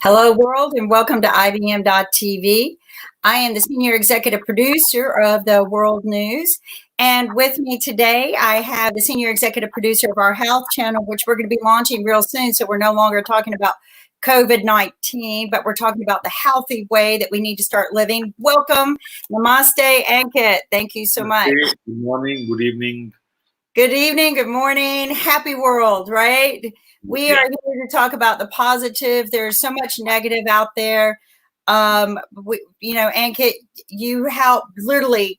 Hello, world, and welcome to IBM.TV. I am the senior executive producer of the World News. And with me today, I have the senior executive producer of our health channel, which we're going to be launching real soon. So we're no longer talking about COVID-19, but we're talking about the healthy way that we need to start living. Welcome. Namaste, Ankit. Thank you so much. Good morning, good evening. Good evening, good morning. Happy world, right? We are here to talk about the positive. There's so much negative out there. Ankit, you help literally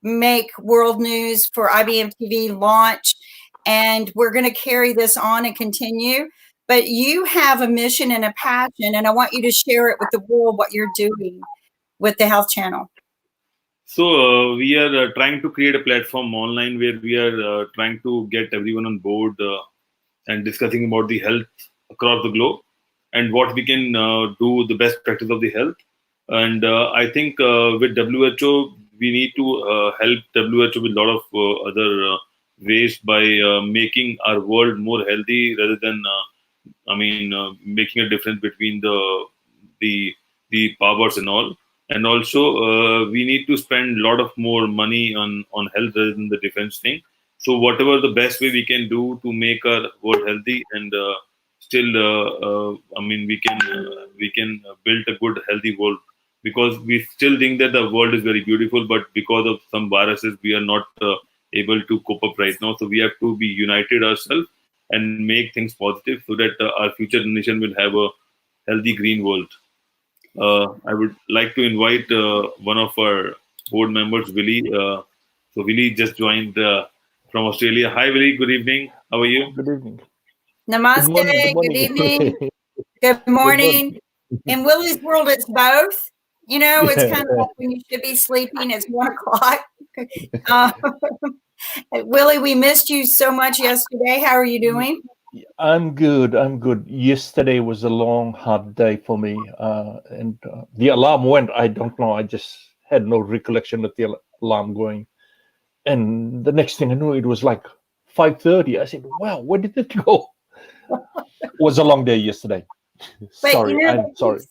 make World News for IBM TV launch, and we're going to carry this on and continue. But you have a mission and a passion, and I want you to share it with the world, what you're doing with the Health Channel. So we are trying to create a platform online where we are trying to get everyone on board and discussing about the health across the globe and what we can do, the best practice of the health. And I think with WHO, we need to help WHO with a lot of other ways by making our world more healthy rather than, making a difference between the powers and all. And also, we need to spend a lot of more money on health rather than the defense thing. So whatever the best way we can do to make our world healthy and we can build a good healthy world, because we still think that the world is very beautiful, but because of some viruses, we are not able to cope up right now. So we have to be united ourselves and make things positive so that our future generation will have a healthy green world. I would like to invite one of our board members, Willie. So Willie just joined from Australia. Hi, Willie. Good evening. How are you? Good evening. Namaste. Good evening. Good morning. In Willie's world, it's both. You know, it's kind of like when you should be sleeping, it's 1 o'clock. Willie, we missed you so much yesterday. How are you doing? I'm good. Yesterday was a long, hard day for me. And the alarm went. I don't know. I just had no recollection of the alarm going. And the next thing I knew, it was like 5:30. I said, wow, where did it go? It was a long day yesterday. Sorry, I'm sorry.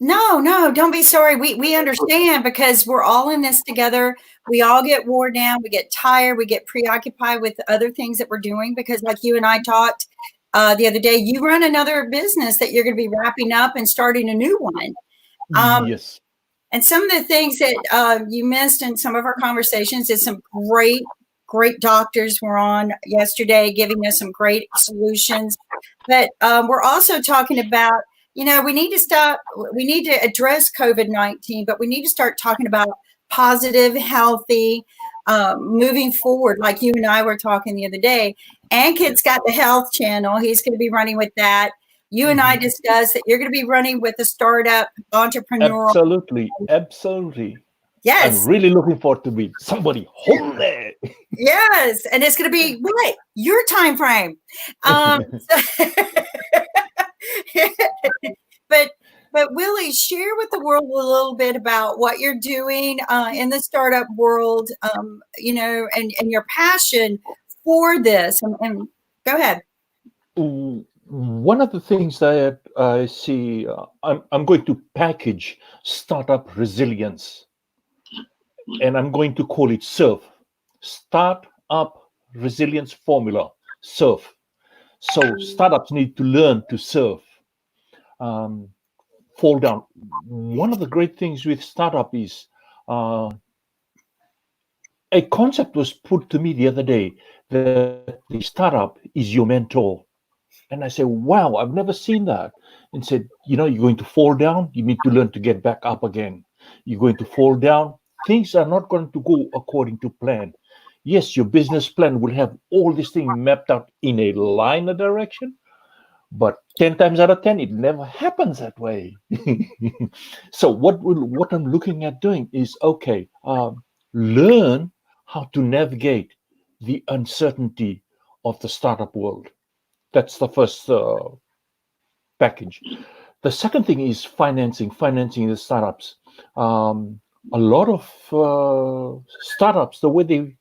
No, don't be sorry. We understand, because we're all in this together. We all get worn down. We get tired. We get preoccupied with other things that we're doing, because like you and I talked the other day, you run another business that you're going to be wrapping up and starting a new one. Yes. And some of the things that you missed in some of our conversations is some great doctors were on yesterday giving us some great solutions. But we're also talking about, we need to address COVID-19, but we need to start talking about positive, healthy, moving forward, like you and I were talking the other day. Ankit's got the health channel. He's going to be running with that. You and I discussed that you're going to be running with a startup entrepreneur. Absolutely. Yes. I'm really looking forward to meet somebody holy. Yes. And it's going to be your time frame. But Willie, share with the world a little bit about what you're doing in the startup world, and your passion for this. And go ahead. One of the things that I see, I'm going to package startup resilience, and I'm going to call it SURF, Startup Resilience Formula, SURF. So startups need to learn to surf. Fall down. One of the great things with startup is a concept was put to me the other day that the startup is your mentor. And I said, wow, I've never seen that. And said, you're going to fall down. You need to learn to get back up again. You're going to fall down. Things are not going to go according to plan. Yes, your business plan will have all these things mapped out in a line of direction, but 10 times out of 10, it never happens that way. So what I'm looking at doing is, learn how to navigate the uncertainty of the startup world. That's the first package. The second thing is financing the startups. A lot of startups, the way they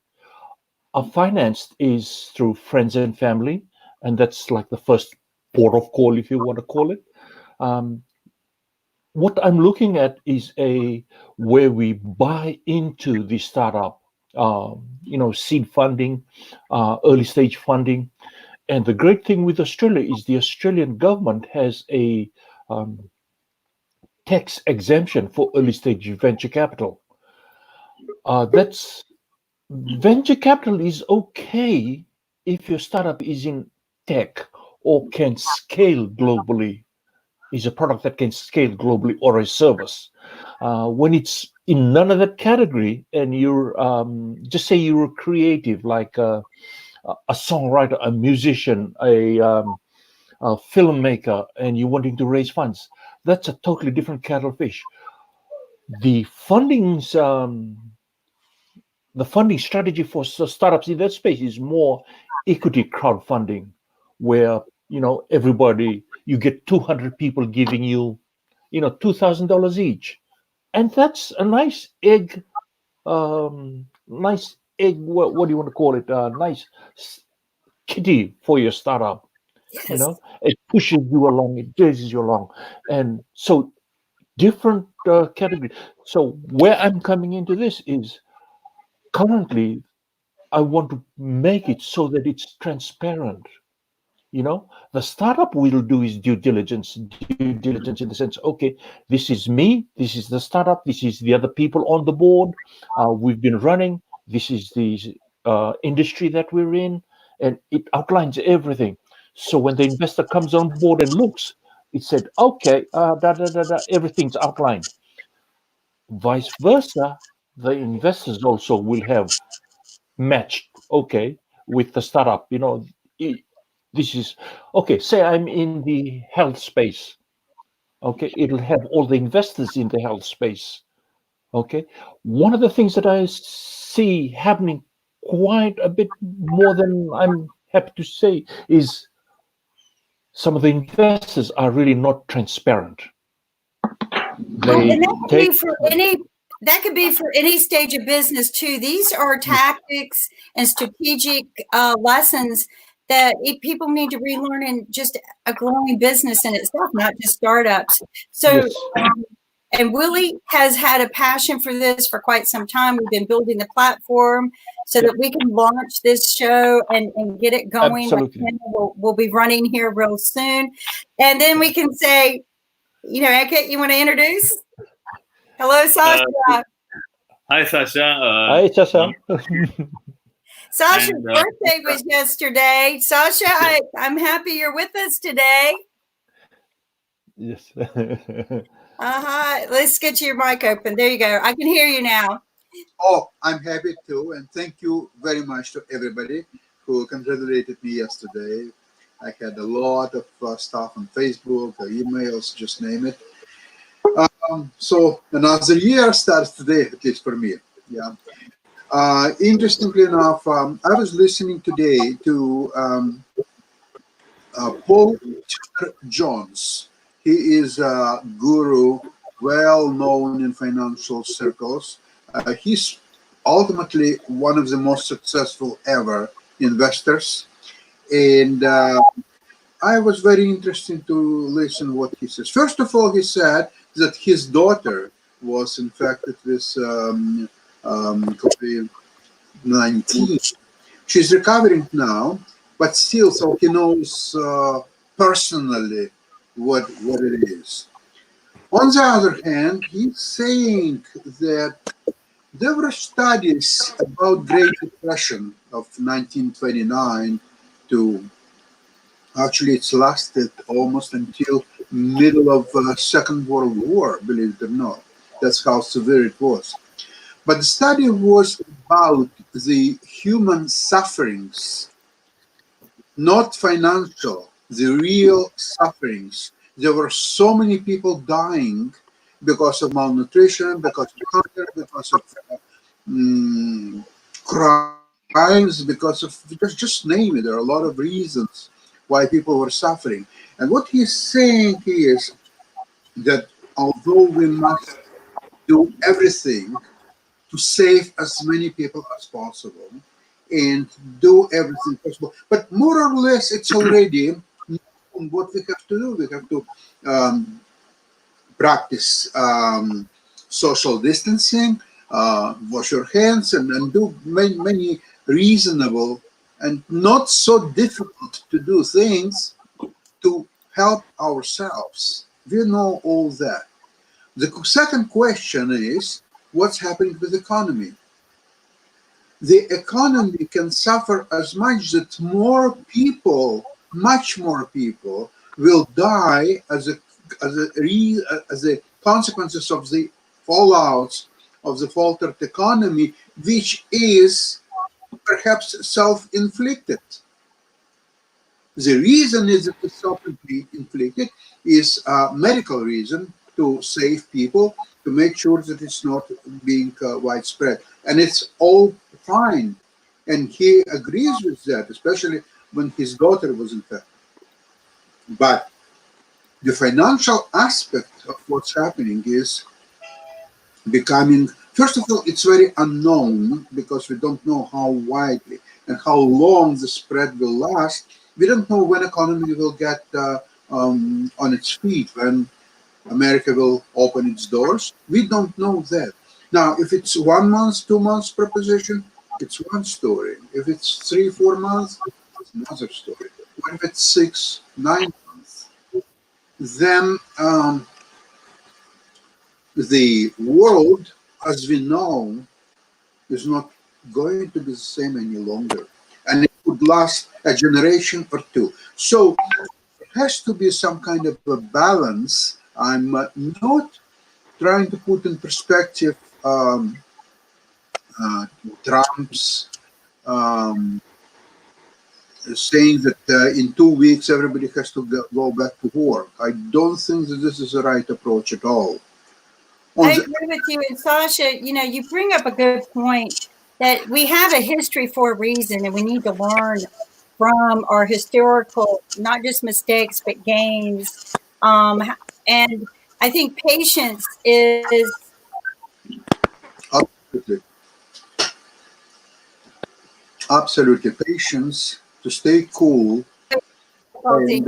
are financed is through friends and family, and that's like the first port of call, if you want to call it. what I'm looking at is where we buy into the startup, seed funding, early stage funding. And the great thing with Australia is the Australian government has a um, tax exemption for early stage venture capital. That's venture capital is okay if your startup is in tech or can scale globally, is a product that can scale globally, or a service. When it's in none of that category, and you're just say you're a creative, like a songwriter, a musician, a filmmaker, and you're wanting to raise funds, that's a totally different kettle of fish. The funding strategy for startups in that space is more equity crowdfunding, where everybody, you get 200 people giving you $2,000 each, and that's a nice egg. Nice egg. What do you want to call it? Nice kitty for your startup. Yes. It pushes you along, it drags you along, and so different category. So where I'm coming into this is currently I want to make it so that it's transparent. The startup will do is due diligence in the sense, okay, this is me, this is the startup, this is the other people on the board, we've been running, this is the industry that we're in, and it outlines everything. So when the investor comes on board and looks, it said, okay, everything's outlined. Vice versa, the investors also will have matched, okay, with the startup. This is okay. Say I'm in the health space. Okay, it'll have all the investors in the health space. Okay, one of the things that I see happening quite a bit more than I'm happy to say is some of the investors are really not transparent. Well, They and that could take be for any stage of business too. These are tactics and strategic lessons that people need to relearn in just a growing business in itself, not just startups. So, yes, and Willie has had a passion for this for quite some time. We've been building the platform so that we can launch this show and get it going. absolutely. Like we'll be running here real soon. And then we can say, Eke, you want to introduce? Hello, Sasha. Hi, Sasha. Hi, Chasa. Sasha's birthday was yesterday. Sasha, I'm happy you're with us today. Yes. Let's get your mic open. There you go. I can hear you now. Oh, I'm happy too, and thank you very much to everybody who congratulated me yesterday. I had a lot of stuff on Facebook, emails, just name it. So another year starts today, at least for me. Yeah. Interestingly enough, I was listening today to Paul Tudor Jones. He is a guru, well known in financial circles. He's ultimately one of the most successful ever investors. And I was very interested to listen what he says. First of all, he said that his daughter was infected with COVID-19. She's recovering now, but still, so he knows personally what it is. On the other hand, he's saying that there were studies about Great Depression of 1929 to actually it's lasted almost until middle of Second World War, believe it or not. That's how severe it was. But the study was about the human sufferings, not financial, the real sufferings. There were so many people dying because of malnutrition, because of hunger, because of crimes, because of just name it. There are a lot of reasons why people were suffering. And what he's saying is that although we must do everything to save as many people as possible and do everything possible, but more or less it's already known what we have to do. We have to practice social distancing, wash your hands, and do many reasonable and not so difficult to do things to help ourselves. We know all that. The second question is, what's happening with the economy? The economy can suffer as much that more people, much more people, will die as a consequences of the fallouts of the faltered economy, which is perhaps self-inflicted. The reason is that it's self-inflicted is a medical reason to save people, to make sure that it's not being widespread. And it's all fine. And he agrees with that, especially when his daughter was infected. But the financial aspect of what's happening is becoming, first of all, it's very unknown because we don't know how widely and how long the spread will last. We don't know when economy will get on its feet, when America will open its doors. We don't know that. Now, if it's 1 month, 2 months proposition, it's one story. If it's 3, 4 months, it's another story. What if it's 6, 9 months? Then the world, as we know, is not going to be the same any longer. And it could last a generation or two. So it has to be some kind of a balance. I'm not trying to put in perspective Trump's saying that in 2 weeks everybody has to go back to work. I don't think that this is the right approach at all. I agree with you. And Sasha, you bring up a good point that we have a history for a reason, and we need to learn from our historical, not just mistakes, but gains. And I think patience is absolutely patience, to stay cool. And,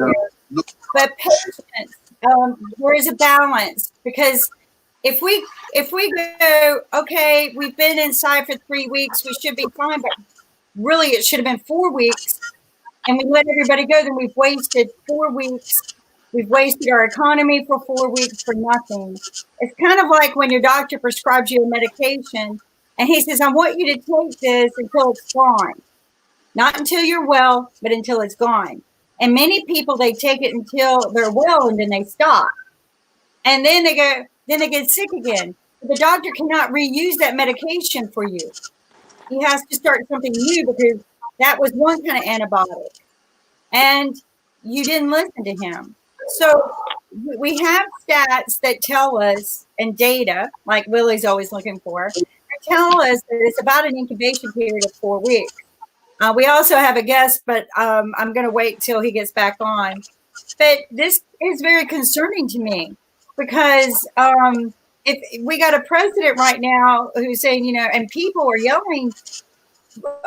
but patience, there is a balance, because if we go, okay, we've been inside for 3 weeks, we should be fine, but really it should have been 4 weeks, and we let everybody go, then we've wasted 4 weeks. We've wasted our economy for 4 weeks for nothing. It's kind of like when your doctor prescribes you a medication and he says, I want you to take this until it's gone. Not until you're well, but until it's gone. And many people, they take it until they're well and then they stop. And then they get sick again. The doctor cannot reuse that medication for you. He has to start something new because that was one kind of antibiotic. And you didn't listen to him. So we have stats that tell us, and data, like Willie's always looking for, that tell us that it's about an incubation period of 4 weeks. We also have a guest, but I'm going to wait till he gets back on. But this is very concerning to me because if we got a president right now who's saying, and people are yelling,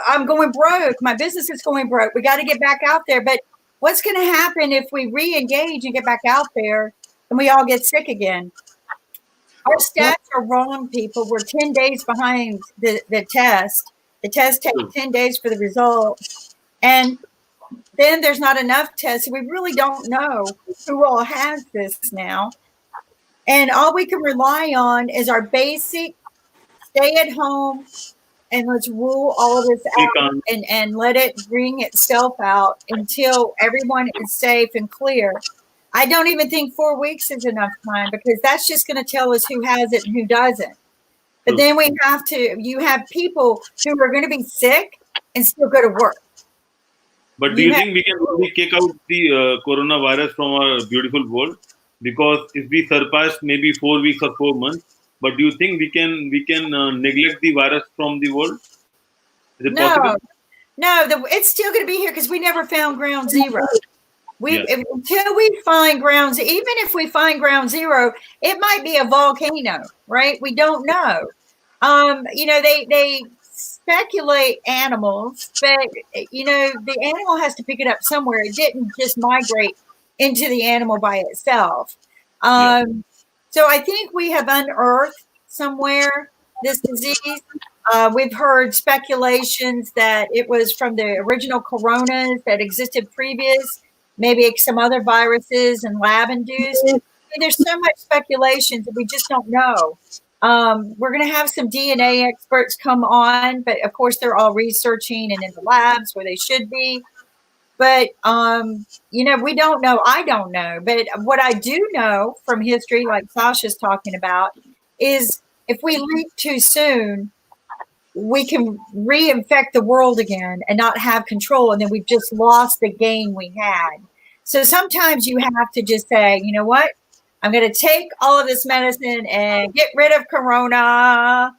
I'm going broke. My business is going broke. We got to get back out there. But what's going to happen if we re-engage and get back out there and we all get sick again? Our stats are wrong, people. We're 10 days behind the test. The test takes 10 days for the results. And then there's not enough tests. We really don't know who all has this now. And all we can rely on is our basic stay at home and let's rule all of this out and let it bring itself out until everyone is safe and clear. I don't even think 4 weeks is enough time because that's just going to tell us who has it and who doesn't. But then you have people who are going to be sick and still go to work. But do you think we can really kick out the coronavirus from our beautiful world? Because if we surpass maybe 4 weeks or 4 months, but do you think we can neglect the virus from the world? Is it possible? No, it's still going to be here because we never found ground zero. Until we find even if we find ground zero, it might be a volcano, right? We don't know. They speculate animals, but the animal has to pick it up somewhere. It didn't just migrate into the animal by itself. So I think we have unearthed somewhere this disease. We've heard speculations that it was from the original coronas that existed previous, maybe some other viruses and lab induced. There's so much speculation that we just don't know. We're going to have some DNA experts come on, but of course they're all researching and in the labs where they should be. But we don't know. I don't know. But what I do know from history, like Sasha's talking about, is if we leak too soon, we can reinfect the world again and not have control, and then we've just lost the game we had. So sometimes you have to just say, you know what? I'm going to take all of this medicine and get rid of Corona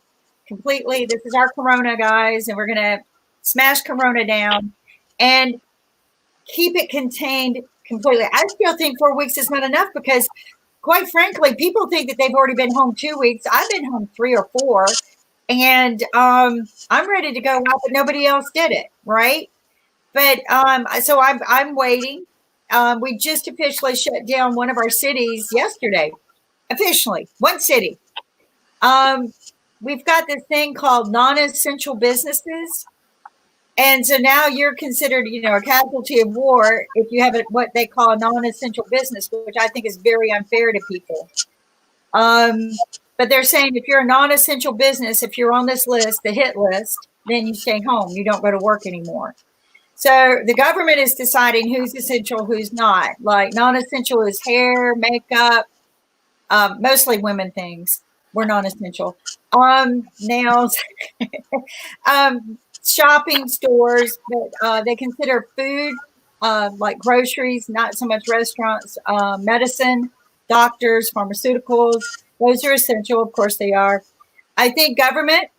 completely. This is our Corona, guys, and we're going to smash Corona down and keep it contained completely. I still think 4 weeks is not enough because, quite frankly, people think that they've already been home 2 weeks. I've been home 3 or 4, and I'm ready to go out, but nobody else did it, right? But so I'm waiting. We just officially shut down one of our cities yesterday. Officially, one city. We've got this thing called non-essential businesses. And so now you're considered, a casualty of war if you have what they call a non-essential business, which I think is very unfair to people. But they're saying if you're a non-essential business, if you're on this list, the hit list, then you stay home. You don't go to work anymore. So the government is deciding who's essential, who's not. Like non-essential is hair, makeup, mostly women things. We're non-essential. Nails. Shopping stores, but they consider food like groceries, not so much restaurants, medicine, doctors, pharmaceuticals. Those are essential. Of course they are. I think government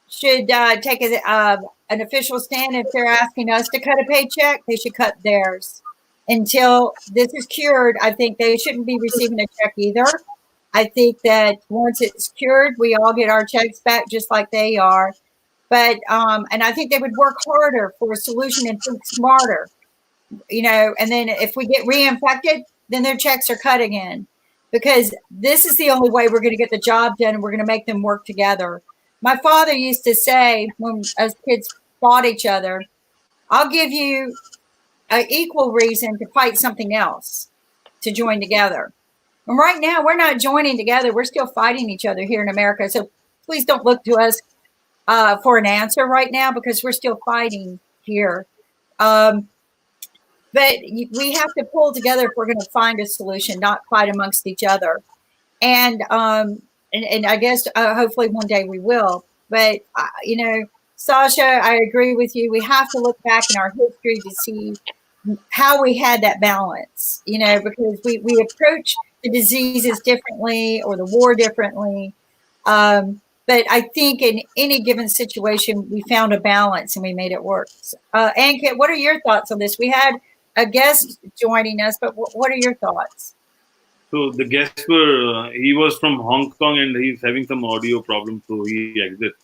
should take an official stand. If they're asking us to cut a paycheck, they should cut theirs. Until this is cured, I think they shouldn't be receiving a check either. I think that once it's cured, we all get our checks back just like they are. But and I think they would work harder for a solution and think smarter, and then if we get reinfected, then their checks are cut again, because this is the only way we're going to get the job done, and we're going to make them work together. My father used to say when us kids fought each other, I'll give you an equal reason to fight something else, to join together. And right now we're not joining together. We're still fighting each other here in America. So please don't look to us for an answer right now, because we're still fighting here. But we have to pull together if we're going to find a solution, not fight amongst each other. And I guess hopefully one day we will. But, Sasha, I agree with you. We have to look back in our history to see how we had that balance, because we approach the diseases differently or the war differently. But I think in any given situation, we found a balance and we made it work. Ankit, what are your thoughts on this? We had a guest joining us, but what are your thoughts? So the guest he was from Hong Kong and he's having some audio problems, so he exits.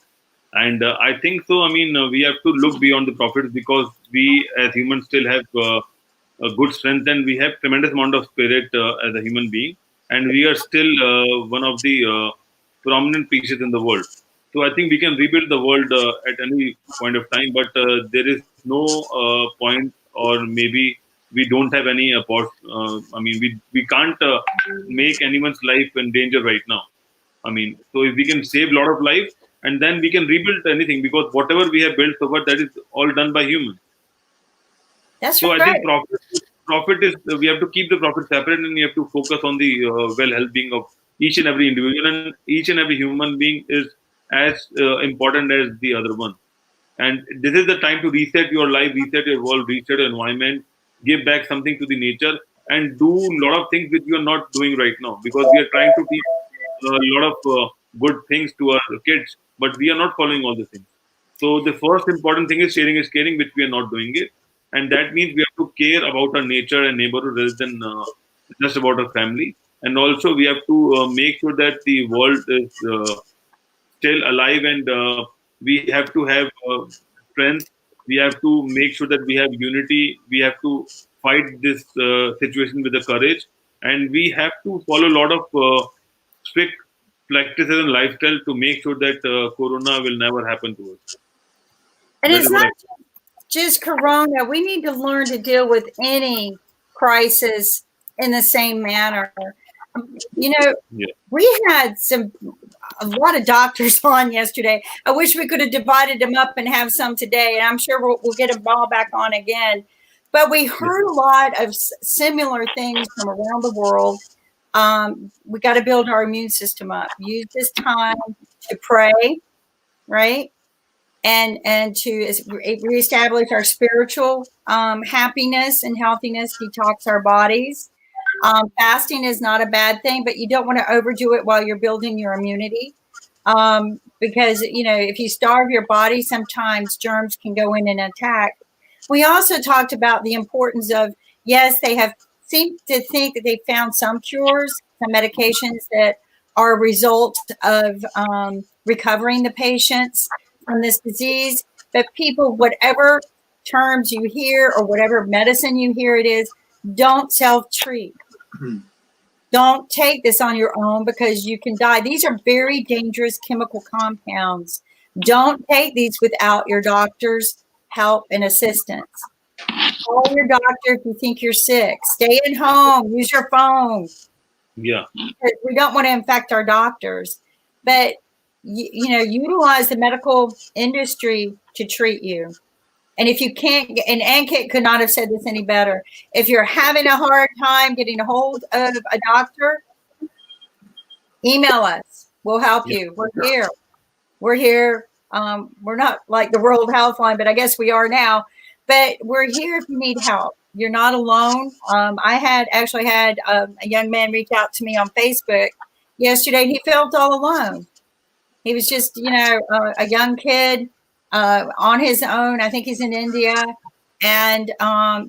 And I think so. I mean, we have to look beyond the profits, because we as humans still have a good strength, and we have tremendous amount of spirit as a human being, and we are still one of the prominent pieces in the world. So I think we can rebuild the world at any point of time, but there is no point, or maybe we don't have any I mean, we can't make anyone's life in danger right now. I mean, so if we can save a lot of lives, and then we can rebuild anything, because whatever we have built so far, that is all done by humans. That's so right. I think profit is, we have to keep the profit separate, and we have to focus on the well-being of each and every individual, and each and every human being is as important as the other one. And this is the time to reset your life, reset your world, reset your environment, give back something to the nature, and do a lot of things which you are not doing right now, because we are trying to teach a lot of good things to our kids, but we are not following all the things. So the first important thing is sharing is caring, which we are not doing it. And that means we have to care about our nature and neighborhood rather than just about our family. And also we have to make sure that the world is still alive, and we have to have strength. We have to make sure that we have unity. We have to fight this situation with the courage, and we have to follow a lot of strict practices and lifestyle to make sure that corona will never happen to us. And That it's is what not just corona. We need to learn to deal with any crisis in the same manner. You know, Yeah. we had a lot of doctors on yesterday. I wish we could have divided them up and have some today, and I'm sure we'll get them all back on again. But we heard a lot of similar things from around the world. We got to build our immune system up. Use this time to pray, right? And to reestablish our spiritual happiness and healthiness, detox our bodies. Fasting is not a bad thing, but you don't want to overdo it while you're building your immunity. Because, you know, if you starve your body, sometimes germs can go in and attack. We also talked about the importance of, yes, they have seemed to think that they found some cures, some medications that are a result of recovering the patients from this disease. But people, whatever terms you hear or whatever medicine you hear it is, don't self-treat. Don't take this on your own because you can die. These are very dangerous chemical compounds. Don't take these without your doctor's help and assistance. Call your doctor if you think you're sick. Stay at home. Use your phone. Yeah. We don't want to infect our doctors. But, you know, utilize the medical industry to treat you. And if you can't, and Ankit could not have said this any better, if you're having a hard time getting a hold of a doctor, email us. We'll help you. We're here. We're here. We're not like the World Health Line, but I guess we are now. But we're here if you need help. You're not alone. I had a young man reach out to me on Facebook yesterday. He felt all alone. He was just, you know, a young kid. On his own. I think he's in India. And,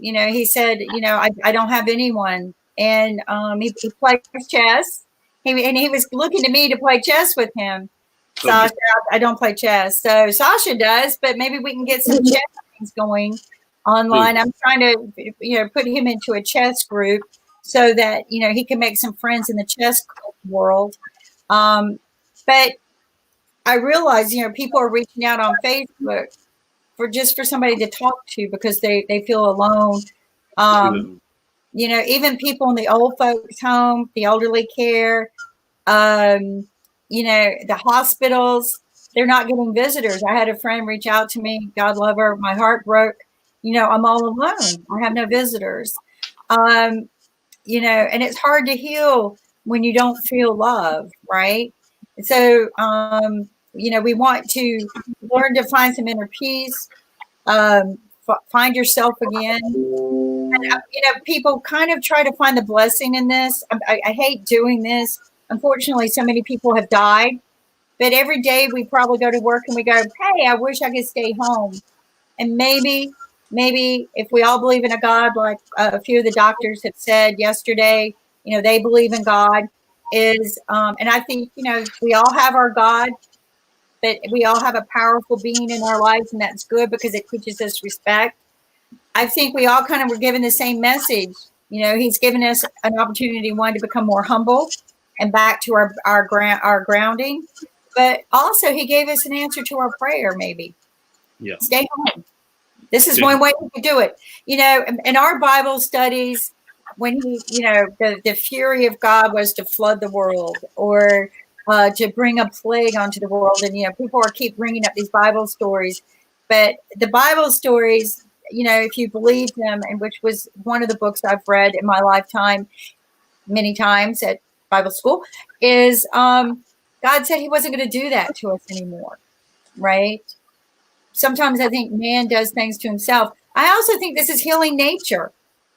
you know, he said, you know, I don't have anyone. And he plays chess. He was looking to me to play chess with him. Okay. Sasha, I don't play chess. So Sasha does, but maybe we can get some chess things going online. I'm trying to, you know, put him into a chess group so that, you know, he can make some friends in the chess world. But I realize, you know, people are reaching out on Facebook for somebody to talk to because they feel alone. You know, even people in the old folks home, the elderly care, you know, the hospitals, they're not getting visitors. I had a friend reach out to me. God love her. My heart broke. You know, I'm all alone. I have no visitors. You know, and it's hard to heal when you don't feel love, right? So, you know, we want to learn to find some inner peace, find yourself again. And, you know, people kind of try to find the blessing in this. I hate doing this. Unfortunately, so many people have died. But every day we probably go to work and we go, hey, I wish I could stay home. And maybe if we all believe in a God, like a few of the doctors have said yesterday, you know, they believe in God. And I think, you know, we all have our God. But we all have a powerful being in our lives, and that's good because it teaches us respect. I think we all kind of were given the same message. You know, he's given us an opportunity, one, to become more humble and back to our grounding. But also he gave us an answer to our prayer, maybe. Yeah. Stay home. This is one way we could do it. You know, in our Bible studies, when he, you know, the fury of God was to flood the world or to bring a plague onto the world. And, you know, people keep bringing up these Bible stories. But the Bible stories, you know, if you believe them, and which was one of the books I've read in my lifetime many times at Bible school, is God said he wasn't going to do that to us anymore, right? Sometimes I think man does things to himself. I also think this is healing nature.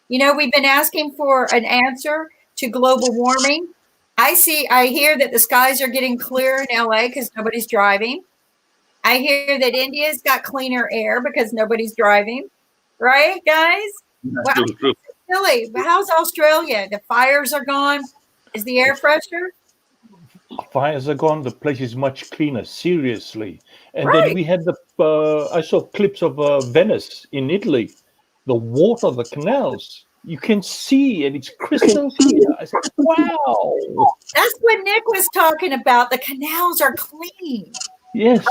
You know, we've been asking for an answer to global warming. I hear that the skies are getting clearer in LA because nobody's driving. I hear that India's got cleaner air because nobody's driving. Right, guys? Well, True. Really? How's Australia? The fires are gone. Is the air fresher? Fires are gone. The place is much cleaner. Seriously. And Right. then we had I saw clips of Venice in Italy. The water, the canals, You can see, and it's crystal clear. I said, wow. That's what Nick was talking about. The canals are clean. Yes.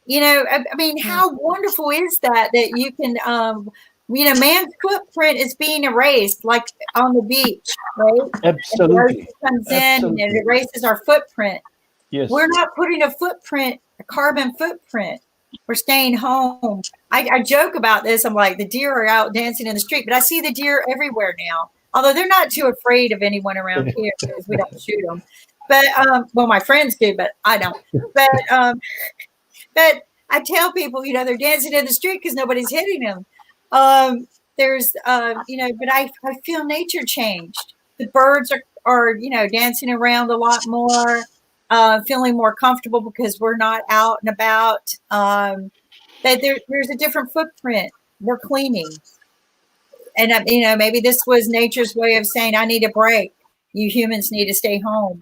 You know, I mean, how wonderful is that you can, you know, man's footprint is being erased, like on the beach, right? Absolutely. And the comes in and it erases our footprint. Yes. We're not putting a carbon footprint. We're staying home. I joke about this. I'm like, the deer are out dancing in the street, but I see the deer everywhere now. Although they're not too afraid of anyone around here because we don't shoot them. But well, my friends do, but I don't. But I tell people, you know, they're dancing in the street because nobody's hitting them. There's, you know, but I feel nature changed. The birds are, you know, dancing around a lot more, feeling more comfortable because we're not out and about. That there's a different footprint. We're cleaning. And, you know, maybe this was nature's way of saying, I need a break. You humans need to stay home.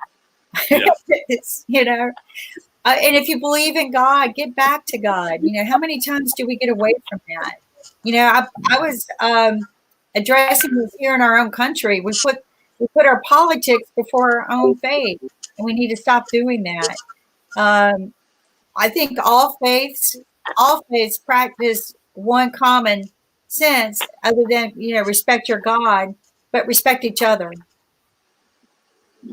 Yeah. It's, you know, and if you believe in God, get back to God. You know, how many times do we get away from that? You know, I was addressing this here in our own country. We put our politics before our own faith, and we need to stop doing that. I think all faiths practice one common sense, other than, you know, respect your God, but respect each other.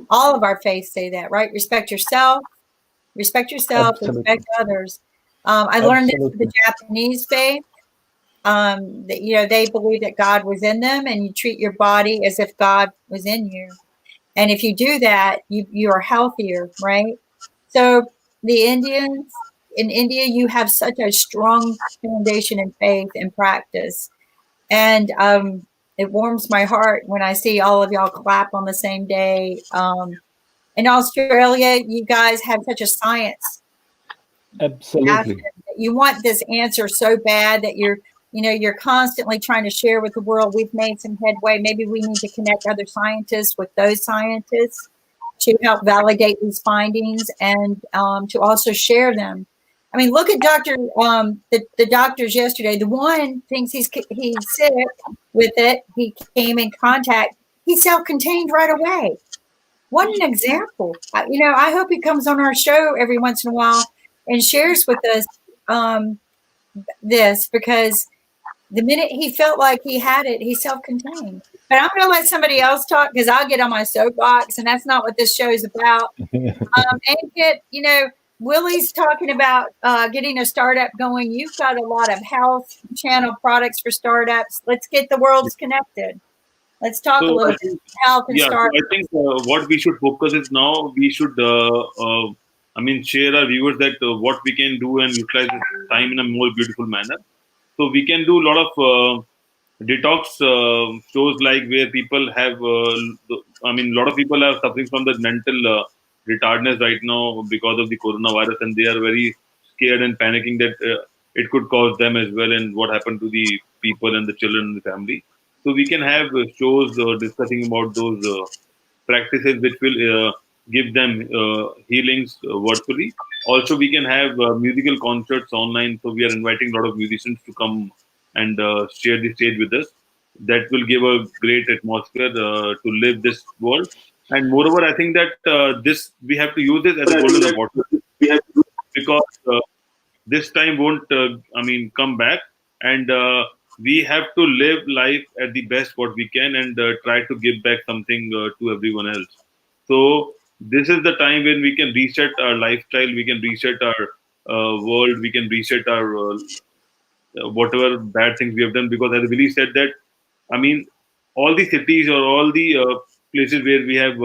All of our faiths say that, right? Respect yourself. Respect Absolutely. others. I learned this with the Japanese faith. That, you know, they believe that God was in them, and you treat your body as if God was in you. And if you do that, you are healthier, right? So the Indians in India, you have such a strong foundation in faith and practice. And it warms my heart when I see all of y'all clap on the same day. In Australia, you guys have such a science. Absolutely. You want this answer so bad that you're constantly trying to share with the world. We've made some headway. Maybe we need to connect other scientists with those scientists to help validate these findings and to also share them. I mean, look at the doctors yesterday. The one thinks he's sick with it. He came in contact. He's self-contained right away. What an example. You know, I hope he comes on our show every once in a while and shares with us this, because the minute he felt like he had it, he self-contained. But I'm going to let somebody else talk, because I'll get on my soapbox, and that's not what this show is about. And you know, Willie's talking about getting a startup going. You've got a lot of health channel products for startups. Let's get the worlds connected. Let's talk a little bit health and startups. So I think what we should focus is now we should, share our viewers that what we can do and utilize this time in a more beautiful manner. So we can do a lot of detox shows, like where people have, a lot of people are suffering from the mental retardness right now because of the coronavirus, and they are very scared and panicking that it could cause them as well, and what happened to the people and the children and the family. So we can have shows discussing about those practices which will give them healings virtually. Also, we can have musical concerts online. So we are inviting a lot of musicians to come and share the stage with us. That will give a great atmosphere to live this world. And moreover, I think that this we have to use this as a golden opportunity, because this time won't come back, and we have to live life at the best what we can, and try to give back something to everyone else. So this is the time when we can reset our lifestyle, we can reset our world, we can reset our whatever bad things we have done. Because as Billy said that, all the cities or all the places where we have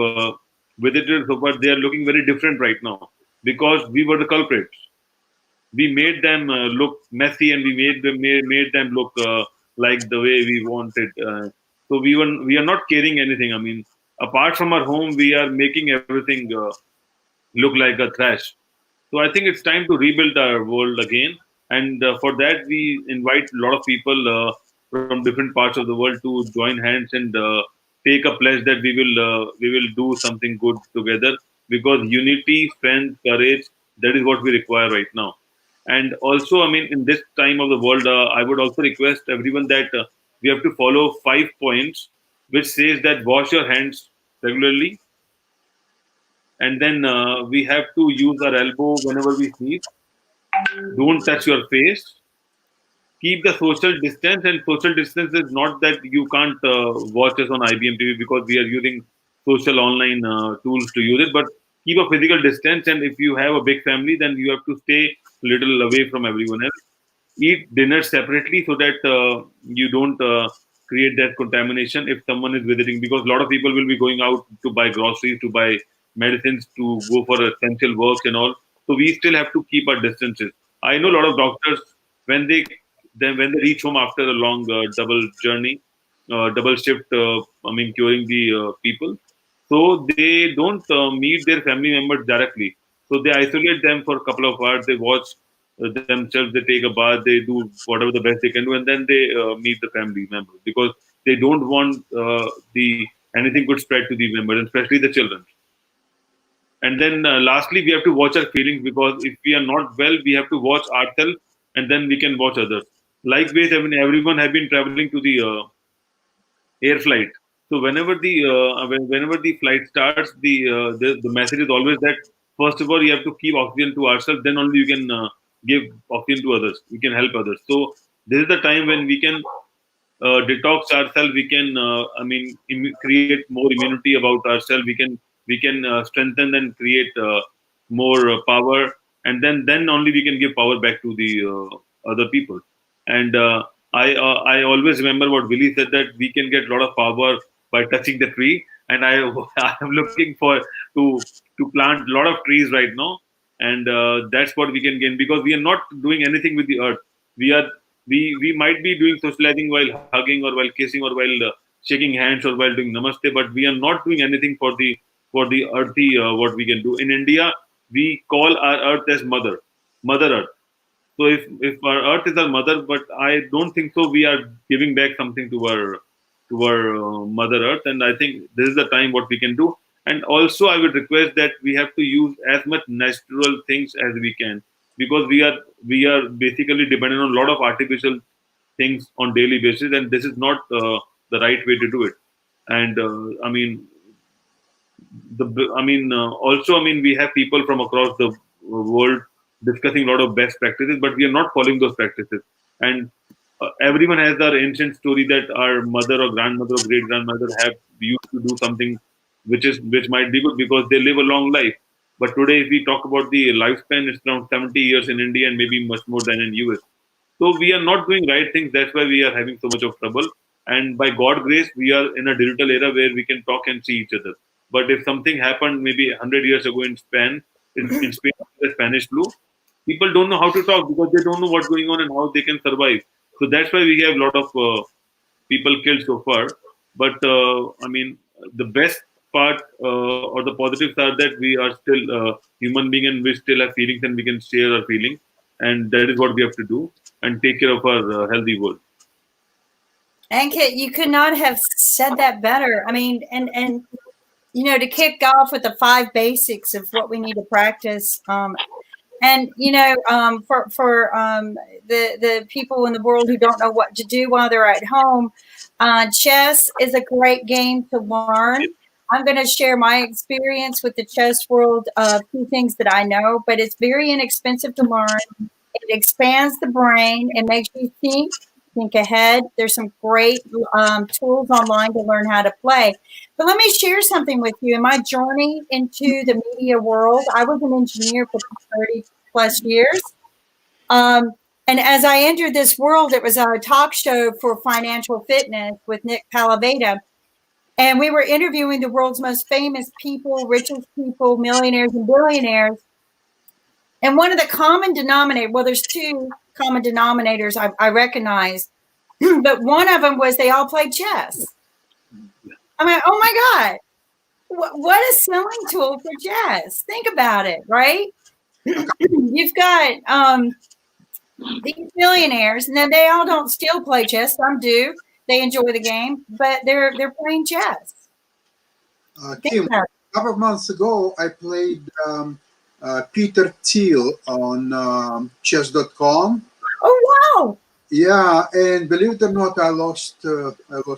visited so far, they are looking very different right now, because we were the culprits. We made them look messy, and we made them look like the way we wanted. So we are not caring anything. Apart from our home, we are making everything look like a trash. So I think it's time to rebuild our world again, and for that we invite a lot of people from different parts of the world to join hands and take a pledge that we will do something good together, because unity, strength, courage, that is what we require right now. And also, in this time of the world, I would also request everyone that we have to follow 5 points, which says that wash your hands regularly, and then we have to use our elbow whenever we sneeze. Don't touch your face. Keep the social distance, and social distance is not that you can't watch us on IBM TV because we are using social online tools to use it, but keep a physical distance. And if you have a big family, then you have to stay a little away from everyone else. Eat dinner separately so that you don't create that contamination if someone is visiting, because a lot of people will be going out to buy groceries, to buy medicines, to go for essential work and all. So we still have to keep our distances. I know a lot of doctors, when they when they reach home after a long double journey, double shift, curing the people, so they don't meet their family members directly. So they isolate them for a couple of hours. They watch themselves. They take a bath. They do whatever the best they can do, and then they meet the family members, because they don't want the anything could spread to the members, especially the children. And then lastly, we have to watch our feelings, because if we are not well, we have to watch ourselves, and then we can watch others. Likewise, I mean, everyone have been traveling to the air flight. So whenever the flight starts, the message is always that first of all you have to keep oxygen to ourselves, then only you can give oxygen to others. We can help others. So this is the time when we can detox ourselves. We can create more immunity about ourselves. We can strengthen and create more power, and then only we can give power back to the other people. And I always remember what Willie said, that we can get a lot of power by touching the tree. And I am looking for to plant a lot of trees right now, and that's what we can gain, because we are not doing anything with the earth. We might be doing socializing while hugging or while kissing or while shaking hands or while doing namaste, but we are not doing anything for the earthy what we can do. In India, we call our earth as Mother Earth. So if our earth is our mother, but I don't think so, we are giving back something to our Mother Earth, and I think this is the time what we can do. And also, I would request that we have to use as much natural things as we can, because we are basically dependent on a lot of artificial things on daily basis, and this is not the right way to do it. And also, we have people from across the world discussing a lot of best practices, but we are not following those practices. And everyone has their ancient story that our mother or grandmother or great grandmother have used to do something which might be good because they live a long life. But today, if we talk about the lifespan, it's around 70 years in India and maybe much more than in US. So we are not doing right things. That's why we are having so much of trouble. And by God's grace, we are in a digital era where we can talk and see each other. But if something happened maybe 100 years ago in Spain, the Spanish flu, people don't know how to talk because they don't know what's going on and how they can survive. So that's why we have a lot of people killed so far. But the best part or the positives are that we are still human being and we still have feelings and we can share our feelings. And that is what we have to do and take care of our healthy world. Ankit, you could not have said that better. I mean, and to kick off with the 5 basics of what we need to practice. And for the people in the world who don't know what to do while they're at home, chess is a great game to learn. I'm going to share my experience with the chess world, 2 things that I know, but it's very inexpensive to learn. It expands the brain. It makes you think ahead. There's some great tools online to learn how to play. But let me share something with you. In my journey into the media world, I was an engineer for 30 plus years. And as I entered this world, it was a talk show for financial fitness with Nick Palaveda. And we were interviewing the world's most famous people, richest people, millionaires and billionaires. And one of the common denominators, well, there's 2 common denominators I recognize, but one of them was they all played chess. I'm like, oh my God, what a selling tool for chess. Think about it, right? You've got these millionaires, and then they all don't still play chess. Some do. They enjoy the game, but they're playing chess. Kim, a couple of months ago, I played Peter Thiel on chess.com. Oh, wow. Yeah, and believe it or not, I lost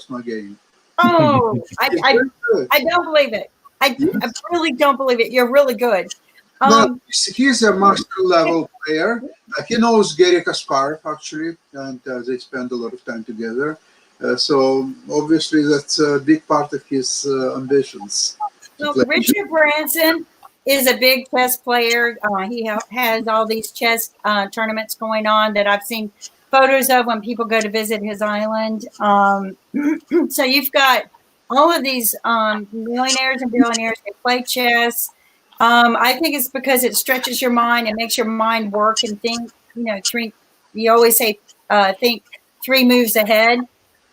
my game. Oh, It's very good. I don't believe it. I Yes. really don't believe it. You're really good. No, he's a master level player. He knows Gary Kasparov actually, and they spend a lot of time together. So obviously, that's a big part of his ambitions to Well, play. Richard Branson is a big chess player. He has all these chess tournaments going on that I've seen photos of when people go to visit his island. So you've got all of these millionaires and billionaires that play chess. I think it's because it stretches your mind and makes your mind work and think. You know, three. You always say think 3 moves ahead.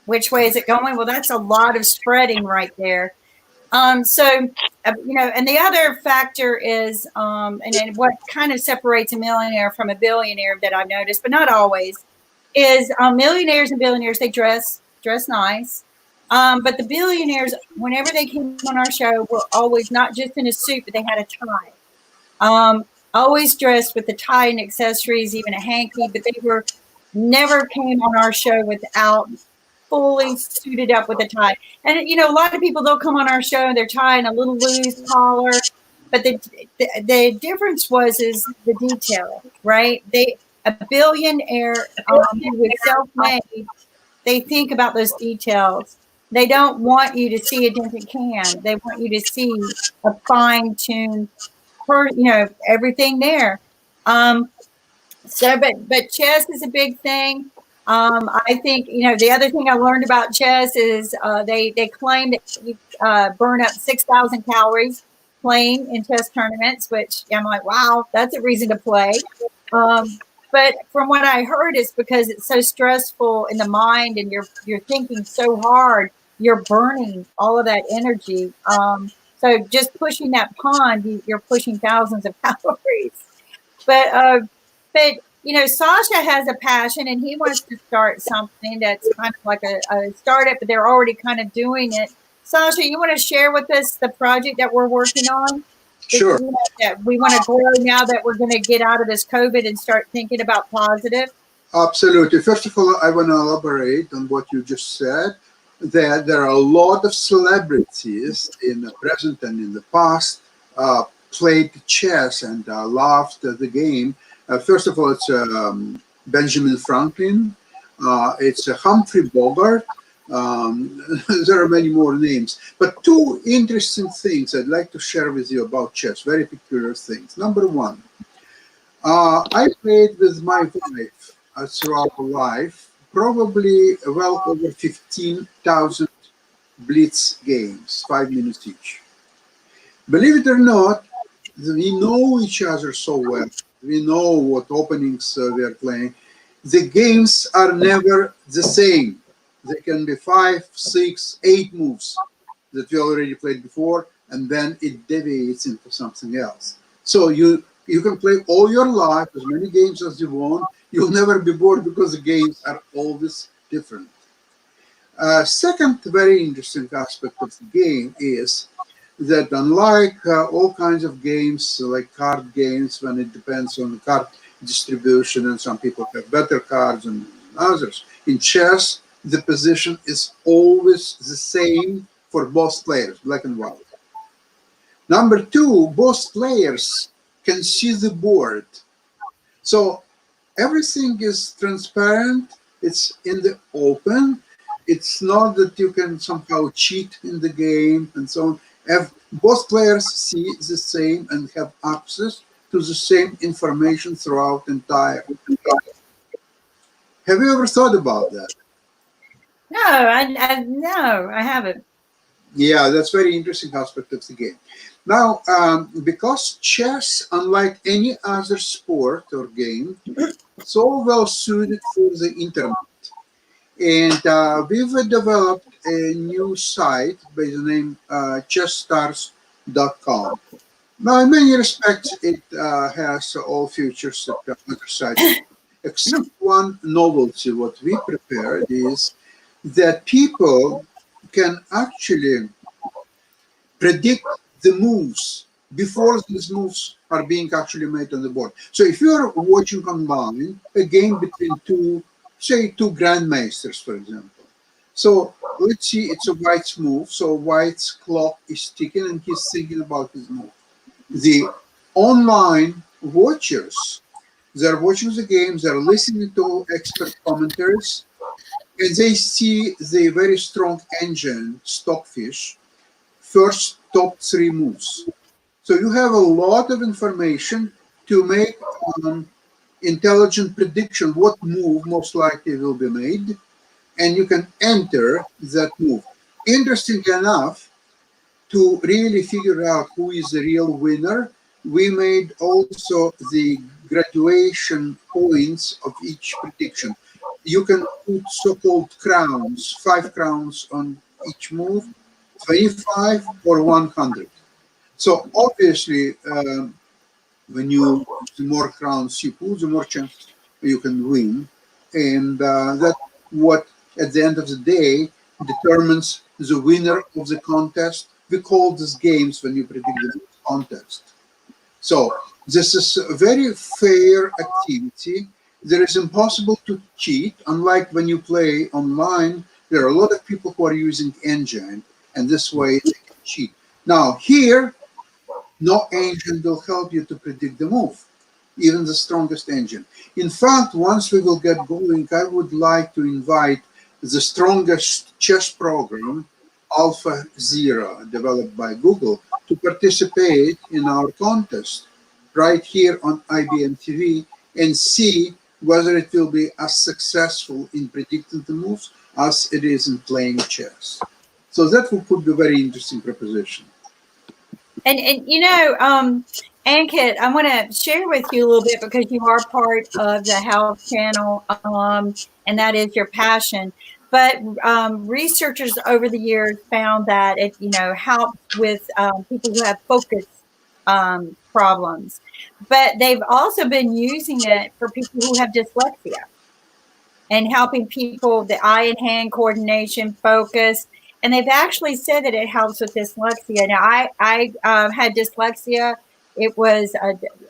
Which way is it going? Well, that's a lot of spreading right there. And the other factor is, and then what kind of separates a millionaire from a billionaire that I've noticed, but not always, is millionaires and billionaires, they dress nice. But the billionaires, whenever they came on our show, were always not just in a suit, but they had a tie. Always dressed with the tie and accessories, even a hanky, but they were never came on our show without fully suited up with a tie. And a lot of people, they'll come on our show and they're tying a little loose collar, but the difference is the detail, right? A billionaire who was self-made, they think about those details. They don't want you to see a dented can. They want you to see a fine-tuned, everything there. But chess is a big thing. I think the other thing I learned about chess is they claim that you burn up 6,000 calories playing in chess tournaments, which I'm like, wow, that's a reason to play. But from what I heard, it's because it's so stressful in the mind, and you're thinking so hard, you're burning all of that energy. So just pushing that pawn, you're pushing thousands of calories. But Sasha has a passion, and he wants to start something that's kind of like a startup, but they're already kind of doing it. Sasha, you want to share with us the project that we're working on? Sure. That we want to grow now that we're going to get out of this COVID and start thinking about positive. Absolutely. First of all, I want to elaborate on what you just said, that there are a lot of celebrities in the present and in the past played chess and loved the game. First of all, it's Benjamin Franklin. It's Humphrey Bogart. There are many more names. But 2 interesting things I'd like to share with you about chess, very peculiar things. Number 1, I played with my wife throughout our life, probably well over 15,000 blitz games, 5 minutes each. Believe it or not, we know each other so well. We know what openings we are playing. The games are never the same. They can be 5, 6, 8 moves that we already played before, and then it deviates into something else. So you can play all your life, as many games as you want. You'll never be bored because the games are always different. Second very interesting aspect of the game is that unlike all kinds of games, like card games, when it depends on the card distribution, and some people have better cards than others, in chess, the position is always the same for both players, black and white. Number 2, both players can see the board. So everything is transparent, it's in the open. It's not that you can somehow cheat in the game and so on. Both players see the same and have access to the same information throughout the entire. Have you ever thought about that? No, I haven't. Yeah, that's very interesting aspect of the game. Now, because chess, unlike any other sport or game, so well suited for the internet. And we've developed a new site by the name chessstars.com. Now, in many respects, it has all features that other sites have, except one novelty. What we prepared is that people can actually predict the moves before these moves are being actually made on the board. So if you're watching online a game between 2 say, two grandmasters, for example. So let's see, it's a White's move. So White's clock is ticking and he's thinking about his move. The online watchers, they're watching the games, they're listening to expert commentaries, and they see the very strong engine, Stockfish, first top three moves. So you have a lot of information to make intelligent prediction what move most likely will be made, and you can enter that move. Interestingly enough, to really figure out who is the real winner, we made also the graduation points of each prediction. You can put so-called crowns, 5 crowns on each move, 25 or 100. So obviously, the more crowns you put, the more chance you can win. And that's what, at the end of the day, determines the winner of the contest. We call these games, when you predict the contest. So this is a very fair activity. There is impossible to cheat. Unlike when you play online, there are a lot of people who are using engine, and this way they can cheat. Now here, no engine will help you to predict the move, even the strongest engine. In fact, once we will get going, I would like to invite the strongest chess program, Alpha Zero, developed by Google, to participate in our contest right here on IBM TV and see whether it will be as successful in predicting the moves as it is in playing chess. So that could be a very interesting proposition. And you know, Ankit, I want to share with you a little bit because you are part of the health channel, and that is your passion. But researchers over the years found that it, you know, helps with people who have focus problems. But they've also been using it for people who have dyslexia and helping people, the eye and hand coordination, focus. And they've actually said that it helps with dyslexia. Now, I had dyslexia. It was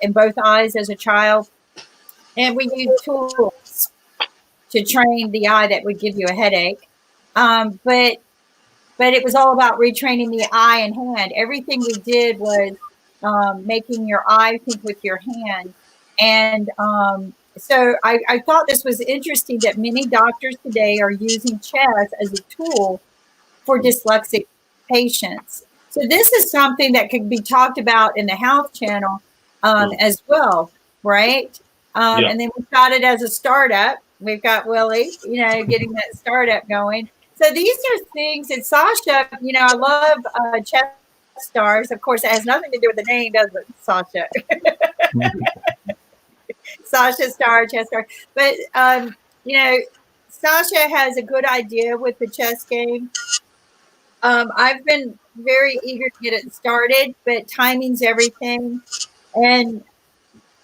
in both eyes as a child. And we used tools to train the eye that would give you a headache. But it was all about retraining the eye and hand. Everything we did was making your eye think with your hand. And so I thought this was interesting that many doctors today are using chess as a tool for dyslexic patients. So this is something that could be talked about in the health channel as well, right? Yeah. And then we started as a startup. We've got Willie, you know, getting that startup going. So these are things, and Sasha, you know, I love chess stars. Of course, it has nothing to do with the name, does it, Sasha? Sasha Star, chess star. But, you know, Sasha has a good idea with the chess game. I've been very eager to get it started, but timing's everything. And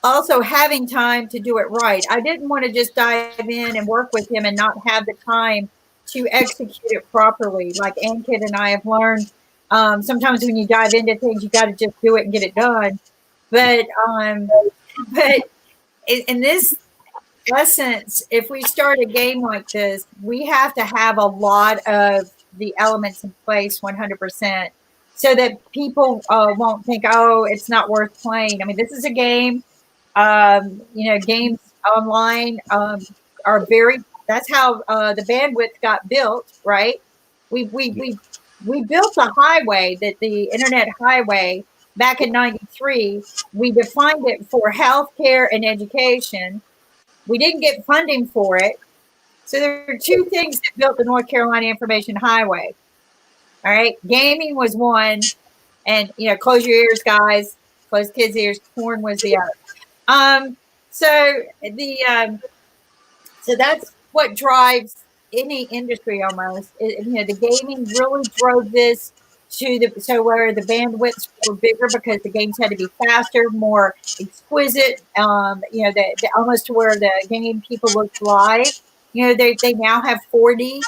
also having time to do it right. I didn't want to just dive in and work with him and not have the time to execute it properly. Like Ankit and I have learned, sometimes when you dive into things, you got to just do it and get it done. But in this essence, if we start a game like this, we have to have a lot of the elements in place 100%, so that people won't think, oh, it's not worth playing. I mean, this is a game. You know, games online are very, that's how the bandwidth got built, right? We built a highway, that the internet highway, back in 93. We defined it for healthcare and education. We didn't get funding for it. So there are two things that built the North Carolina Information Highway. All right. Gaming was one. And, you know, close your ears, guys. Close kids' ears. Porn was the other. So that's what drives any industry almost. You know, the gaming really drove this so where the bandwidths were bigger because the games had to be faster, more exquisite. You know, almost to where the game people looked live. You know, they now have 4D.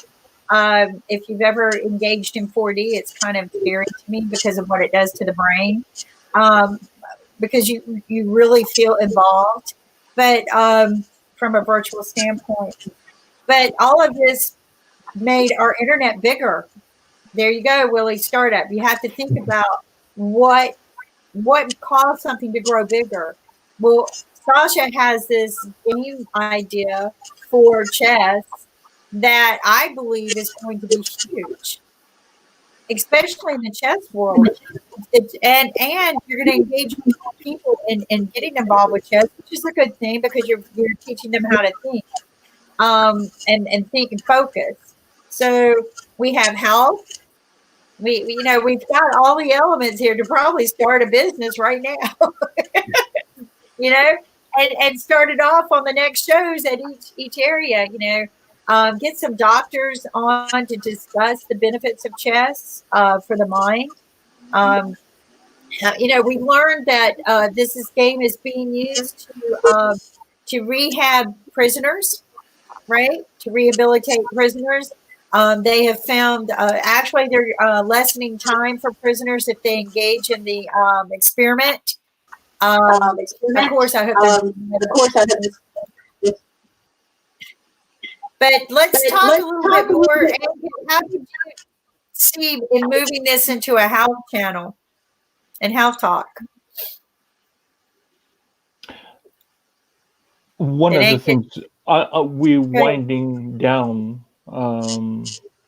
If you've ever engaged in 4D, it's kind of scary to me because of what it does to the brain. Because you really feel involved, but from a virtual standpoint. But all of this made our internet bigger. There you go, Willie, startup. You have to think about what caused something to grow bigger. Well, Sasha has this game idea for chess that I believe is going to be huge, especially in the chess world. And you're going to engage more people in getting involved with chess, which is a good thing because you're teaching them how to think, and think and focus. So we have health. We've got all the elements here to probably start a business right now. And start it off on the next shows at each area. Get some doctors on to discuss the benefits of chess for the mind. We learned that this game is being used to rehab prisoners, right? To rehabilitate prisoners. They have found actually they're lessening time for prisoners if they engage in the experiment. Of course, I hope. But let's talk a little bit more. How did you see in moving this into a health channel and health talk? One of the things we're winding down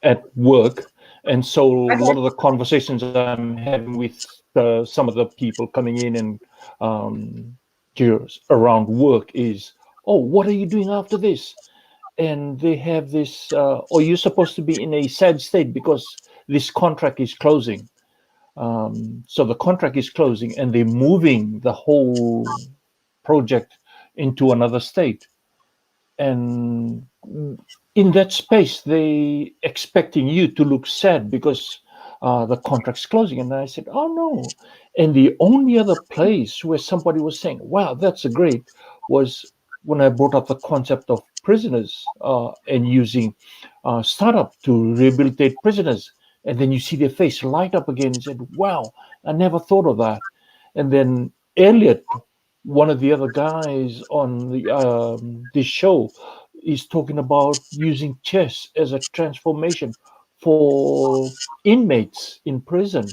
at work, and so a lot of the conversations I'm having with some of the people coming in and around work is, oh, what are you doing after this? And they have this, or you're supposed to be in a sad state because this contract is closing. So the contract is closing and they're moving the whole project into another state. And in that space, they expecting you to look sad because the contract's closing. And I said, oh, no. And the only other place where somebody was saying, wow, that's great, was when I brought up the concept of prisoners and using startup to rehabilitate prisoners. And then you see their face light up again and said, wow, I never thought of that. And then Elliot, one of the other guys on this show, is talking about using chess as a transformation for inmates in prison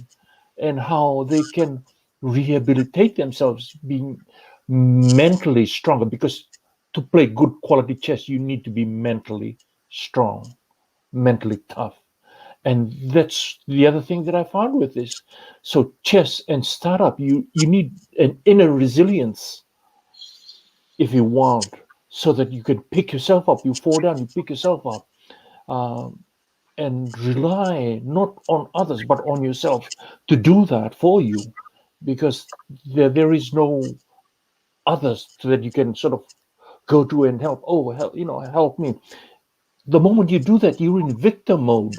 and how they can rehabilitate themselves, being mentally stronger, because to play good quality chess, you need to be mentally strong, mentally tough. And that's the other thing that I found with this. So chess and startup, you need an inner resilience if you want, so that you can pick yourself up. You fall down, you pick yourself up, and rely not on others, but on yourself to do that for you, because there is no others that you can sort of go to and help. Oh, help me. The moment you do that, you're in victim mode.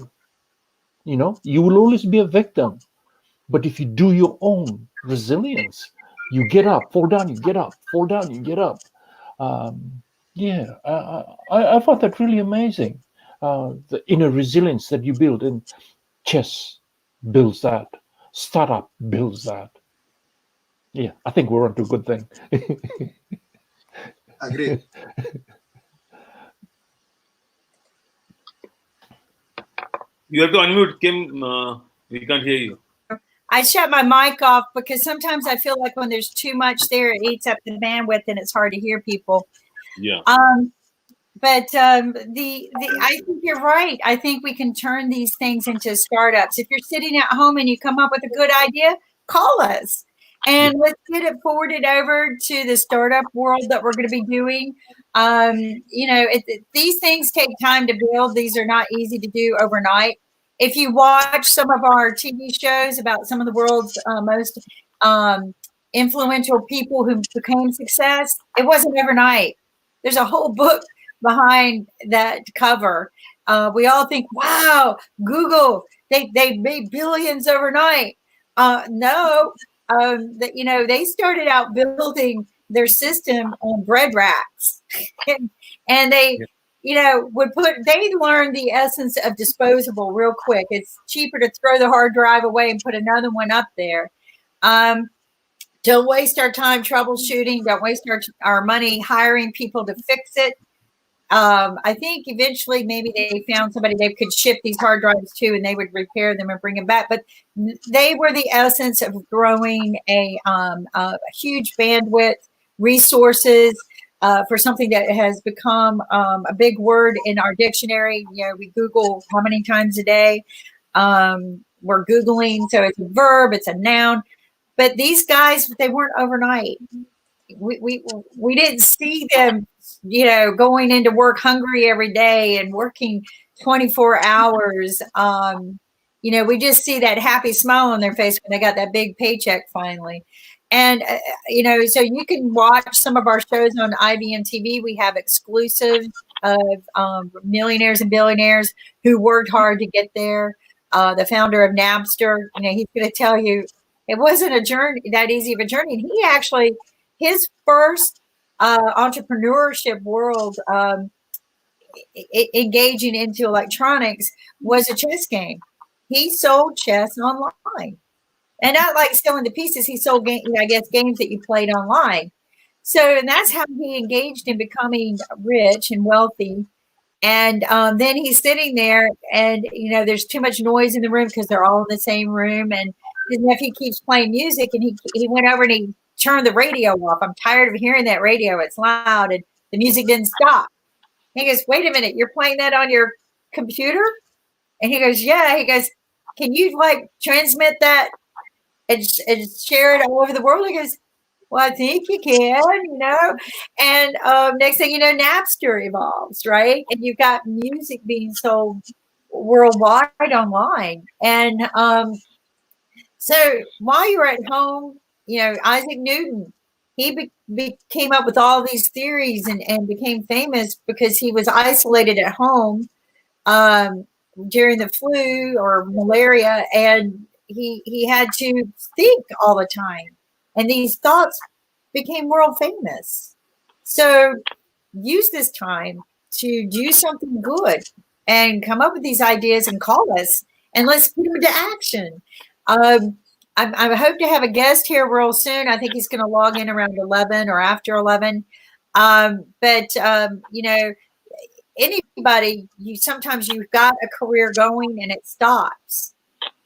You will always be a victim. But if you do your own resilience, you get up, fall down, you get up, fall down, you get up. I found that really amazing. The inner resilience that you build, and chess builds that. Startup builds that. Yeah, I think we're onto a good thing. Agreed. You have to unmute, Kim. We can't hear you. I shut my mic off because sometimes I feel like when there's too much there, it eats up the bandwidth and it's hard to hear people. Yeah. But I think you're right. I think we can turn these things into startups. If you're sitting at home and you come up with a good idea, call us. And let's get it forwarded over to the startup world that we're going to be doing. These things take time to build. These are not easy to do overnight. If you watch some of our TV shows about some of the world's most influential people who became success, it wasn't overnight. There's a whole book behind that cover. We all think, wow, Google, they made billions overnight. No. They started out building their system on bread racks, and they, they learned the essence of disposable real quick. It's cheaper to throw the hard drive away and put another one up there. Don't waste our time troubleshooting. Don't waste our money hiring people to fix it. I think eventually maybe they found somebody they could ship these hard drives to, and they would repair them and bring them back. But they were the essence of growing a huge bandwidth, resources for something that has become a big word in our dictionary. You know, we Google how many times a day. We're Googling, so it's a verb, it's a noun. But these guys, they weren't overnight. We didn't see them, you know, going into work hungry every day and working 24 hours. You know, we just see that happy smile on their face when they got that big paycheck finally. And, you know, so you can watch some of our shows on IBM TV. We have exclusives of millionaires and billionaires who worked hard to get there. The founder of Napster, you know, he's going to tell you it wasn't a journey, that easy of a journey. And he actually, his first entrepreneurship world engaging into electronics was a chess game. He sold chess online, and not like selling the pieces. He sold, I guess, games that you played online. So, and that's how he engaged in becoming rich and wealthy. And then he's sitting there, and you know, there's too much noise in the room because they're all in the same room. And his nephew keeps playing music, and he went over and he turned the radio off. I'm tired of hearing that radio. It's loud, and the music didn't stop. He goes, "Wait a minute, you're playing that on your computer?" And he goes, "Yeah." He goes, "Can you like transmit that and share it all over the world?" He goes, "Well, I think you can, you know." And next thing you know, Napster evolves, right? And you've got music being sold worldwide online. And so while you're at home, you know, Isaac Newton, he came up with all these theories and became famous because he was isolated at home during the flu or malaria, and he had to think all the time. And these thoughts became world famous. So use this time to do something good and come up with these ideas and call us and let's put them into action. I hope to have a guest here real soon. I think he's going to log in around 11 or after 11. You know, anybody, sometimes you've got a career going and it stops.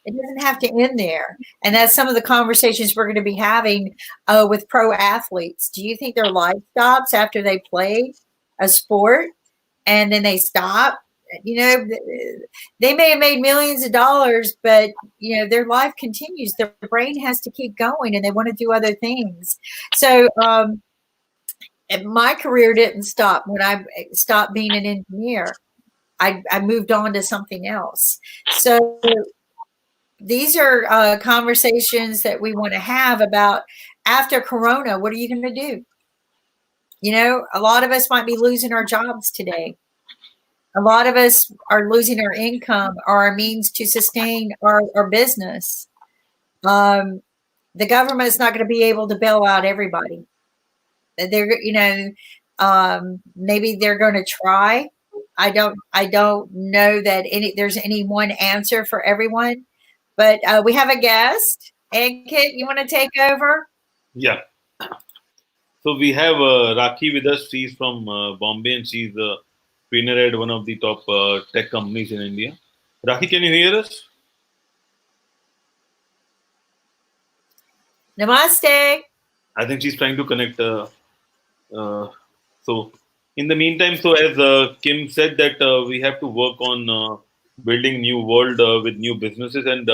It doesn't have to end there. And that's some of the conversations we're going to be having with pro athletes. Do you think their life stops after they play a sport and then they stop? You know, they may have made millions of dollars, but, you know, their life continues. Their brain has to keep going and they want to do other things. So my career didn't stop when I stopped being an engineer. I moved on to something else. So these are conversations that we want to have about after Corona. What are you going to do? You know, a lot of us might be losing our jobs today. A lot of us are losing our income or our means to sustain our business. The government is not going to be able to bail out everybody. They're, you know, maybe they're going to try. I don't know that there's any one answer for everyone. But we have a guest. Ankit, you want to take over? Yeah. So we have Rakhi with us. She's from Bombay, and she's a trainer at one of the top tech companies in India. Rakhi, can you hear us? Namaste. I think she's trying to connect. So in the meantime, so as Kim said that we have to work on building new world with new businesses, and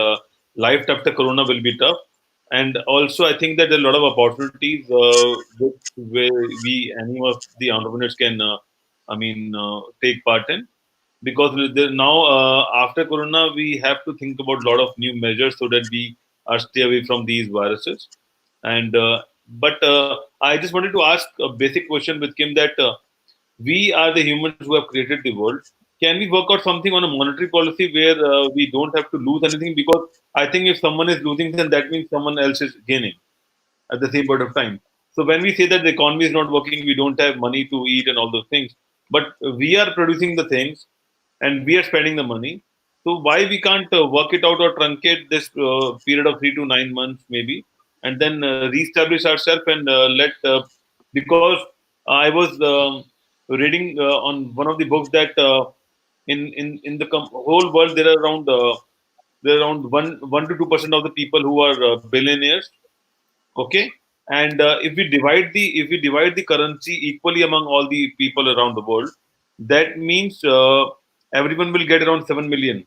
life after Corona will be tough. And also, I think that there are a lot of opportunities where any of the entrepreneurs can, take part in. Because now, after Corona, we have to think about a lot of new measures so that we are stay away from these viruses. And but I just wanted to ask a basic question with Kim that we are the humans who have created the world. Can we work out something on a monetary policy where we don't have to lose anything? Because I think if someone is losing, then that means someone else is gaining at the same point of time. So when we say that the economy is not working, we don't have money to eat and all those things, but we are producing the things and we are spending the money. So why we can't work it out or truncate this period of 3 to 9 months maybe, and then reestablish ourselves and let because I was reading on one of the books that in the whole world there are around 1 to 2% of the people who are billionaires. Okay, and if we divide the currency equally among all the people around the world, that means everyone will get around 7 million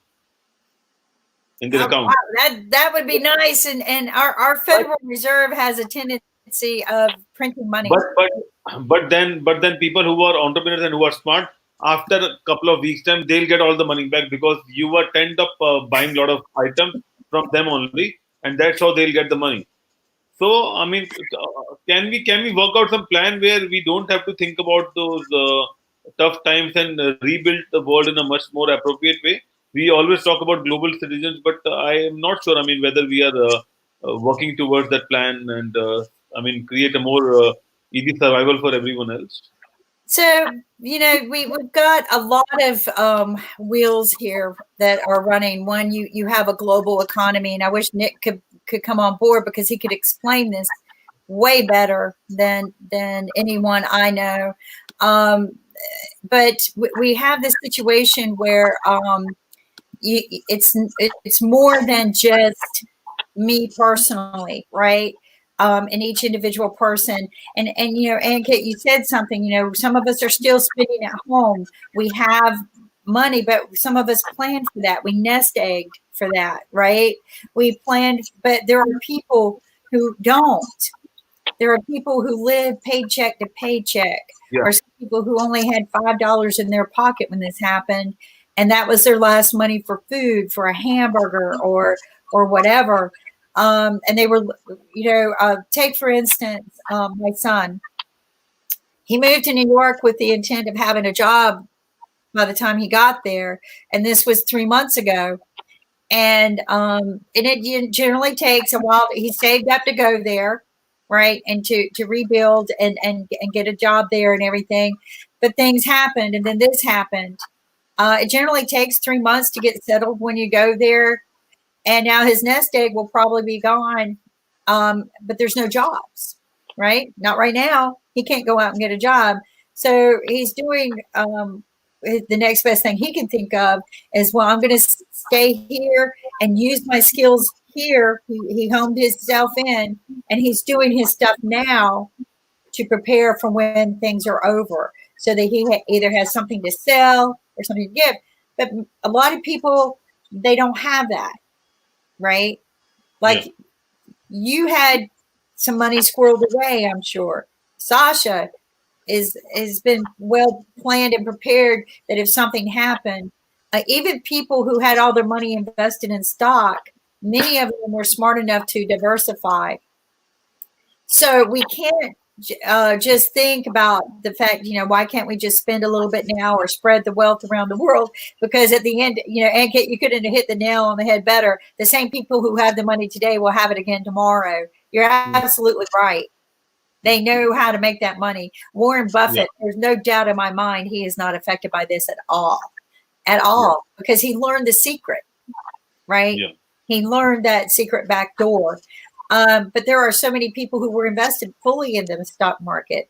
in their Oh, wow, account. that would be nice. And our Federal Reserve has a tendency of printing money. But then people who are entrepreneurs and who are smart, after a couple of weeks time, they'll get all the money back because you were tend up buying a lot of items from them only, and that's how they'll get the money. So, I mean, can we work out some plan where we don't have to think about those tough times and rebuild the world in a much more appropriate way? We always talk about global citizens, but I am not sure. I mean, whether we are working towards that plan and I mean, create a more easy survival for everyone else. So, we've got a lot of wheels here that are running. One, you have a global economy, and I wish Nick could come on board because he could explain this way better than anyone I know. But we have this situation where it's more than just me personally, right? And each individual person. And Ankit, you said something, some of us are still spending at home. We have money, but some of us planned for that. We nest egged for that, right? We planned, but there are people who don't. There are people who live paycheck to paycheck, or some people who only had $5 in their pocket when this happened, and that was their last money for food, for a hamburger or whatever. And they were, take for instance, my son. He moved to New York with the intent of having a job by the time he got there, and this was 3 months ago. And it generally takes a while. He saved up to go there, right, and to rebuild and get a job there and everything. But things happened, and then this happened. It generally takes 3 months to get settled when you go there. And now his nest egg will probably be gone, but there's no jobs, right? Not right now. He can't go out and get a job. So he's doing the next best thing he can think of is, well, I'm going to stay here and use my skills here. He homed himself in, and he's doing his stuff now to prepare for when things are over so that he either has something to sell or something to give. But a lot of people, they don't have that. Right? Like you had some money squirreled away, I'm sure. Sasha has been well planned and prepared that if something happened, even people who had all their money invested in stock, many of them were smart enough to diversify. So we can't just think about the fact, why can't we just spend a little bit now or spread the wealth around the world? Because at the end, Ankit, you couldn't hit the nail on the head better. The same people who have the money today will have it again tomorrow. You're absolutely right. They know how to make that money. Warren Buffett, there's no doubt in my mind, he is not affected by this at all, because he learned the secret, right? Yeah. He learned that secret back door. But there are so many people who were invested fully in the stock market,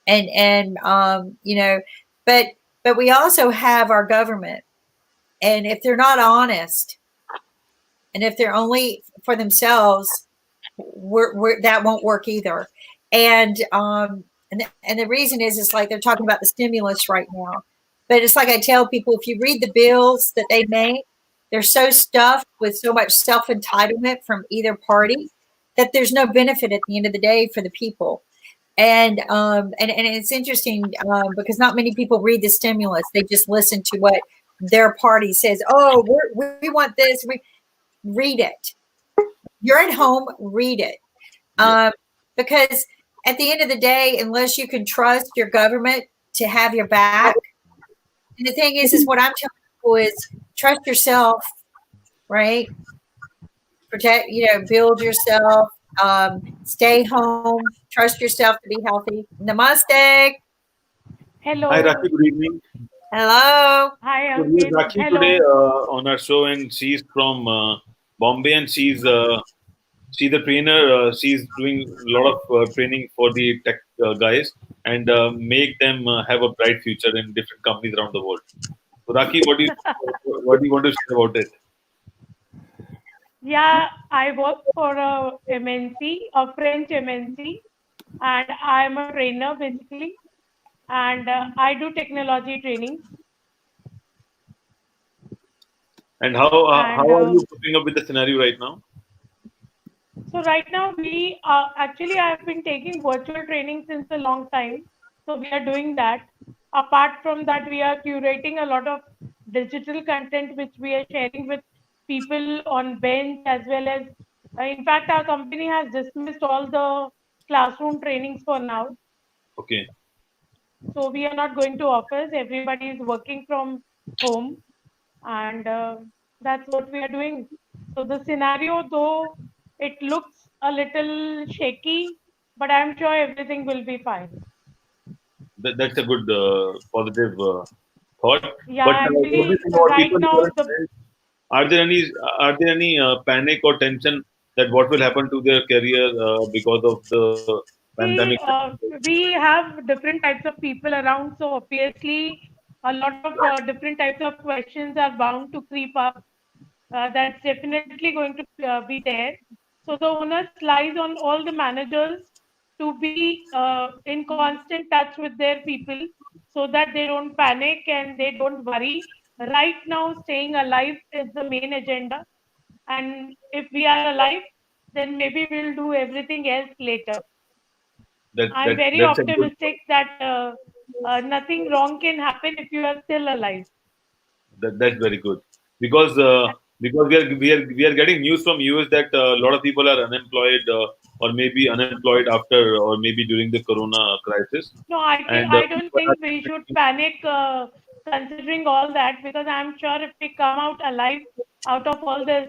and but we also have our government, and if they're not honest, and if they're only for themselves, that won't work either. And the reason is, it's like they're talking about the stimulus right now, but it's like I tell people, if you read the bills that they make, they're so stuffed with so much self-entitlement from either party that there's no benefit at the end of the day for the people. And it's interesting because not many people read the stimulus. They just listen to what their party says. Oh, we want this. Read it. You're at home, read it. Because at the end of the day, unless you can trust your government to have your back, and the thing is what I'm telling people is trust yourself, right? Protect, build yourself, stay home, trust yourself to be healthy. Namaste. Hello. Hi, Rakhi. Good evening. Hello. Hi, So we have Ankit. Rakhi today on our show, and she's from Bombay, and she's a trainer. She's doing a lot of training for the tech guys. and make them have a bright future in different companies around the world. So, Raki, what do you want to share about it? Yeah, I work for a MNC, a French MNC, and I'm a trainer basically, and I do technology trainings. And how And are you coping up with the scenario right now? so right now we actually I've been taking virtual training since a long time. So we are doing that. Apart from that, we are curating a lot of digital content which we are sharing with people on bench as well as in fact our company has dismissed all the classroom trainings for now. Okay, So we are not going to office. Everybody is working from home, and that's what we are doing. So the scenario, though it looks a little shaky, but I'm sure everything will be fine. that's a good positive thought. Yeah, But what do you actually, think about right people who now are Are there any panic or tension that what will happen to their career because of the pandemic? we have different types of people around, so obviously a lot of different types of questions are bound to creep up. That's definitely going to be there. So the onus lies on all the managers to be in constant touch with their people so that they don't panic and they don't worry. Right now, staying alive is the main agenda. And if we are alive, then maybe we'll do everything else later. I'm very That's a good. optimistic that nothing wrong can happen if you are still alive. That's very good because we are getting news from US that a lot of people are unemployed or maybe unemployed after or maybe during the Corona crisis, No, and I don't people are think we should panic considering all that because I'm sure if we come out alive out of all this,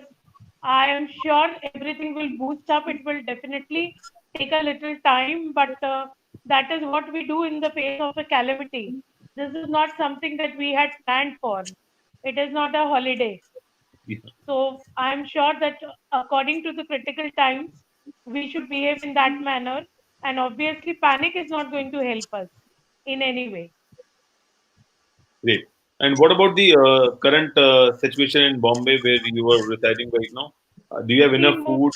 I am sure everything will boost up. It will definitely take a little time, but that is what we do in the face of a calamity. This is not something that we had planned for. It is not a holiday. So I'm sure that according to the critical times, we should behave in that manner. And obviously, panic is not going to help us in any way. great. And what about the current situation in Bombay where you are residing right now? Do you have See, enough food,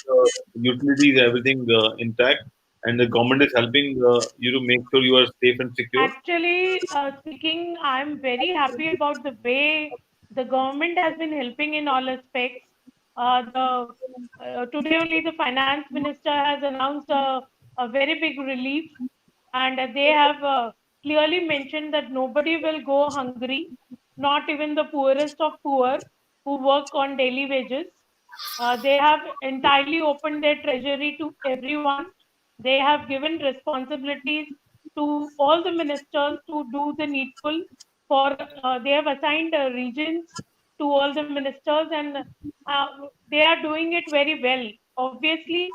utilities, everything intact, and the government is helping you to make sure you are safe and secure? actually, speaking, I'm very happy about the way the government has been helping in all aspects. Today only the finance minister has announced a very big relief, and they have clearly mentioned that nobody will go hungry, not even the poorest of poor who work on daily wages. They have entirely opened their treasury to everyone. They have given responsibilities to all the ministers to do the needful. For they have assigned regions to all the ministers, and they are doing it very well. Obviously,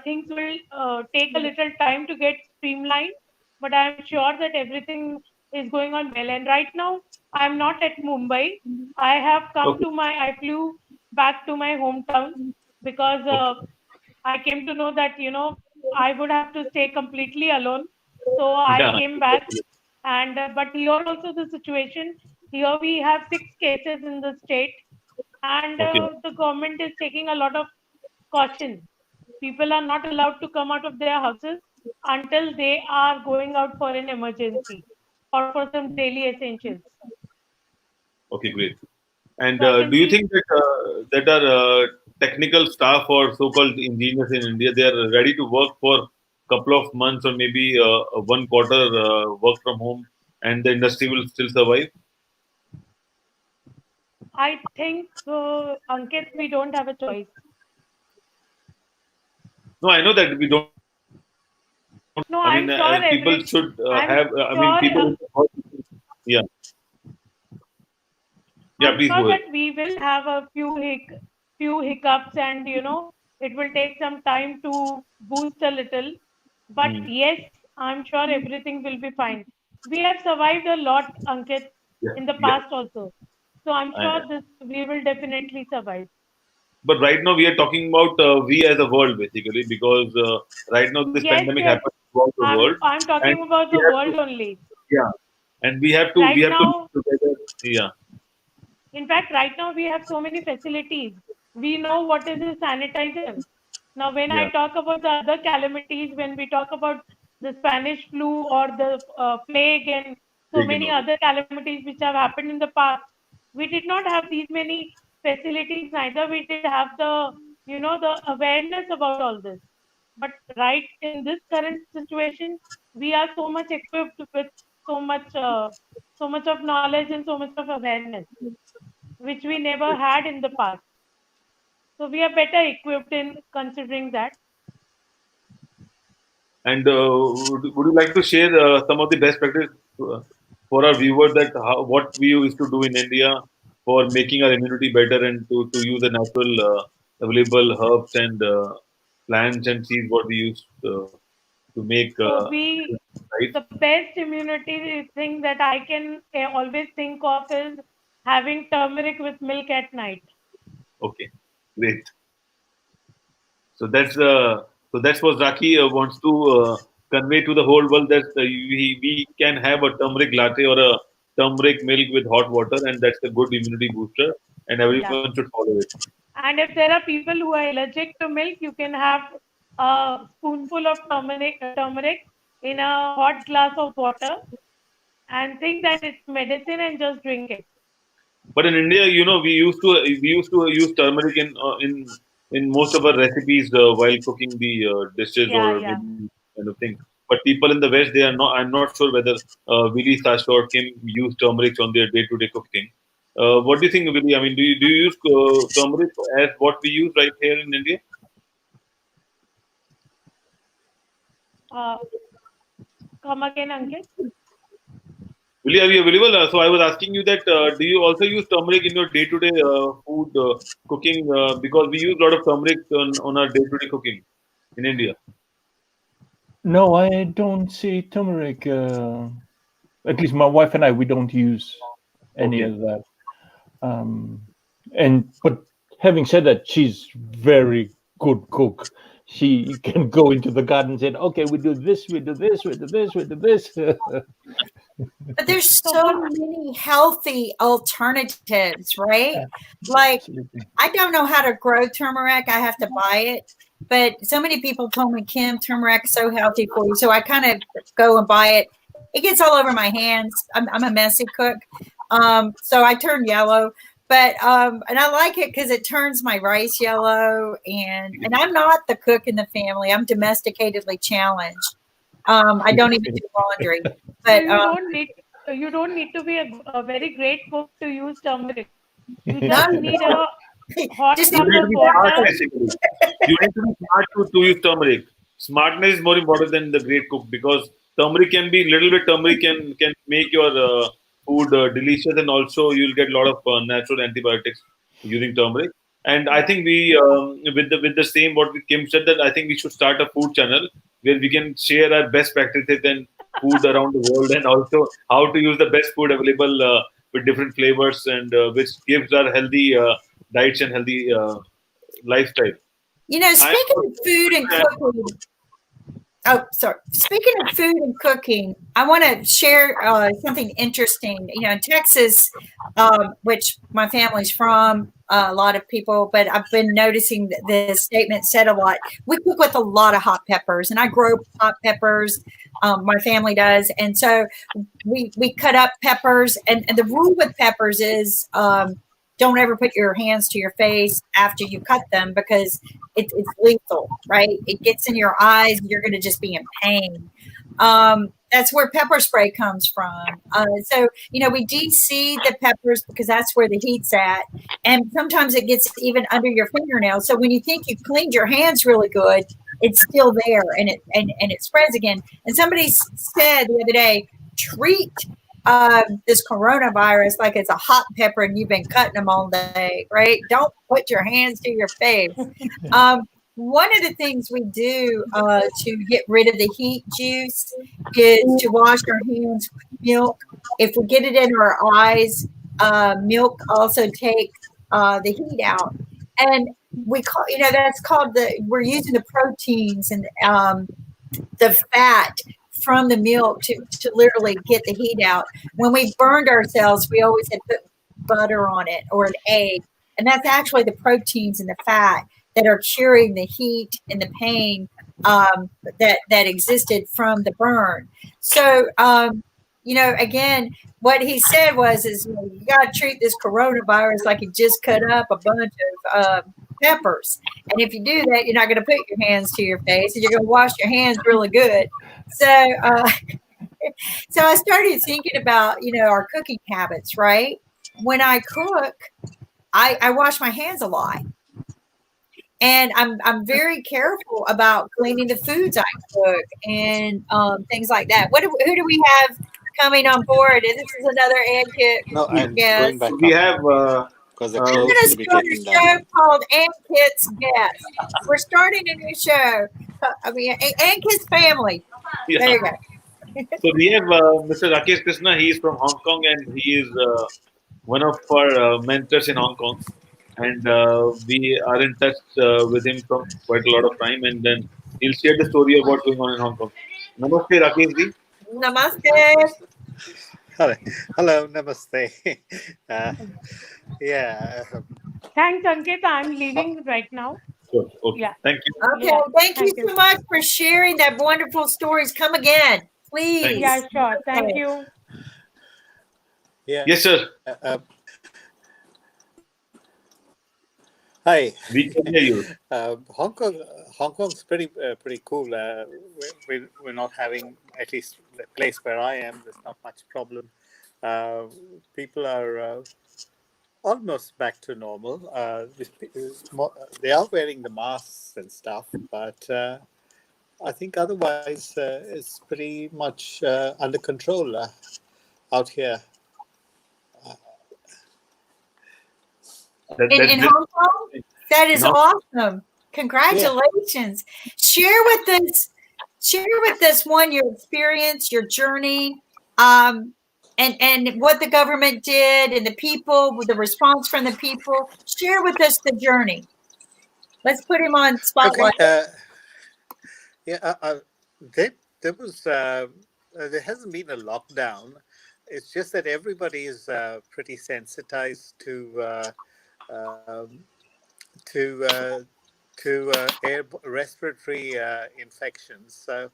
things will take a little time to get streamlined, but I am sure that everything is going on well. And right now, I am not at Mumbai. I have come Okay, to I flew back to my hometown because okay, I came to know that I would have to stay completely alone. So I yeah, came back, and but here also the situation. Here we have 6 cases in the state, and okay, the government is taking a lot of caution. People are not allowed to come out of their houses until they are going out for an emergency or for some daily essentials. okay, great. And So I do can you see think that our technical staff or so-called engineers in India they are ready to work for a couple of months or maybe one quarter work from home, and the industry will still survive? I think, Ankit, we don't have a choice. No, I know that we don't. No, I mean, I'm sure people should I'm have. I mean, sure, people. Yeah, yeah. I'm Please sure go ahead. that we will have a few hiccups, and it will take some time to boost a little. But Hmm. yes, I'm sure everything will be fine. We have survived a lot, Ankit, Yeah, in the yeah. past also. So I'm I, sure this we will definitely survive. but right now we are talking about we as a world basically because right now this Yes, pandemic yes. happened. throughout the world. I'm talking And about we the have world to, only. yeah, and we have to Right live now, together. Yeah, in fact, right now we have so many facilities. We know what is a sanitizer. Now, when I yeah, talk about the other calamities, when we talk about the Spanish flu or the plague and so taken many over. other calamities which have happened in the past, we did not have these many facilities. Neither we did have the, the awareness about all this. But right in this current situation, we are so much equipped with so much, so much of knowledge and so much of awareness, which we never had in the past. So we are better equipped in considering that. And would you like to share some of the best practice uh, for our viewers that what we used to do in India for making our immunity better and to use the natural available herbs and plants and seeds what we use to make So right? the best immunity thing that I can always think of is having turmeric with milk at night. Okay, great. So that's what Zaki wants to convey to the whole world that we can have a turmeric latte or a turmeric milk with hot water, and that's a good immunity booster, and Yeah. everyone should follow it. And if there are people who are allergic to milk, you can have a spoonful of turmeric in a hot glass of water and think that it's medicine and just drink it. But in India, we used to use turmeric in most of our recipes while cooking the dishes Yeah, or yeah. maybe kind of thing. But people in the West, they are not. I'm not sure whether Willie, Sasha, or Kim use turmeric on their day-to-day cooking. What do you think, Willie? I mean, do you use turmeric as what we use right here in India? Uh, Come again, Ankit. Willie, are you available? So I was asking you that do you also use turmeric in your day-to-day food cooking? Because we use a lot of turmeric on our day-to-day cooking in India. No, I don't see turmeric. At least my wife and I, we don't use any Okay. of that. Um, but having said that, she's very good cook. She can go into the garden and say, "Okay, we do this, we do this, we do this, we do this." But there's So so what? many healthy alternatives, right? Like, Absolutely. I don't know how to grow turmeric. I have to buy it. But so many people told me, Kim, turmeric's so healthy for you. So I kind of go and buy it. It gets all over my hands. I'm a messy cook. So I turn yellow. But and I like it because it turns my rice yellow. And I'm not the cook in the family. I'm domesticatedly challenged. I don't even do laundry. So But you don't need to be a very great cook to use turmeric. You no, just need a hot just You cup need to of be smart, water. basically. You need to be smart to use turmeric. Smartness is more important than the great cook because turmeric can be little bit turmeric can make your food delicious and also you'll get a lot of natural antibiotics using turmeric. And I Yeah. think we with the same what Kim said that I think we should start a food channel where we can share our best practices and food around the world and also how to use the best food available with different flavors and which gives our healthy diets and healthy lifestyle. I speaking of food and cooking, oh, sorry. Speaking of food and cooking, I want to share something interesting. In Texas, which my family's from, a lot of people, but I've been noticing that this statement said a lot. We cook with a lot of hot peppers, and I grow hot peppers. My family does, and so we cut up peppers. And the rule with peppers is don't ever put your hands to your face after you cut them because it's lethal, right? It gets in your eyes, you're going to just be in pain. That's where pepper spray comes from. So, we de-seed the peppers because that's where the heat's at. And sometimes it gets even under your fingernails. So when you think you cleaned your hands really good, it's still there and it spreads again. And somebody said the other day, treat this coronavirus like it's a hot pepper and you've been cutting them all day, right? Don't put your hands to your face. One of the things we do to get rid of the heat juice is to wash our hands with milk. If we get it in our eyes, milk also takes the heat out. And we call, that's called we're using the proteins and the fat from the milk to literally get the heat out. When we burned ourselves, we always had put butter on it or an egg. And that's actually the proteins and the fat that are curing the heat and the pain that existed from the burn. So, again, what he said is you got to treat this coronavirus like you just cut up a bunch of peppers. And if you do that, you're not going to put your hands to your face, and you're going to wash your hands really good. So, so I started thinking about our cooking habits. Right, when I cook, I wash my hands a lot, and I'm very careful about cleaning the foods I cook and things like that. Who do we have coming on board? This is another Ed Kit No, I'm guest. going back We up have because the We're clothes going to will be start a taken show down. called Ann Kit's Guest. We're starting a new show. Ann Kit's Family. yeah. There you go. So we have Mr. Rakesh Krishna. He is from Hong Kong, and he is one of our mentors in Hong Kong. And we are in touch with him from quite a lot of time. And then he'll share the story of what's going on in Hong Kong. Namaste, Rakesh ji. Namaste. Hello, namaste. Yeah, Thanks, Ankit. I'm leaving right now. Sure. Okay. Yeah. Thank you. Okay, Yeah, thank you thank you. so much for sharing that wonderful stories. Come again, please. Yeah, sure. Thank you. yeah. Yes, sir. Hi. We can hear you. Hong Kong's pretty cool. We're not having, at least the place where I am, there's not much problem. People are almost back to normal. They are wearing the masks and stuff, but I think otherwise it's pretty much under control out here. In Hong Kong, that is awesome. Congratulations. Share with us one your experience, your journey, and what the government did and the people, the response from the people. Share with us the journey. Let's put him on spotlight. Okay. There was there hasn't been a lockdown. It's just that everybody is pretty sensitized to respiratory infections. So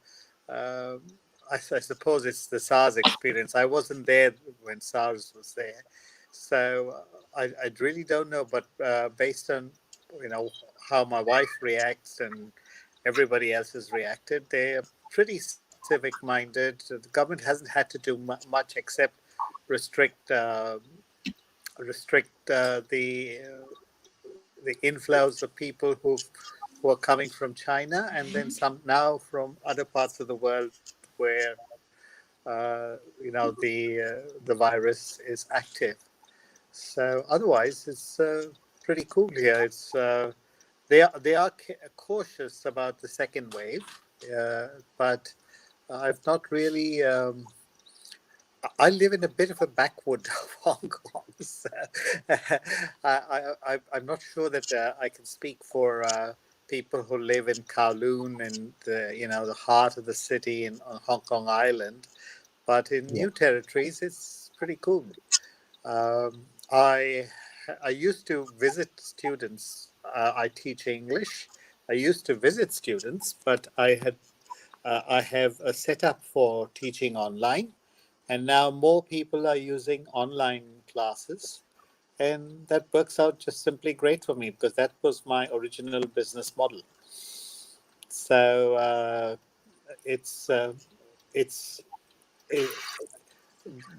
I suppose it's the SARS experience. I wasn't there when SARS was there, so I really don't know. But based on how my wife reacts and everybody else has reacted, they're pretty civic-minded. The government hasn't had to do much except restrict the inflows of people who are coming from China, and then some now from other parts of the world where the virus is active. So otherwise, it's pretty cool here. It's they are cautious about the second wave, but I've not really. I live in a bit of a backwood of Hong Kong. So I'm not sure that I can speak for people who live in Kowloon and the heart of the city on Hong Kong Island, but in new territories, it's pretty cool. I used to visit students. I teach English. I used to visit students, but I have a setup for teaching online. And now more people are using online classes, and that works out just simply great for me because that was my original business model. So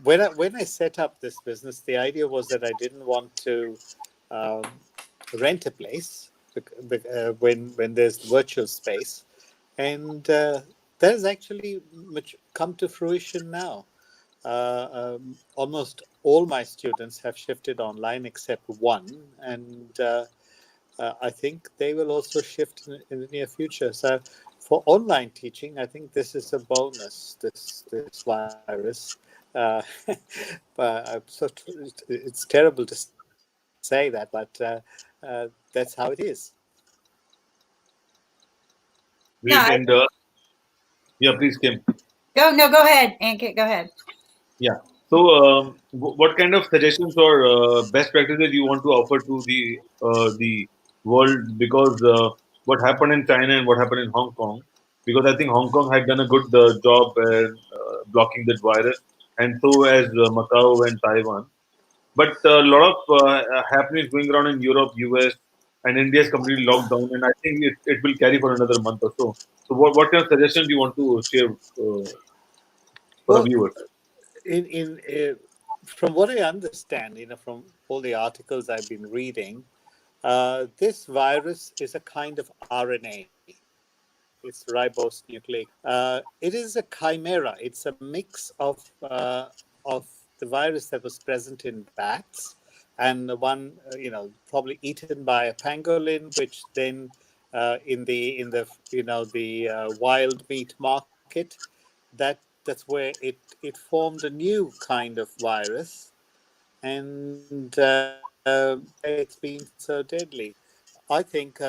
when I set up this business, the idea was that I didn't want to rent a place when there's virtual space, and that has actually come to fruition now. Almost all my students have shifted online except one, and I think they will also shift in the near future. So for online teaching, I think this is a bonus, this virus. But it's terrible to say that, but that's how it is. Great. And Yeah, please, Kim. Go ahead, Ankit, go ahead. Yeah. So, what kind of suggestions or best practices you want to offer to the world? Because what happened in China and what happened in Hong Kong, because I think Hong Kong had done a good job blocking that virus, and so as Macau and Taiwan. But a lot of happenings going around in Europe, US, and India is completely locked down, and I think it will carry for another month or so. So, what kind of suggestions do you want to share for the Well, viewers? in from what I understand, from all the articles I've been reading, this virus is a kind of RNA. It's ribonucleic. It is a chimera. It's a mix of the virus that was present in bats and the one probably eaten by a pangolin, which then in the wild meat market, that's where it formed a new kind of virus, and it's been so deadly. I think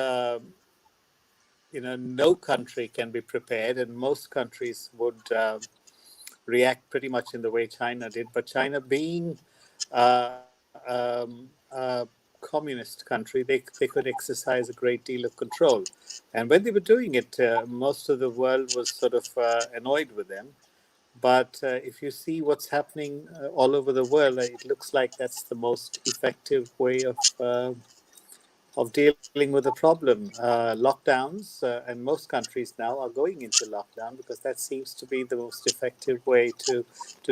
no country can be prepared, and most countries would react pretty much in the way China did. But China, being a communist country, they could exercise a great deal of control. And when they were doing it, most of the world was sort of annoyed with them. But if you see what's happening all over the world, it looks like that's the most effective way of dealing with the problem. Lockdowns, and most countries now are going into lockdown because that seems to be the most effective way to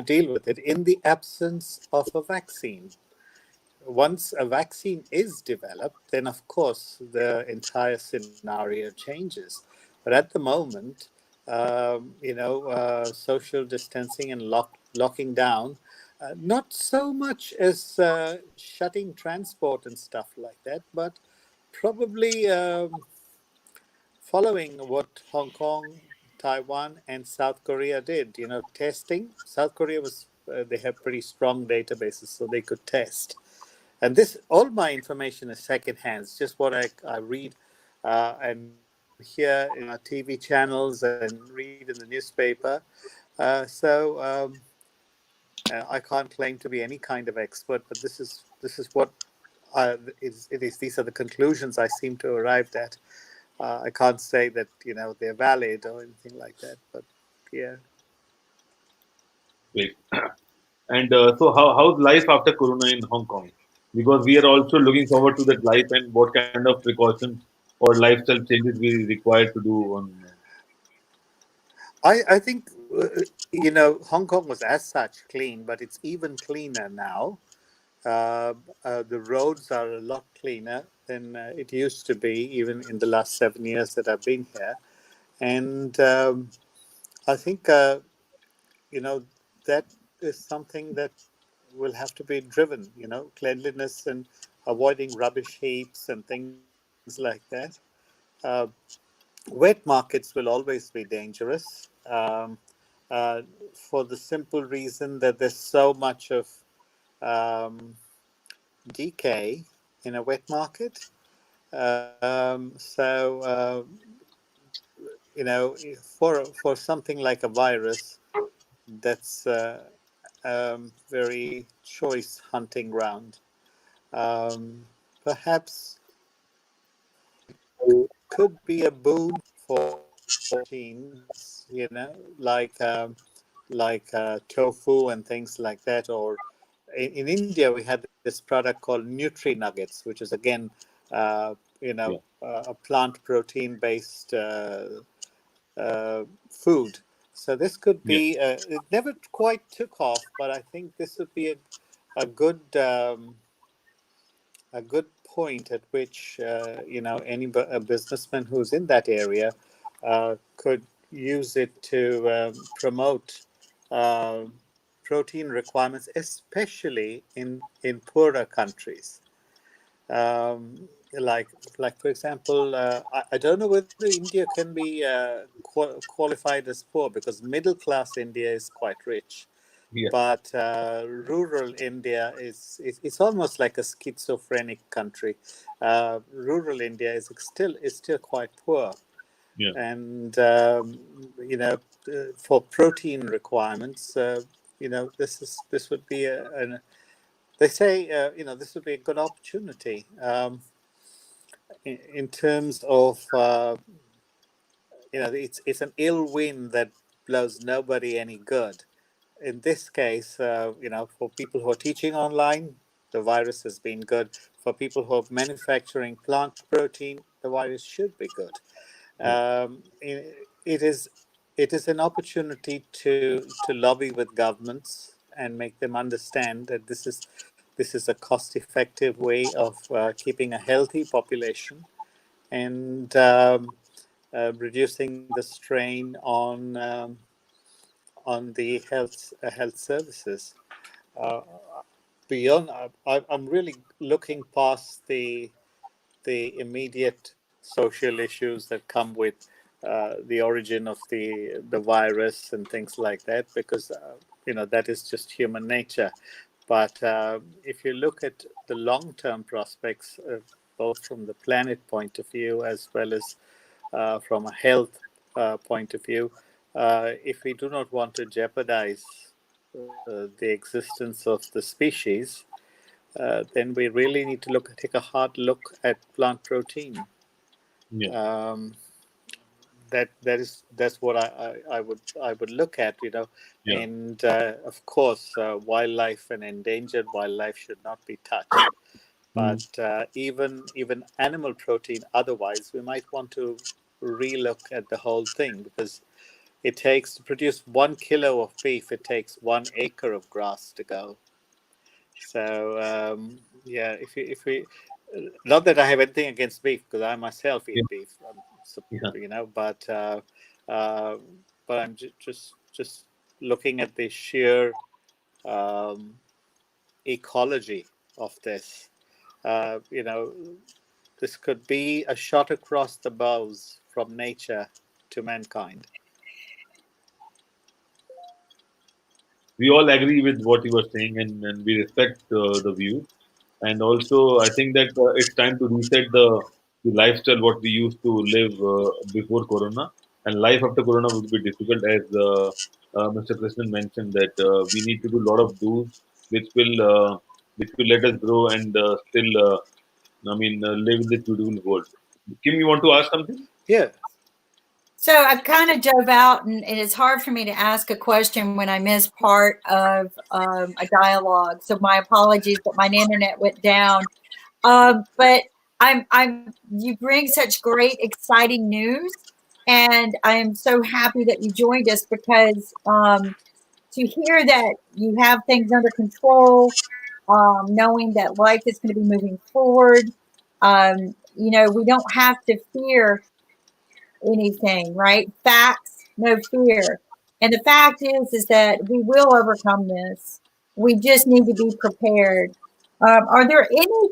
deal with it in the absence of a vaccine. Once a vaccine is developed, then of course the entire scenario changes. But at the moment, social distancing and locking down, not so much as shutting transport and stuff like that, but probably following what Hong Kong, Taiwan, and South Korea did. Testing. South Korea they have pretty strong databases, so they could test. And this, all my information is secondhand. It's just what I read and hear in TV channels and read in the newspaper. So I can't claim to be any kind of expert, but this is what it is. These are the conclusions I seem to arrive at. I can't say that they're valid or anything like that, but yeah. Great. And so, how's life after Corona in Hong Kong? Because we are also looking forward to that life and what kind of precautions or lifestyle changes we require to do on. I think Hong Kong was as such clean, but it's even cleaner now. The roads are a lot cleaner than it used to be, even in the last 7 years that I've been here. And I think that is something that will have to be driven. Cleanliness and avoiding rubbish heaps and things like that. Uh, Wet markets will always be dangerous, uh, for the simple reason that there's so much of um, decay in a wet market. For something like a virus, that's very choice hunting ground. Perhaps it could be a boon for proteins, like tofu and things like that. Or in India, we had this product called Nutri Nuggets, which is again, Yeah. a plant protein based food. So this could Yeah. be. It never quite took off, but I think this would be a good. A good point at which a businessman who's in that area could use it to promote uh, protein requirements, especially in poorer countries. Like for example, I don't know whether India can be qualified as poor, because middle class India is quite rich, Yeah. but rural India it's almost like a schizophrenic country. Rural India is still quite poor, Yeah. and for protein requirements, this would be they say this would be a good opportunity in terms of it's an ill wind that blows nobody any good. In this case, for people who are teaching online, the virus has been good. For people who are manufacturing plant protein, the virus should be good. It is an opportunity to lobby with governments and make them understand that this is a cost-effective way of keeping a healthy population and reducing the strain on the health services. Uh, Beyond, I'm really looking past the immediate social issues that come with the origin of the virus and things like that, because that is just human nature. But if you look at the long-term prospects, both from the planet point of view as well as from a health point of view, if we do not want to jeopardize the existence of the species, then we really need to take a hard look at plant protein. Yeah. That's what I would look at, Yeah. and of course, wildlife and endangered wildlife should not be touched. But even animal protein, otherwise, we might want to relook at the whole thing, because it takes to produce 1 kilo of beef, it takes 1 acre of grass to go. So yeah, if we not that I have anything against beef, because I myself eat beef, but I'm just looking at the sheer ecology of this. This could be a shot across the bows from nature to mankind. We all agree with what you were saying, and we respect the view. And also, I think that it's time to reset the lifestyle what we used to live before Corona. And life after Corona would be difficult, as Mr. Krishnan mentioned that we need to do a lot of do's, which will let us grow and still, live in this beautiful world. Kim, you want to ask something? Yeah. So I kind of dove out, and it's hard for me to ask a question when I miss part of a dialogue. So my apologies, but my internet went down. But you bring such great, exciting news, and I am so happy that you joined us, because to hear that you have things under control, knowing that life is going to be moving forward, we don't have to fear anything, right? Facts, no fear. And the fact is that we will overcome this. We just need to be prepared. Are there any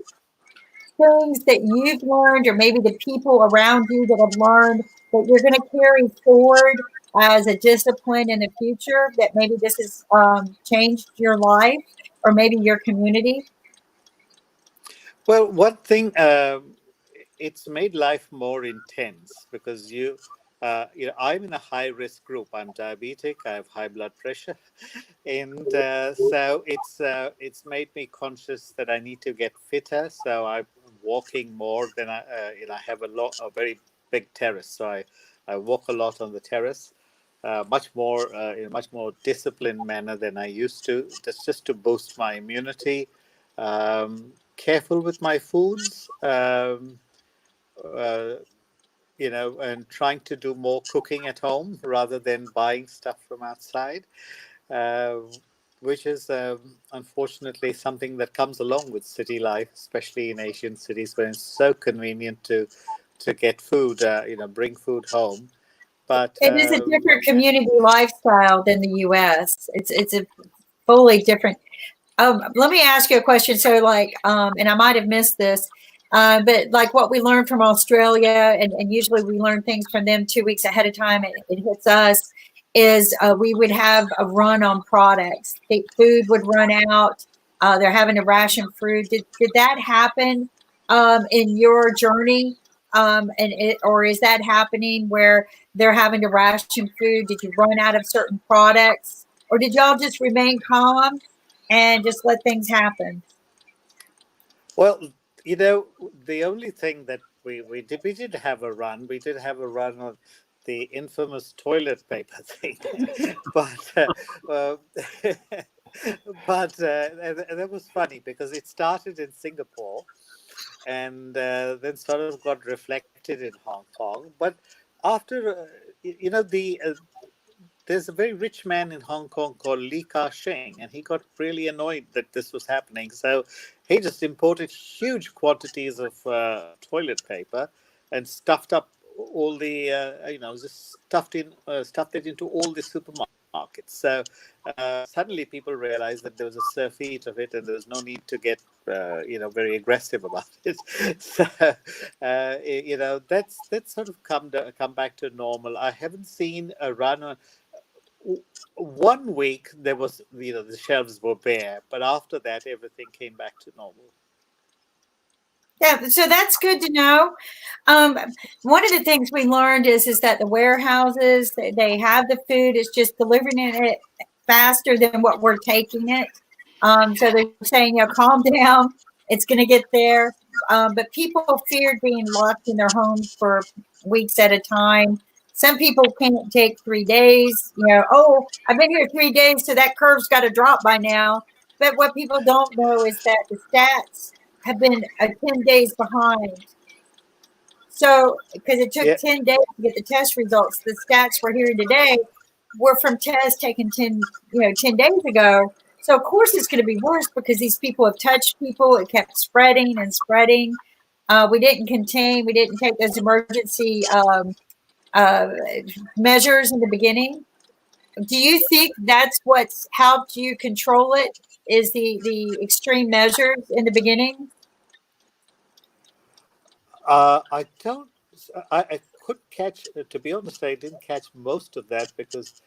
things that you've learned, or maybe the people around you that have learned, that you're going to carry forward as a discipline in the future, that maybe this has changed your life or maybe your community? Well, one thing, it's made life more intense, because I'm in a high risk group. I'm diabetic. I have high blood pressure, and so it's made me conscious that I need to get fitter. So I'm walking more than I have a very big terrace, so I walk a lot on the terrace. Much more in a much more disciplined manner than I used to. That's just to boost my immunity. Careful with my foods, and trying to do more cooking at home rather than buying stuff from outside, uh, which is unfortunately something that comes along with city life, especially in Asian cities, when it's so convenient to get food, bring food home. But It is a different community lifestyle than the U.S. It's a fully different. Let me ask you a question. So, and I might have missed this, but like what we learned from Australia, and usually we learn things from them 2 weeks ahead of time. It hits us. Is we would have a run on products. The food would run out. They're having to ration food. Did that happen in your journey? or is that happening where they're having to ration food? Did you run out of certain products, or did y'all just remain calm and just let things happen? Well, the only thing that we did have a run. We did have a run on the infamous toilet paper thing, but uh, but that was funny because it started in Singapore, and then sort of got reflected in Hong Kong. But after, there's a very rich man in Hong Kong called Li Ka-shing, and he got really annoyed that this was happening. So he just imported huge quantities of toilet paper and stuffed up all the, just stuffed it into all the supermarkets. So suddenly people realized that there was a surfeit of it, and there was no need to get, very aggressive about it. So, that's sort of come back to normal. I haven't seen a run on. 1 week there was, the shelves were bare, but after that everything came back to normal. Yeah, so that's good to know. One of the things we learned is that the warehouses, they have the food, it's just delivering it faster than what we're taking it. So they're saying, calm down, it's going to get there. But people feared being locked in their homes for weeks at a time. Some people can't take 3 days. Oh, I've been here 3 days, so that curve's got to drop by now. But what people don't know is that the stats have been 10 days behind. So, because it took 10 days to get the test results, the stats we're hearing today were from tests taken 10 days ago. So, of course, it's going to be worse because these people have touched people. It kept spreading and spreading. We didn't contain. We didn't take those emergency measures in the beginning. Do you think that's what's helped you control it? Is the extreme measures in the beginning? I don't. I could catch. To be honest, I didn't catch most of that because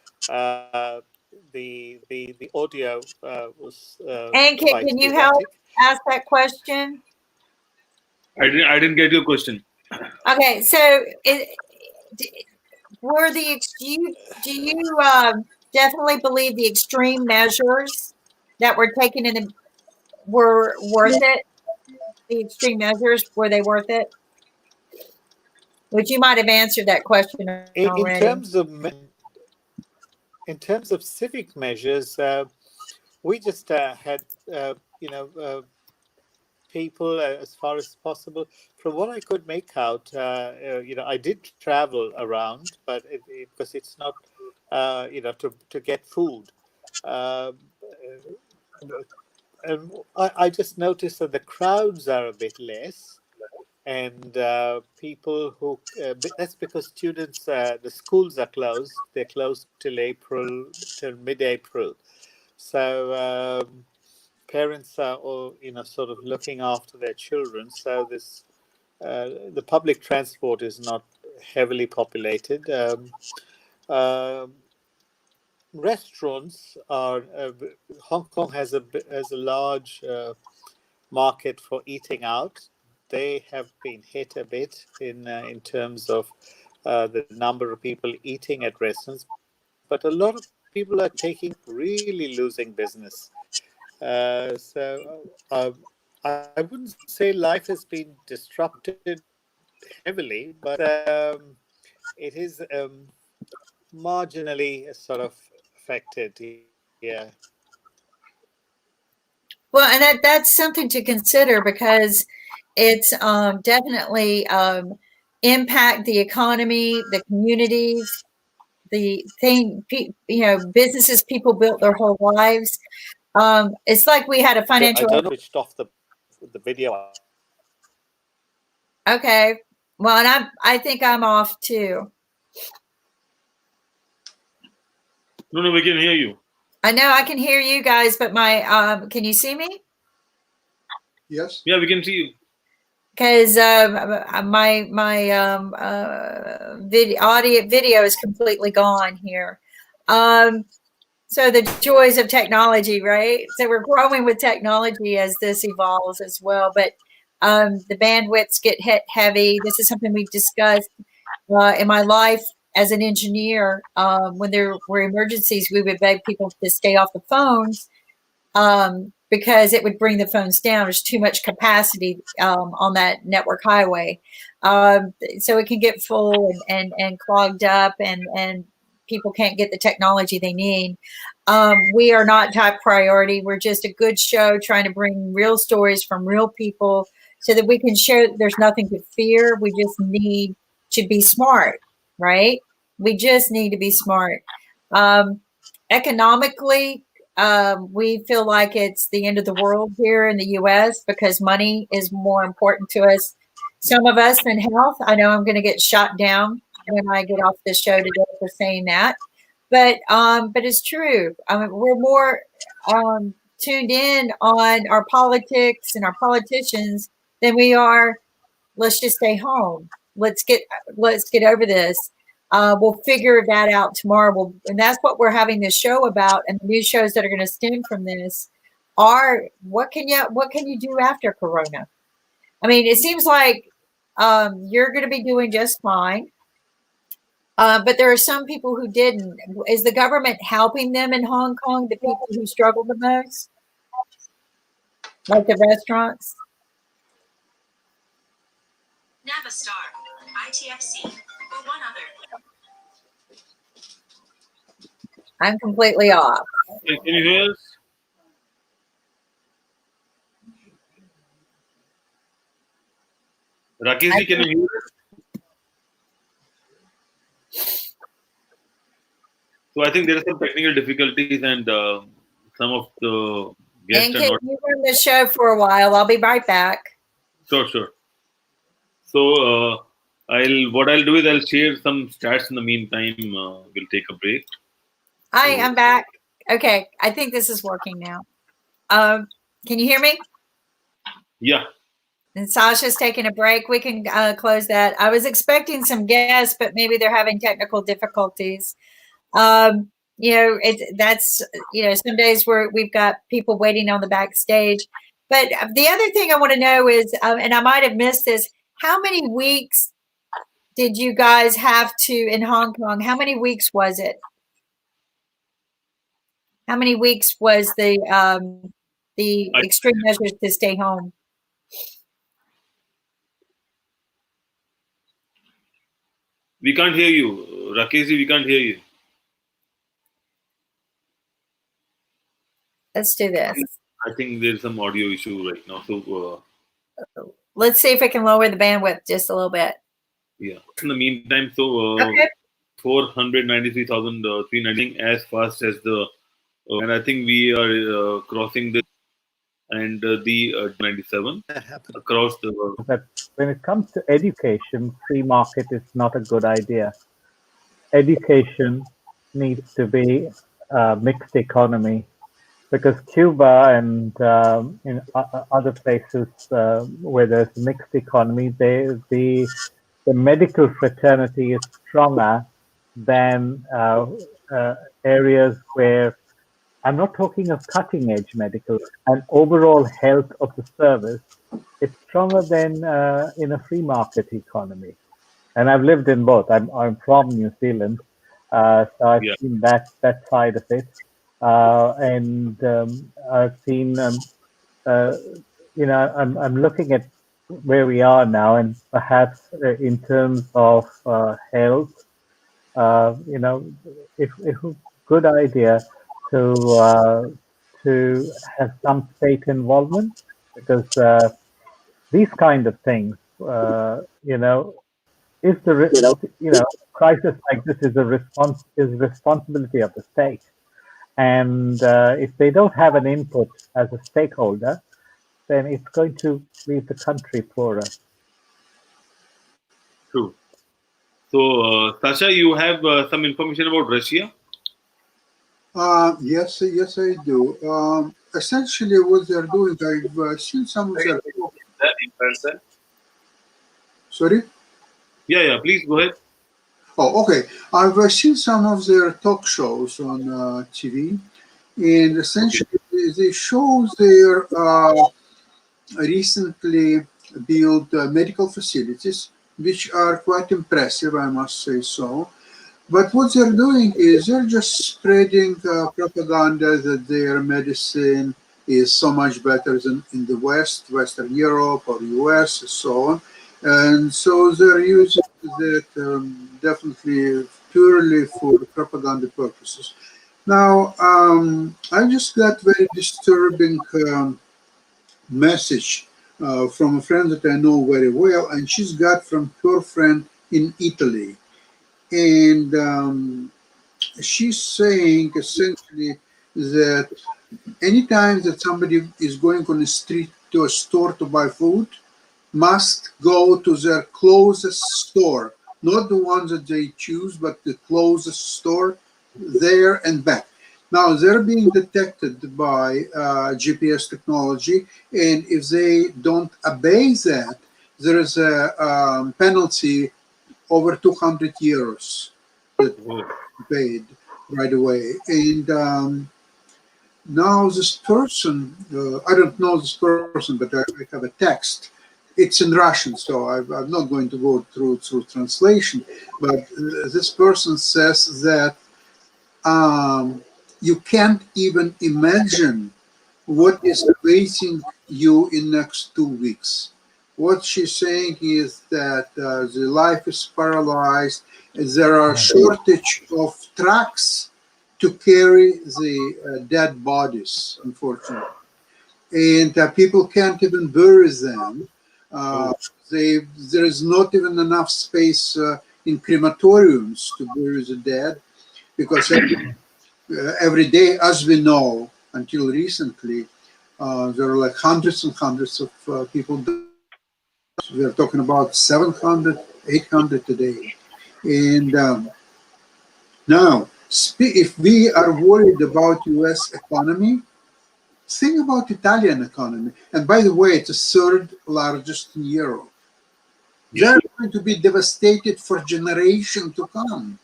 the audio was And quite can you help erratic. ask that question? I didn't get your question. Okay, so do you definitely believe the extreme measures that were taken were worth it? The extreme measures, were they worth it? Which you might have answered that question In already. terms of civic measures, we just had people as far as possible. From what I could make out, I did travel around, but because it's not, to get food. And I just noticed that the crowds are a bit less, and people who that's because students, the schools are closed. They're closed till mid-April. So parents are all, sort of looking after their children. So this the public transport is not heavily populated. Restaurants are. Hong Kong has a large market for eating out. They have been hit a bit in terms of the number of people eating at restaurants, but a lot of people are really losing business. I wouldn't say life has been disrupted heavily, but it is marginally sort of affected. Yeah. Well, and that's something to consider because it's definitely impact the economy, the communities, the thing, businesses people built their whole lives. It's like we had a financial. I don't know, switched off the video. Okay. Well, and I think I'm off too. No, we can hear you. I know I can hear you guys, but can you see me? Yes. Yeah, we can see you. Because my video is completely gone here. So the joys of technology, right? So we're growing with technology as this evolves as well. But The bandwidths get hit heavy. This is something we've discussed in my life as an engineer. When there were emergencies, we would beg people to stay off the phones because it would bring the phones down. There's too much capacity on that network highway. So it can get full and clogged up, and people can't get the technology they need. We are not top priority. We're just a good show trying to bring real stories from real people so that we can share that there's nothing to fear. We just need to be smart, right? We just need to be smart. Economically, we feel like it's the end of the world here in the U.S. because money is more important to us, some of us, than health. I know I'm going to get shot down when I get off this show today for saying that, but it's true. I mean, we're more tuned in on our politics and our politicians than we are. Let's just stay home. Let's get over this. We'll figure that out tomorrow. And that's what we're having this show about. And the new shows that are going to stem from this are what can you do after Corona? I mean, it seems like you're going to be doing just fine. But there are some people who didn't. Is the government helping them in Hong Kong, the people who struggle the most? Like the restaurants? Navistar, ITFC, or one other. I'm completely off. Can you hear us? Rakeshji, can you hear us? So I think there are some technical difficulties, and some of the guests And are can not. you run the show for a while? I'll be right back. Sure. So what I'll do is I'll share some stats in the meantime. We'll take a break. Hi, I'm back. Okay, I think this is working now. Can you hear me? Yeah. And Sasha's taking a break. We can close that. I was expecting some guests, but maybe they're having technical difficulties. Some days we've got people waiting on the backstage. But the other thing I want to know is, and I might have missed this, how many weeks did you guys have to in Hong Kong? How many weeks was it? How many weeks was the extreme measures to stay home? We can't hear you. Rakeshji, we can't hear you. Let's do this. I think there's some audio issue right now. So let's see if I can lower the bandwidth just a little bit. Yeah. In the meantime, so Okay. 493,390 as fast as the, and I think we are crossing this, and the 97 across the world. That when it comes to education, free market is not a good idea. Education needs to be a mixed economy, because Cuba and in other places where there's mixed economy, the medical fraternity is stronger than areas where, I'm not talking of cutting edge medical, and overall health of the service is stronger than in a free market economy. And I've lived in both. I'm from New Zealand, so I've seen that side of it. And I've seen, I'm looking at where we are now, and perhaps in terms of health, it's a good idea to have some state involvement, because these kind of things, crisis like this is responsibility of the state. And if they don't have an input as a stakeholder, then it's going to leave the country poorer. True. So, Sasha, you have some information about Russia? Yes, I do. Essentially, what they're doing, I've seen some of their... Sorry? Yeah, please go ahead. Oh, okay. I've seen some of their talk shows on TV, and essentially they show their recently build medical facilities, which are quite impressive, I must say so. But what they're doing is they're just spreading propaganda that their medicine is so much better than in the West, Western Europe or US, and so on. And so they're using that definitely purely for propaganda purposes. Now, I just got very disturbing message from a friend that I know very well, and she's got from her friend in Italy. And she's saying essentially that anytime that somebody is going on the street to a store to buy food, must go to their closest store, not the ones that they choose, but the closest store there and back. Now they're being detected by GPS technology, and if they don't obey that, there is a penalty over 200 euros that paid right away. And now this person, I don't know this person, but I have a text. It's in Russian, so I'm not going to go through translation. But this person says that you can't even imagine what is awaiting you in next 2 weeks. What she's saying is that the life is paralyzed. There are shortage of trucks to carry the dead bodies, unfortunately, and people can't even bury them. There is not even enough space in crematoriums to bury the dead, because every day, as we know, until recently, there are like hundreds and hundreds of people. We are talking about 700, 800 today. And now, if we are worried about U.S. economy, think about Italian economy. And by the way, it's the third largest in Europe. They're going to be devastated for generations to come.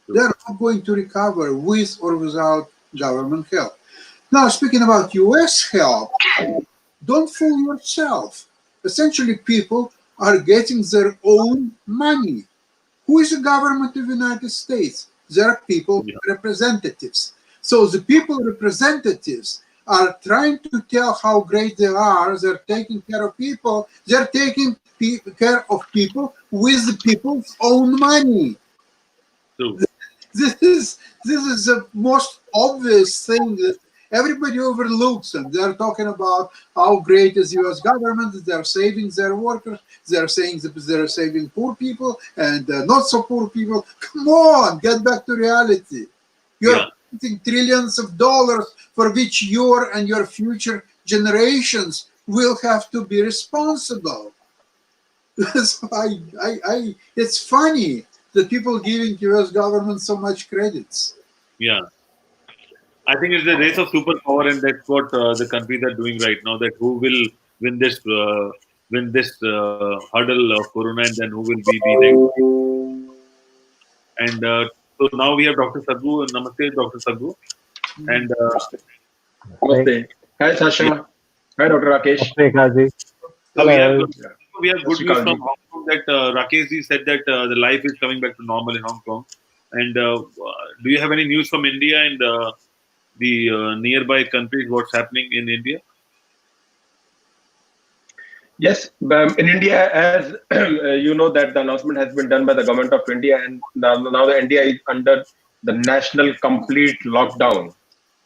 They're not going to recover with or without government help. Now, speaking about US help, don't fool yourself. Essentially, people are getting their own money. Who is the government of the United States? There are people representatives. So the people representatives are trying to tell how great they are. They're taking care of people. They're taking care of people with the people's own money. This is the most obvious thing that everybody overlooks, and they're talking about how great is U.S. government. They're saving their workers. They're saying that they're saving poor people and not so poor people. Come on, get back to reality. You're putting trillions of dollars for which your and your future generations will have to be responsible. So it's funny that people giving U.S. government so much credits. Yeah. I think it's the race of superpower, and that's what the countries are doing right now. That who will win this hurdle of Corona, and then who will be the next. And so now we have Dr. Sadhu. Namaste, Dr. Sadhu. And Namaste. Hi, Sasha. Hi, Dr. Rakesh. So we have good news from Hong Kong that Rakesh ji said that the life is coming back to normal in Hong Kong. And do you have any news from India and the nearby countries? What's happening in India? Yes, in India, as you know, that the announcement has been done by the government of India, and now the India is under the national complete lockdown.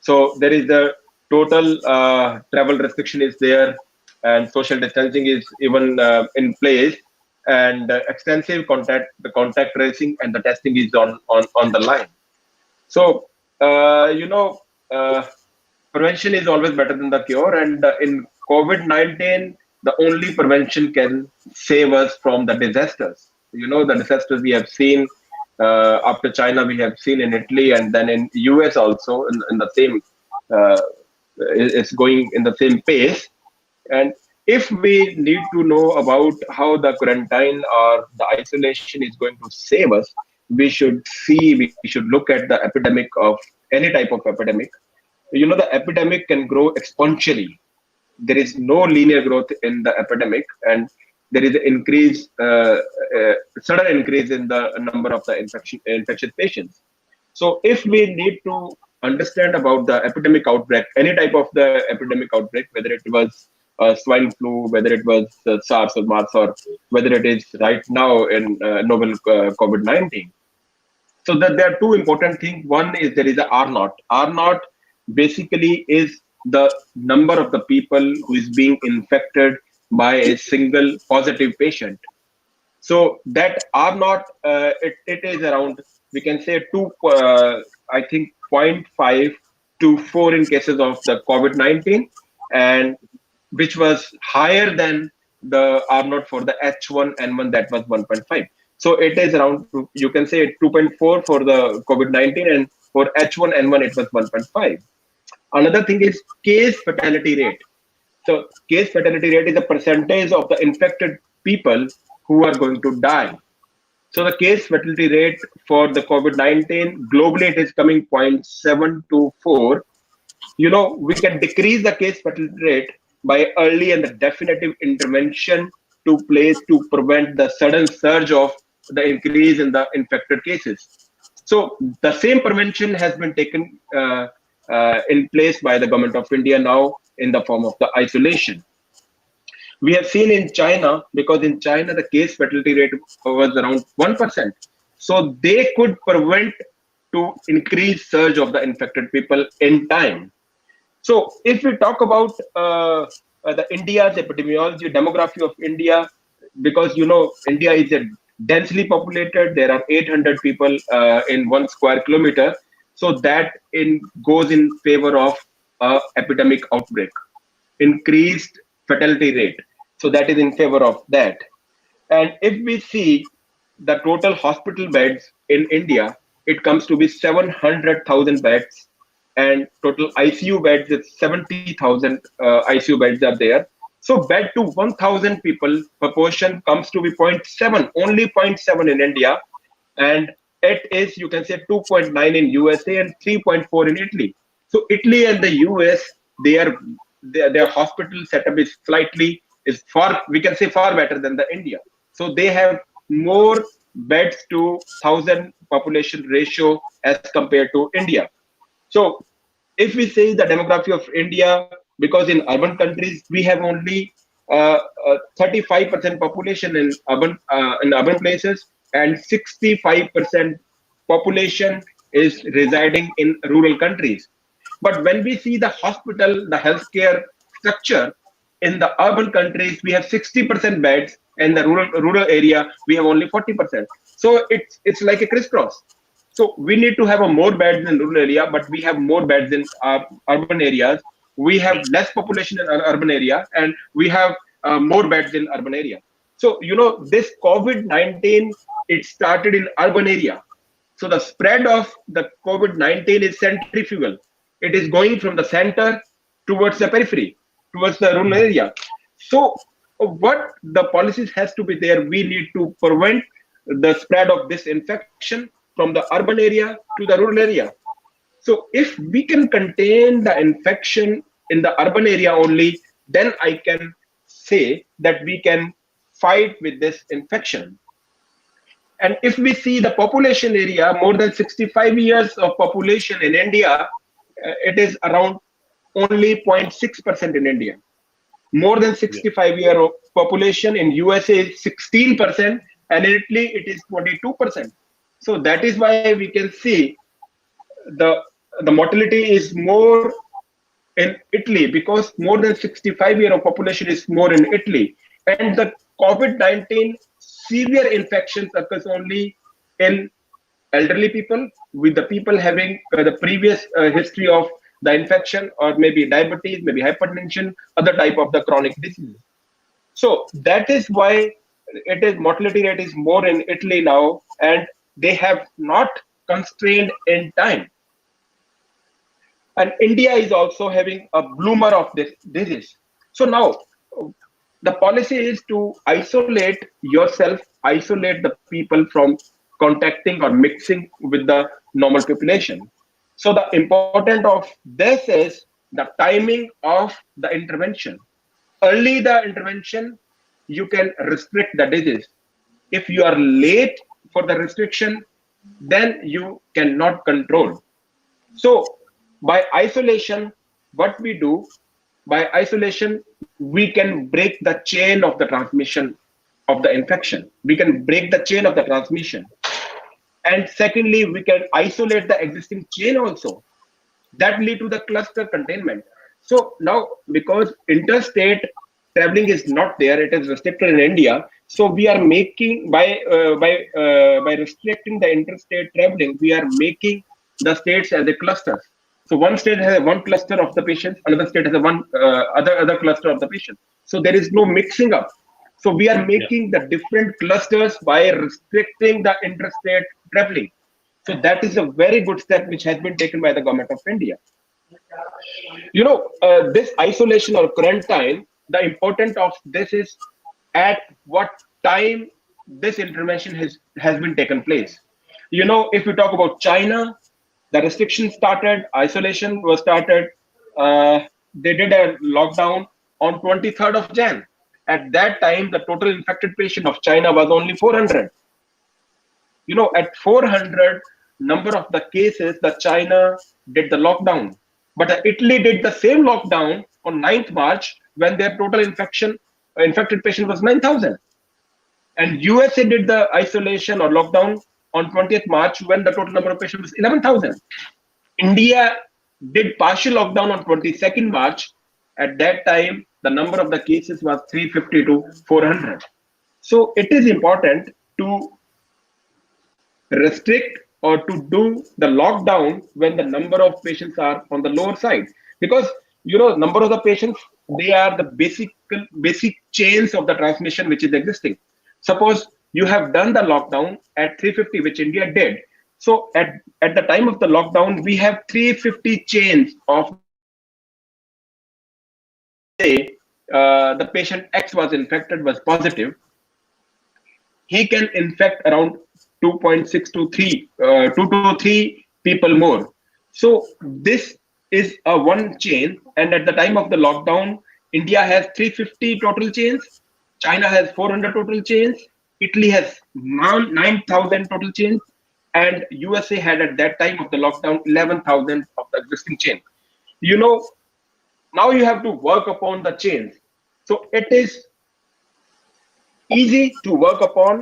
So there is a total travel restriction is there, and social distancing is even in place, and extensive contact tracing and the testing is on the line. So prevention is always better than the cure, and in COVID-19, the only prevention can save us from the disasters. The disasters we have seen after China, we have seen in Italy, and then in US also in the same. It's going in the same pace. And if we need to know about how the quarantine or the isolation is going to save us, we should look at the epidemic of any type of epidemic. The epidemic can grow exponentially. there is no linear growth in the epidemic, and there is an increase, sudden increase in the number of the infectious patients. So if we need to understand about the epidemic outbreak, any type of the epidemic outbreak, whether it was swine flu, whether it was SARS or MERS, or whether it is right now in novel COVID-19. So that there are two important things. One is there is a R naught. R naught basically is the number of the people who is being infected by a single positive patient. So that R naught, it is around, we can say I think 0.5 to 4 in cases of the COVID-19, and which was higher than the R naught for the H1N1, that was 1.5. So it is around, you can say 2.4 for the COVID-19, and for H1N1 it was 1.5. Another thing is case fatality rate. So case fatality rate is a percentage of the infected people who are going to die. So the case fatality rate for the COVID-19 globally, it is coming 0.7 to 4. We can decrease the case fatality rate by early and the definitive intervention to prevent the sudden surge of the increase in the infected cases. So the same prevention has been taken in place by the government of India now in the form of the isolation. We have seen in China, because in China the case fatality rate was around 1%. So they could prevent to increase surge of the infected people in time. So if we talk about the India's epidemiology, demography of India, because India is a densely populated, there are 800 people in 1 square kilometer. So that goes in favor of epidemic outbreak, increased fatality rate. So that is in favor of that. And if we see the total hospital beds in India, it comes to be 700,000 beds, and total ICU beds is 70,000 ICU beds are there. So bed to 1,000 people proportion comes to be 0.7, only 0.7 in India, and it is, you can say, 2.9 in USA and 3.4 in Italy. So Italy and the US, their hospital setup is we can say far better than the India. So they have more beds to 1,000 population ratio as compared to India. So if we say the demography of India, because in urban countries we have only 35% population in urban places, and 65% population is residing in rural countries. But when we see the hospital, the healthcare structure in the urban countries, we have 60% beds, and the rural area we have only 40%. So it's like a crisscross. So we need to have more beds in rural area, but we have more beds in urban areas. We have less population in urban area, and we have more beds in urban area. So this COVID-19, it started in urban area. So the spread of the COVID-19 is centrifugal. It is going from the center towards the periphery, towards the rural area. So what the policies has to be there, we need to prevent the spread of this infection from the urban area to the rural area. So if we can contain the infection in the urban area only, then I can say that we can fight with this infection. And if we see the population area, more than 65 years of population in India, it is around only 0.6% in India. More than 65 year of population in USA is 16%, and in Italy it is 22%. So that is why we can see the mortality is more in Italy, because more than 65 year of population is more in Italy. And the COVID-19 severe infections occurs only in elderly people, with the people having the previous history of the infection, or maybe diabetes, maybe hypertension, other type of the chronic disease. So that is why mortality rate is more in Italy now, and they have not constrained in time. And India is also having a bloomer of this disease. So now the policy is to isolate yourself, isolate the people from contacting or mixing with the normal population. So the important of this is the timing of the intervention. early the intervention, you can restrict the disease. If you are late for the restriction, then you cannot control. So by isolation, what we do, by isolation, we can break the chain of the transmission of the infection. We can break the chain of the transmission. And secondly, we can isolate the existing chain also. That lead to the cluster containment. So now, because interstate traveling is not there, it is restricted in India. So we are making by restricting the interstate traveling, we are making the states as a clusters. So one state has one cluster of the patients, another state has a one other cluster of the patients. So there is no mixing up. So we are making the different clusters by restricting the interstate traveling. So that is a very good step which has been taken by the government of India. This isolation or quarantine, the importance of this is at what time this intervention has been taken place. If we talk about China, the restrictions started, isolation was started. They did a lockdown on 23rd of Jan. At that time, the total infected patient of China was only 400. At 400 number of the cases, the China did the lockdown. But Italy did the same lockdown on 9th March when their total infected patient was 9,000. And USA did the isolation or lockdown on 20th March when the total number of patients was 11,000. India did partial lockdown on 22nd March. At that time, the number of the cases was 350 to 400. So it is important to restrict or to do the lockdown when the number of patients are on the lower side, because number of the patients, they are the basic chains of the transmission which is existing. Suppose you have done the lockdown at 350, which India did. So at the time of the lockdown, we have 350 chains of the transmission. Say the patient X was infected, was positive, he can infect around 2.6 to 3, 2 to 3 people more. So this is a one chain. And at the time of the lockdown, India has 350 total chains. China has 400 total chains. Italy has 9,000 total chains. And USA had at that time of the lockdown 11,000 of the existing chain. Now you have to work upon the chains. So it is easy to work upon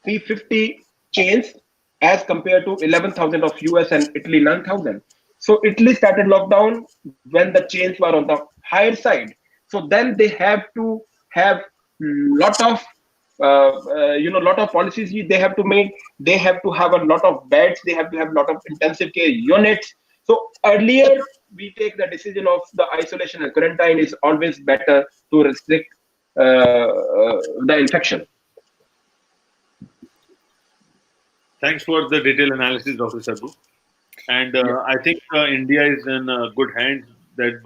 350 chains as compared to 11,000 of US and Italy 9,000. So Italy started lockdown when the chains were on the higher side. So then they have to have lot of lot of policies they have to make. They have to have a lot of beds. They have to have a lot of intensive care units. So earlier we take the decision of the isolation and quarantine is always better to restrict the infection. Thanks for the detailed analysis, Dr. Sadhu. And I think India is in good hands that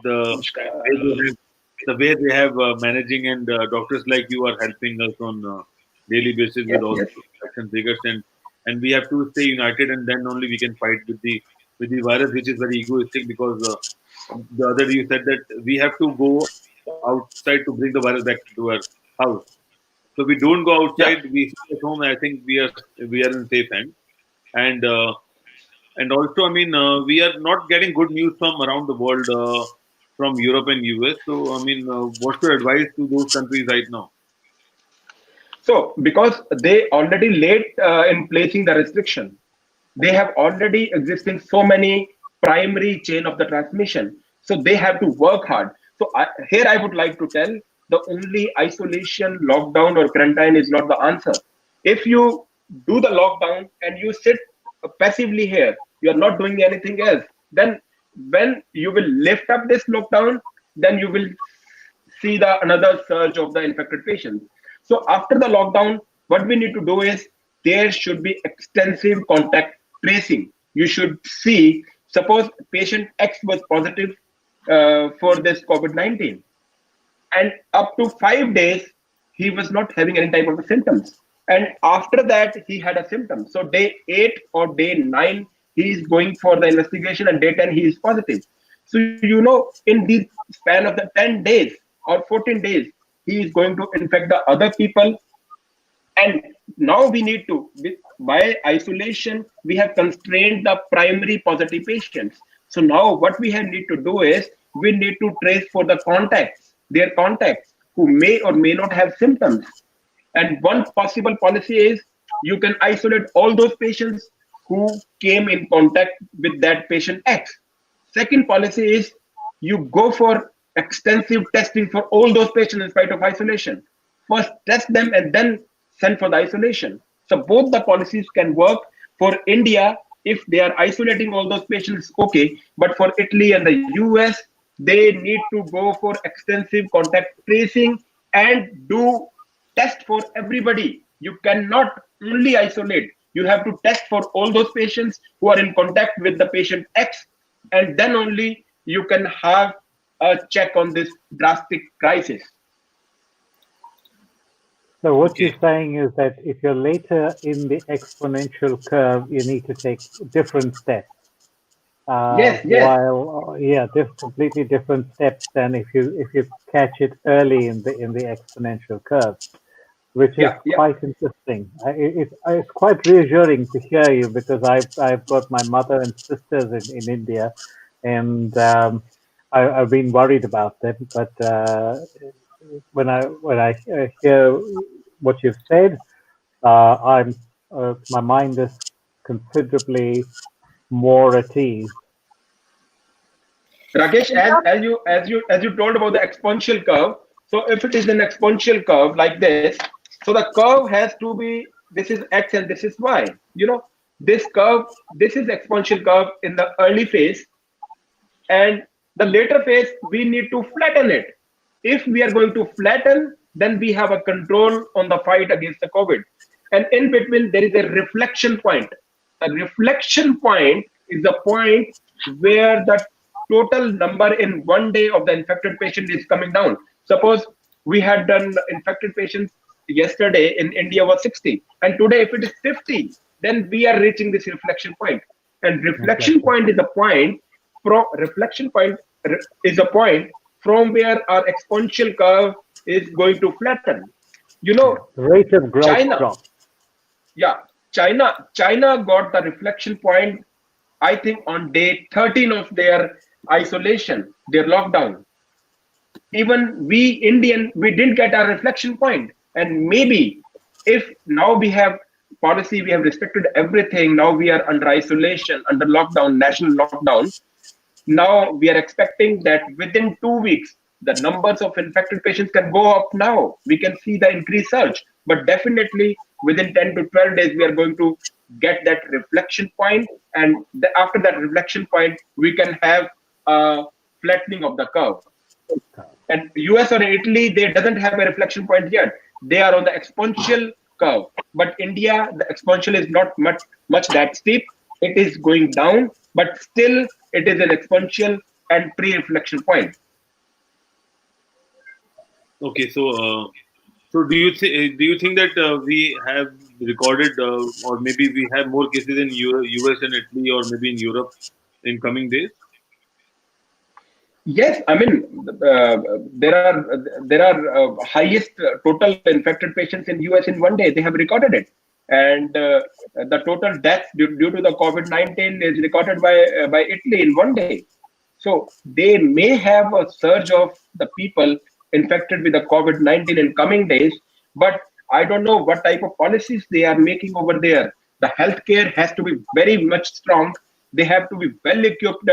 the way they have managing, and doctors like you are helping us on daily basis with all the action figures, and we have to stay united, and then only we can fight with the virus, which is very egoistic, because the other day you said that we have to go outside to bring the virus back to our house. So we don't go outside, we stay at home. I think we are in safe hands. And also, I mean, we are not getting good news from around the world, from Europe and US. So, I mean, what's your advice to those countries right now? So, because they already late in placing the restriction, they have already existing so many primary chain of the transmission. So they have to work hard. So here I would like to tell, the only isolation, lockdown or quarantine is not the answer. If you do the lockdown and you sit passively here, you are not doing anything else, then when you will lift up this lockdown, then you will see the another surge of the infected patients. So after the lockdown, what we need to do is there should be extensive contact tracing. You should see, suppose patient X was positive for this COVID-19, and up to 5 days he was not having any type of symptoms, and after that he had a symptom. So day 8 or day 9 he is going for the investigation, and day 10 he is positive. So in this span of the 10 days or 14 days, he is going to infect the other people. And now we need to, by isolation, we have constrained the primary positive patients. So now what we have need to do is we need to trace for the contacts, their contacts, who may or may not have symptoms. And one possible policy is you can isolate all those patients who came in contact with that patient X. Second policy is you go for extensive testing for all those patients in spite of isolation. First test them and then send for the isolation. So both the policies can work. For India, if they are isolating all those patients, okay. But for Italy and the US, they need to go for extensive contact tracing and do test for everybody. You cannot only isolate. You have to test for all those patients who are in contact with the patient X, and then only you can have a check on this drastic crisis. So what you're saying is that if you're later in the exponential curve, you need to take different steps. Yes. While completely different steps than if you catch it early in the exponential curve, which is quite interesting. It's quite reassuring to hear you, because I've got my mother and sisters in India, and I've been worried about them. But when I hear what you've said, my mind is considerably more at ease. Rakesh, as you told about the exponential curve, so if it is an exponential curve like this, so the curve has to be, this is X and this is Y. You know, this curve, this is exponential curve in the early phase, and the later phase, we need to flatten it. If we are going to flatten, then we have a control on the fight against the COVID. And in between, there is a reflection point. A reflection point is the point where the total number in one day of the infected patient is coming down. Suppose we had done infected patients yesterday in India was 60, and today if it is 50, then we are reaching this reflection point. And reflection point is a point from where our exponential curve is going to flatten. You know, rate of growth drop. Yeah, China got the reflection point, I think, on day 13 of their isolation, their lockdown. Even we Indian, we didn't get our reflection point. And maybe if now we have policy, we have restricted everything, now we are under isolation, under lockdown, national lockdown. Now we are expecting that within 2 weeks, the numbers of infected patients can go up now. We can see the increased surge, but definitely within 10 to 12 days, we are going to get that reflection point. And after that reflection point, we can have a flattening of the curve. And US or Italy, they doesn't have a reflection point yet. They are on the exponential curve. But India, the exponential is not much that steep. It is going down, but still it is an exponential and pre-reflection point. Okay, so do you think that we have recorded or maybe we have more cases in US and Italy or maybe in Europe in coming days? Yes, I mean there are highest total infected patients in US in one day. They have recorded it, and the total deaths due to the COVID-19 is recorded by Italy in one day. So they may have a surge of the people infected with the COVID-19 in coming days, but I don't know what type of policies they are making over there. The healthcare has to be very much strong. They have to be well equipped.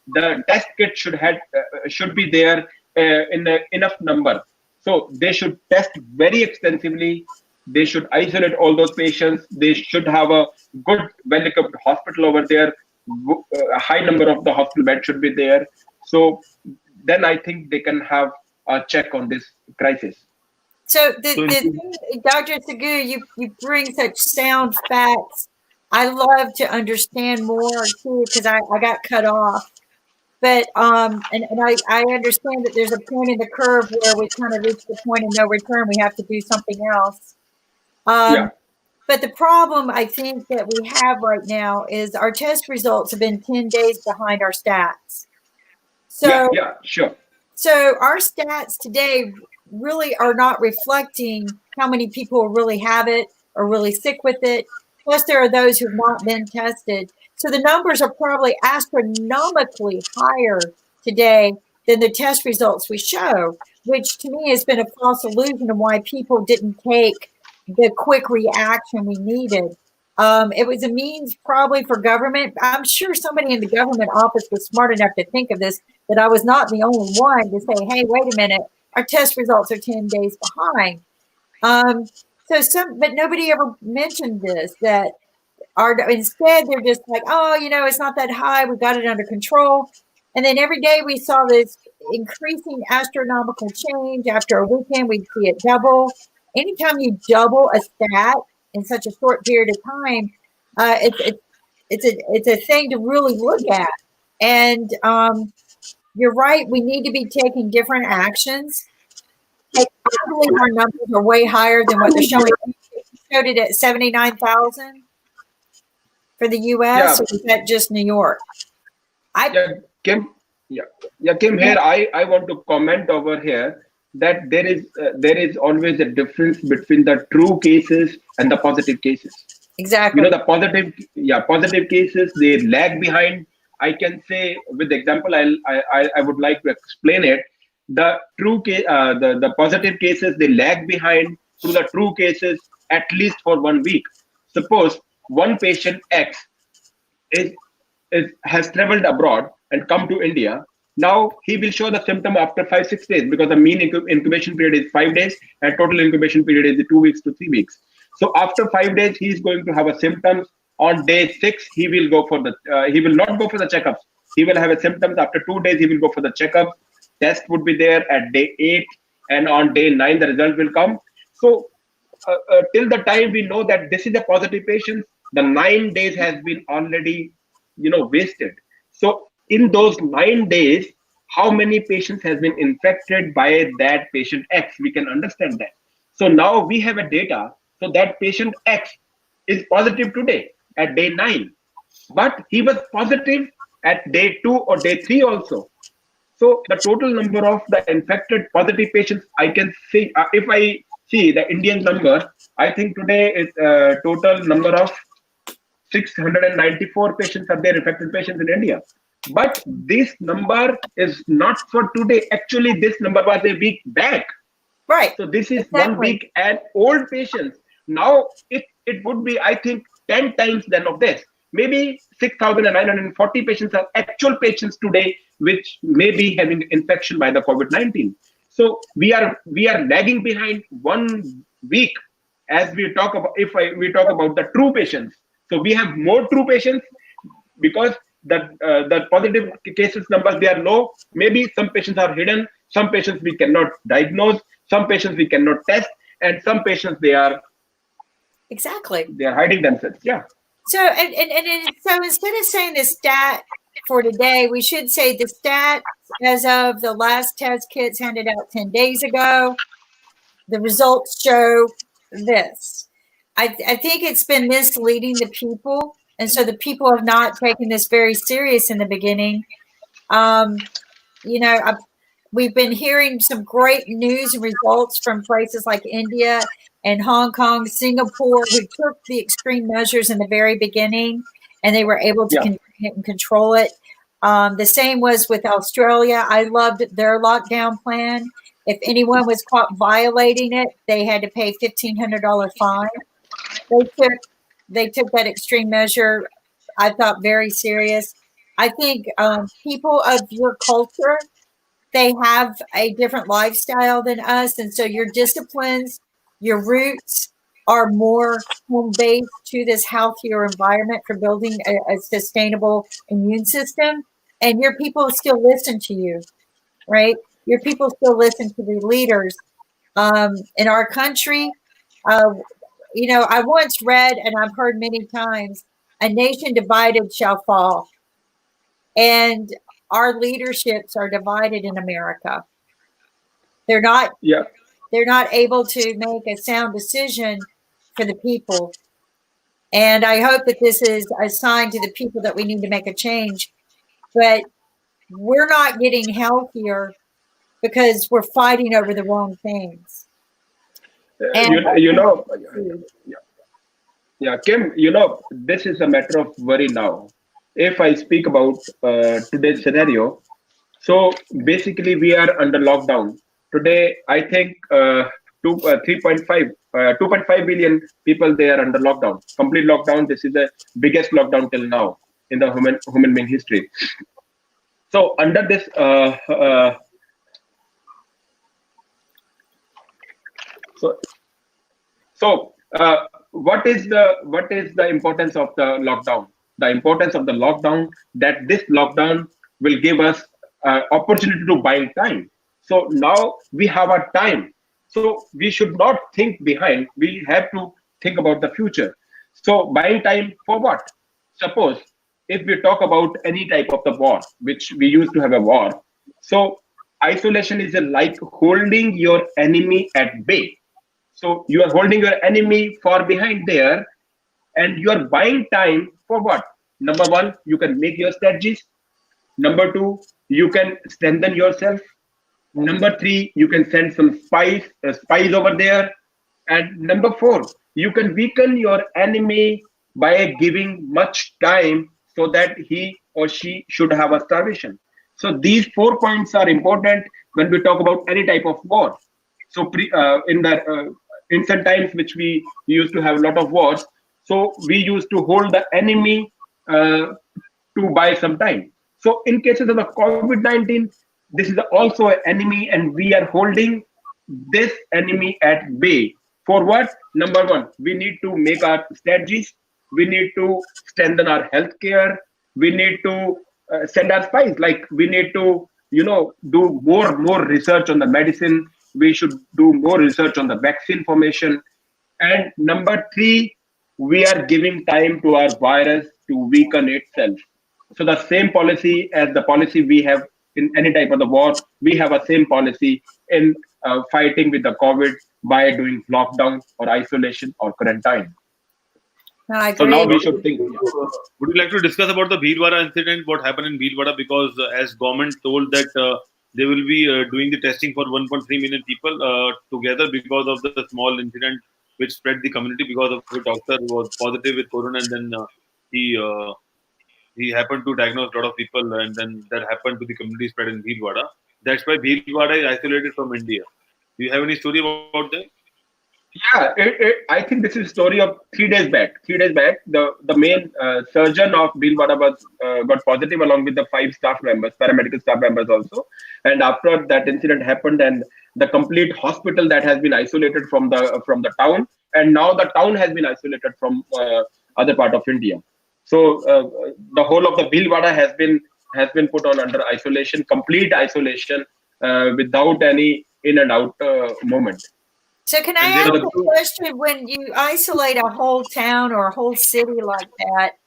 The test kit should be there in enough number. So they should test very extensively. They should isolate all those patients. They should have a good, well-equipped hospital over there. A high number of the hospital beds should be there. So then I think they can have a check on this crisis. So Dr. Sagu, you bring such sound facts. I love to understand more too, because I got cut off. But and I understand that there's a point in the curve where we kind of reach the point of no return. We have to do something else. But the problem I think that we have right now is our test results have been 10 days behind our stats. So yeah, sure. So our stats today really are not reflecting how many people really have it or really sick with it. Plus, there are those who've not been tested. So the numbers are probably astronomically higher today than the test results we show, which to me has been a false illusion of why people didn't take the quick reaction we needed. It was a means probably for government. I'm sure somebody in the government office was smart enough to think of this, that I was not the only one to say, hey, wait a minute, our test results are 10 days behind. But nobody ever mentioned this, that instead they're just like, oh, it's not that high. We got it under control. And then every day we saw this increasing astronomical change. After a weekend, we'd see it double. Anytime you double a stat in such a short period of time, it's a thing to really look at. And you're right. We need to be taking different actions. I believe our numbers are way higher than what they're showing. You showed it at 79,000 for the U.S. Or is that just New York? Kim, Kim. Here, I want to comment over here that there is always a difference between the true cases and the positive cases. Exactly. The positive cases, they lag behind. I can say with example, I would like to explain it. The true case, the positive cases, they lag behind to the true cases at least for 1 week. Suppose one patient X has traveled abroad and come to India. Now he will show the symptom after 5-6 days, because the mean incubation period is 5 days and total incubation period is 2 weeks to 3 weeks. So after 5 days, he is going to have a symptoms. On day 6, he will go for he will not go for the checkups. He will have a symptoms. After 2 days, he will go for the checkup. Test would be there at day 8, and on day 9, the result will come. So till the time we know that this is a positive patient, the 9 days has been already, wasted. So in those 9 days, how many patients has been infected by that patient X? We can understand that. So now we have a data. So that patient X is positive today at day 9, but he was positive at day 2 or day 3 also. So the total number of the infected positive patients, I can see, if I see the Indian number, I think today is total number of 694 patients are there, infected patients in India. But this number is not for today. Actually, this number was a week back. Right. So this is 1 week and old patients. Now it would be, I think, 10 times than of this. Maybe 6,940 patients are actual patients today, which may be having infection by the COVID-19. So we are lagging behind 1 week as we talk about, we talk about the true patients. So we have more true patients because the positive cases numbers, they are low. Maybe some patients are hidden, some patients we cannot diagnose, some patients we cannot test, and some patients they are hiding themselves. Yeah. So so instead of saying the stat for today, we should say the stat as of the last test kits handed out 10 days ago. The results show this. I think it's been misleading the people, and so the people have not taken this very serious in the beginning. We've been hearing some great news and results from places like India and Hong Kong, Singapore, who took the extreme measures in the very beginning, and they were able to control it. The same was with Australia. I loved their lockdown plan. If anyone was caught violating it, they had to pay $1,500 fine. They took that extreme measure, I thought, very serious. I think people of your culture, they have a different lifestyle than us. And so your disciplines, your roots are more home-based to this healthier environment for building a sustainable immune system. And your people still listen to you, right? Your people still listen to the leaders. In our country, I once read, and I've heard many times, a nation divided shall fall. And our leaderships are divided in America. They're not able to make a sound decision for the people. And I hope that this is a sign to the people that we need to make a change. But we're not getting healthier because we're fighting over the wrong things. Kim, this is a matter of worry now. If I speak about today's scenario, so basically we are under lockdown. Today, I think 2.5 billion people, they are under lockdown, complete lockdown. This is the biggest lockdown till now in the human being history. So under this, what is the importance of the lockdown? The importance of the lockdown, that this lockdown will give us opportunity to buy time. So now we have a time. So we should not think behind. We have to think about the future. So buying time for what? Suppose if we talk about any type of the war, which we used to have a war. So isolation is like holding your enemy at bay. So you are holding your enemy far behind there, and you are buying time for what? Number one, you can make your strategies. Number two, you can strengthen yourself. Number three, you can send some spies over there. And number four, you can weaken your enemy by giving much time so that he or she should have a starvation. So these 4 points are important when we talk about any type of war. So in the ancient times, which we used to have a lot of wars, so we used to hold the enemy to buy some time. So in cases of the COVID-19, this is also an enemy, and we are holding this enemy at bay. For what? Number one, we need to make our strategies. We need to strengthen our healthcare. We need to send our spies. Like we need to, do more research on the medicine. We should do more research on the vaccine formation. And number three, we are giving time to our virus to weaken itself. So the same policy as the policy we have in any type of the war, we have a same policy in fighting with the COVID by doing lockdown or isolation or quarantine. So now we should think. Would you like to discuss about the Bhilwara incident? What happened in Bhilwara? Because as government told that they will be doing the testing for 1.3 million people together because of the small incident which spread the community because of the doctor who was positive with corona, and then he happened to diagnose a lot of people, and then that happened to the community spread in Bhilwara. That's why Bhilwara is isolated from India. Do you have any story about that? Yeah, I think this is a story of 3 days back. 3 days back, the main surgeon of Bhilwara was got positive along with the 5 staff members, paramedical staff members also. And after that incident happened, and the complete hospital that has been isolated from the town, and now the town has been isolated from other part of India. So the whole of the Bhilwara has been put on under isolation, complete isolation, without any in and out moment. So can I ask a question? When you isolate a whole town or a whole city like that,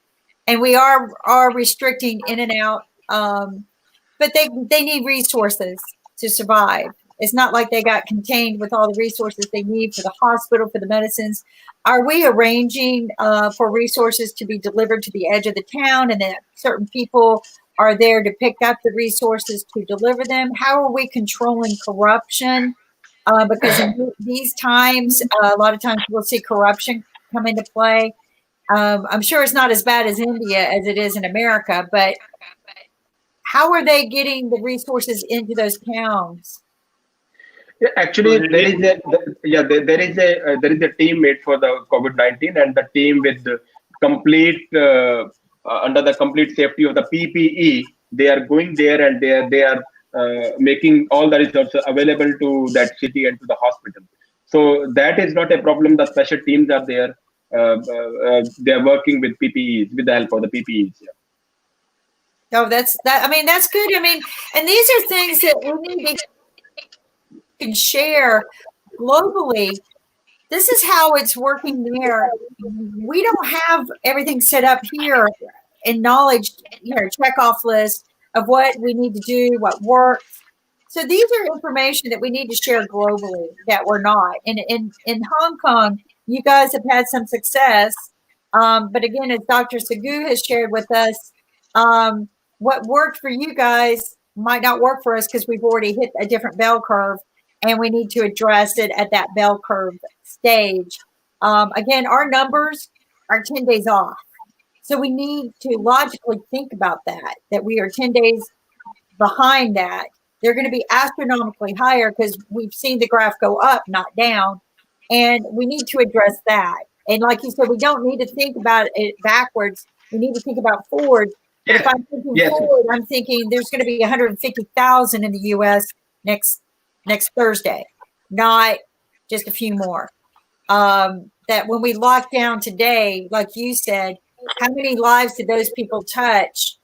and we are restricting in and out, but they need resources to survive. It's not like they got contained with all the resources they need for the hospital, for the medicines. Are we arranging for resources to be delivered to the edge of the town, and then certain people are there to pick up the resources to deliver them? How are we controlling corruption? Because in these times, a lot of times we'll see corruption come into play. I'm sure it's not as bad as India as it is in America, but how are they getting the resources into those towns? Yeah, actually, there is a team made for the COVID-19, and the team with the complete under the complete safety of the PPE. They are going there, and they are making all the resources available to that city and to the hospital. So that is not a problem. The special teams are there. They are working with PPEs, with the help of the PPEs. Yeah. Oh, that's good. I mean, and these are things that we need to share globally. This is how it's working there. We don't have everything set up here in knowledge, check off list of what we need to do, what works. So these are information that we need to share globally that we're not. And in Hong Kong, you guys have had some success. But again, as Dr. Sagu has shared with us, what worked for you guys might not work for us because we've already hit a different bell curve, and we need to address it at that bell curve stage. Again, our numbers are 10 days off. So we need to logically think about that we are 10 days behind that. They're going to be astronomically higher because we've seen the graph go up, not down. And we need to address that. And like you said, we don't need to think about it backwards. We need to think about forward. But if I'm thinking forward, I'm thinking there's going to be 150,000 in the U.S. next Thursday, not just a few more. That when we lock down today, like you said, how many lives did those people touch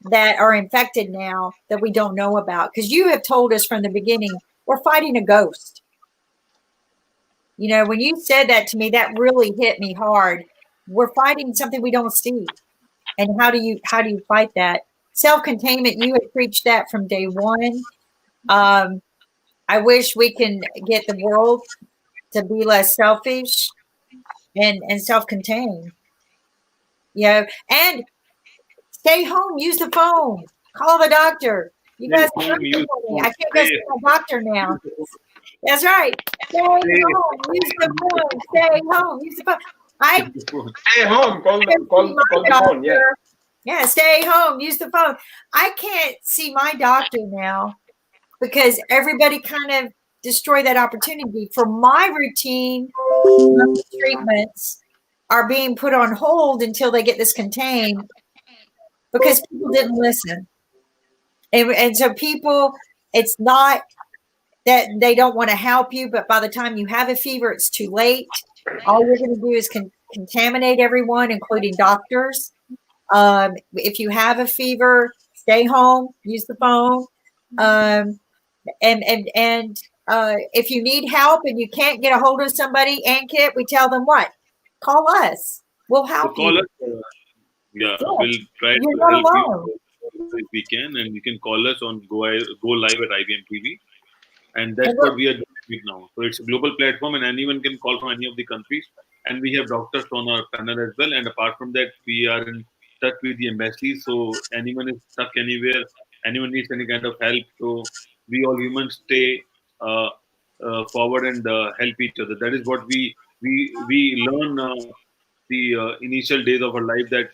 that are infected now that we don't know about? Because you have told us from the beginning, we're fighting a ghost. You know, when you said that to me, that really hit me hard. We're fighting something we don't see. And how do you fight that? Self-containment, you have preached that from day one. I wish we can get the world to be less selfish and self-contained. You know, and stay home, use the phone, call the doctor. You guys, I can't go see my doctor now. That's right. Stay home, use the phone. Stay home, use the phone. Stay home, call the phone. Yeah, stay home, use the phone. I can't see my doctor now because everybody kind of destroyed that opportunity. For my routine treatments are being put on hold until they get this contained because people didn't listen. And so people, it's not that they don't want to help you, but by the time you have a fever, it's too late. All you're going to do is contaminate everyone, including doctors. If you have a fever, stay home, use the phone. And if you need help and you can't get a hold of somebody, Ankit, we tell them what? Call us. We'll help you. We'll try to help you if we can, and you can call us on GoLive at IBM TV. And that's what we are doing now. So it's a global platform, and anyone can call from any of the countries. And we have doctors on our panel as well. And apart from that, we are in touch with the embassies. So anyone is stuck anywhere, anyone needs any kind of help. So we all humans stay forward and help each other. That is what we learn the initial days of our life, that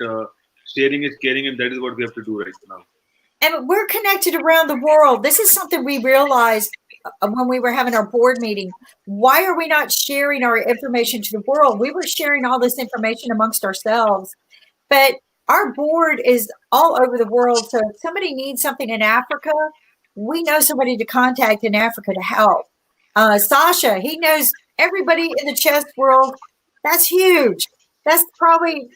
sharing is caring, and that is what we have to do right now. And we're connected around the world. This is something we realized when we were having our board meeting. Why are we not sharing our information to the world? We were sharing all this information amongst ourselves, but our board is all over the world. So if somebody needs something in Africa, we know somebody to contact in Africa to help. Sasha, he knows everybody in the chess world. That's huge. That's probably,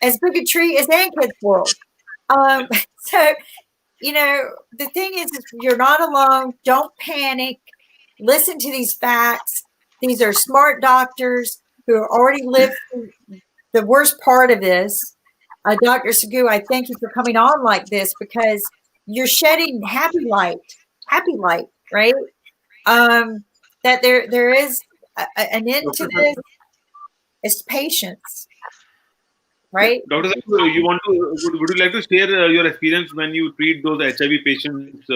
as big a tree as Ankit's world. So, the thing is you're not alone. Don't panic. Listen to these facts. These are smart doctors who have already lived through the worst part of this. Dr. Sagu, I thank you for coming on like this because you're shedding happy light, right? That there is an end to this. It's patience. Right, Dr. Sagu, would you like to share your experience when you treat those HIV patients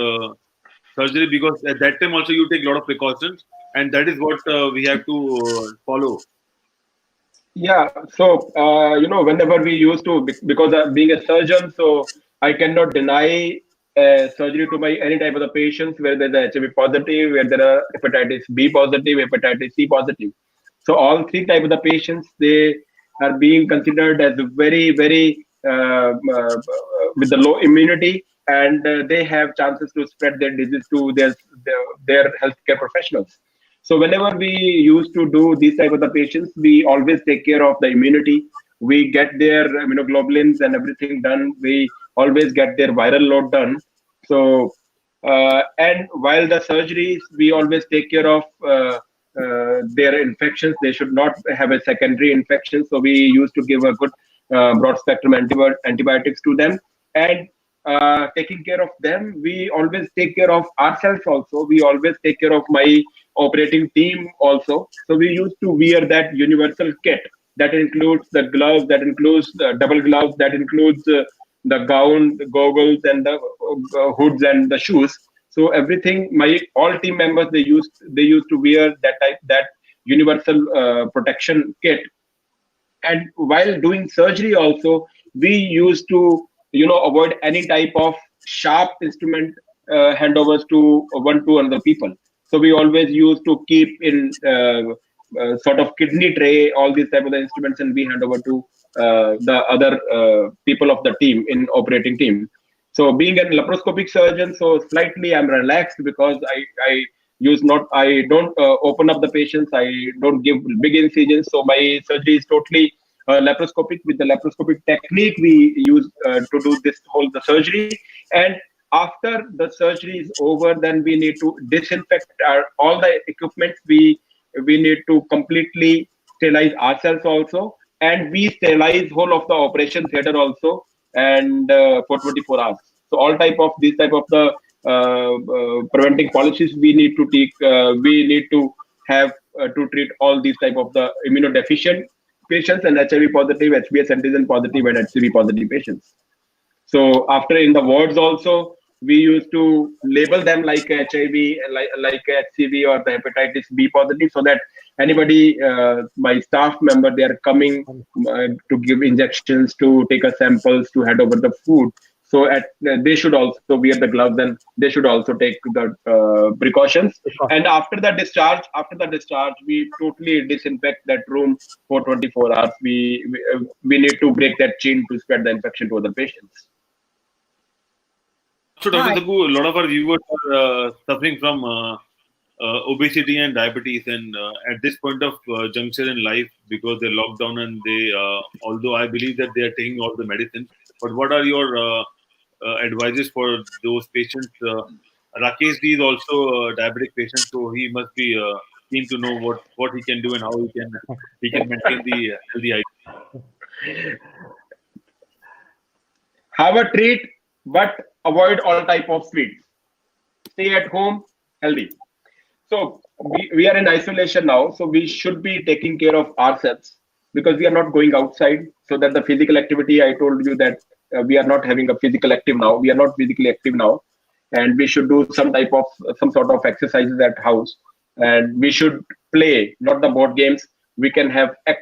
surgery? Because at that time also you take a lot of precautions, and that is what we have to follow. Yeah. So whenever we used to, because being a surgeon, so I cannot deny surgery to any type of the patients where there's HIV positive, where there are hepatitis B positive, hepatitis C positive. So all three type of the patients, they are being considered as very, very with the low immunity, and they have chances to spread their disease to their healthcare professionals. So whenever we used to do these type of the patients, we always take care of the immunity. We get their immunoglobulins and everything done. We always get their viral load done. So and while the surgeries, we always take care of their infections. They should not have a secondary infection. So we used to give a good broad spectrum antibiotics to them. And taking care of them, we always take care of ourselves also. We always take care of my operating team also. So we used to wear that universal kit. That includes the gloves, that includes the double gloves, that includes the gown, the goggles, and the hoods and the shoes. So everything, my all team members, they used to wear that universal protection kit. And while doing surgery also, we used to avoid any type of sharp instrument handovers to another people. So we always used to keep in sort of kidney tray all these type of the instruments, and we hand over to the other people of the team in operating team. So being a laparoscopic surgeon, so slightly I'm relaxed because I don't open up the patients. I don't give big incisions. So my surgery is totally laparoscopic. With the laparoscopic technique we use to do this whole the surgery. And after the surgery is over, then we need to disinfect all the equipment. We need to completely sterilize ourselves also, and we sterilize whole of the operation theater also, and for 24 hours. So all type of these type of the preventing policies we need to take. We need to have to treat all these type of the immunodeficient patients and HIV positive, HBs antigen positive, and HCV positive patients. So after in the wards also, we used to label them like HIV, like HCV or the hepatitis B positive, so that anybody, my staff member, they are coming to give injections, to take a samples, to hand over the food. So they should also wear the gloves, and they should also take the precautions. And after the discharge, we totally disinfect that room for 24 hours. We need to break that chain to spread the infection to other patients. So, Dr. Tagu, a lot of our viewers are suffering from obesity and diabetes, and at this point of juncture in life, because they're locked down and they, although I believe that they are taking all the medicines, but what are your advices for those patients? Rakesh ji is also a diabetic patient, so he must be keen to know what he can do and how he can maintain the healthy height. Have a treat, but avoid all type of sweets. Stay at home, healthy. So we are in isolation now, so we should be taking care of ourselves, because we are not going outside. So that the physical activity, I told you that we are not having a physical active now. We are not physically active now, and we should do some sort of exercises at house. And we should play, not the board games. We can have a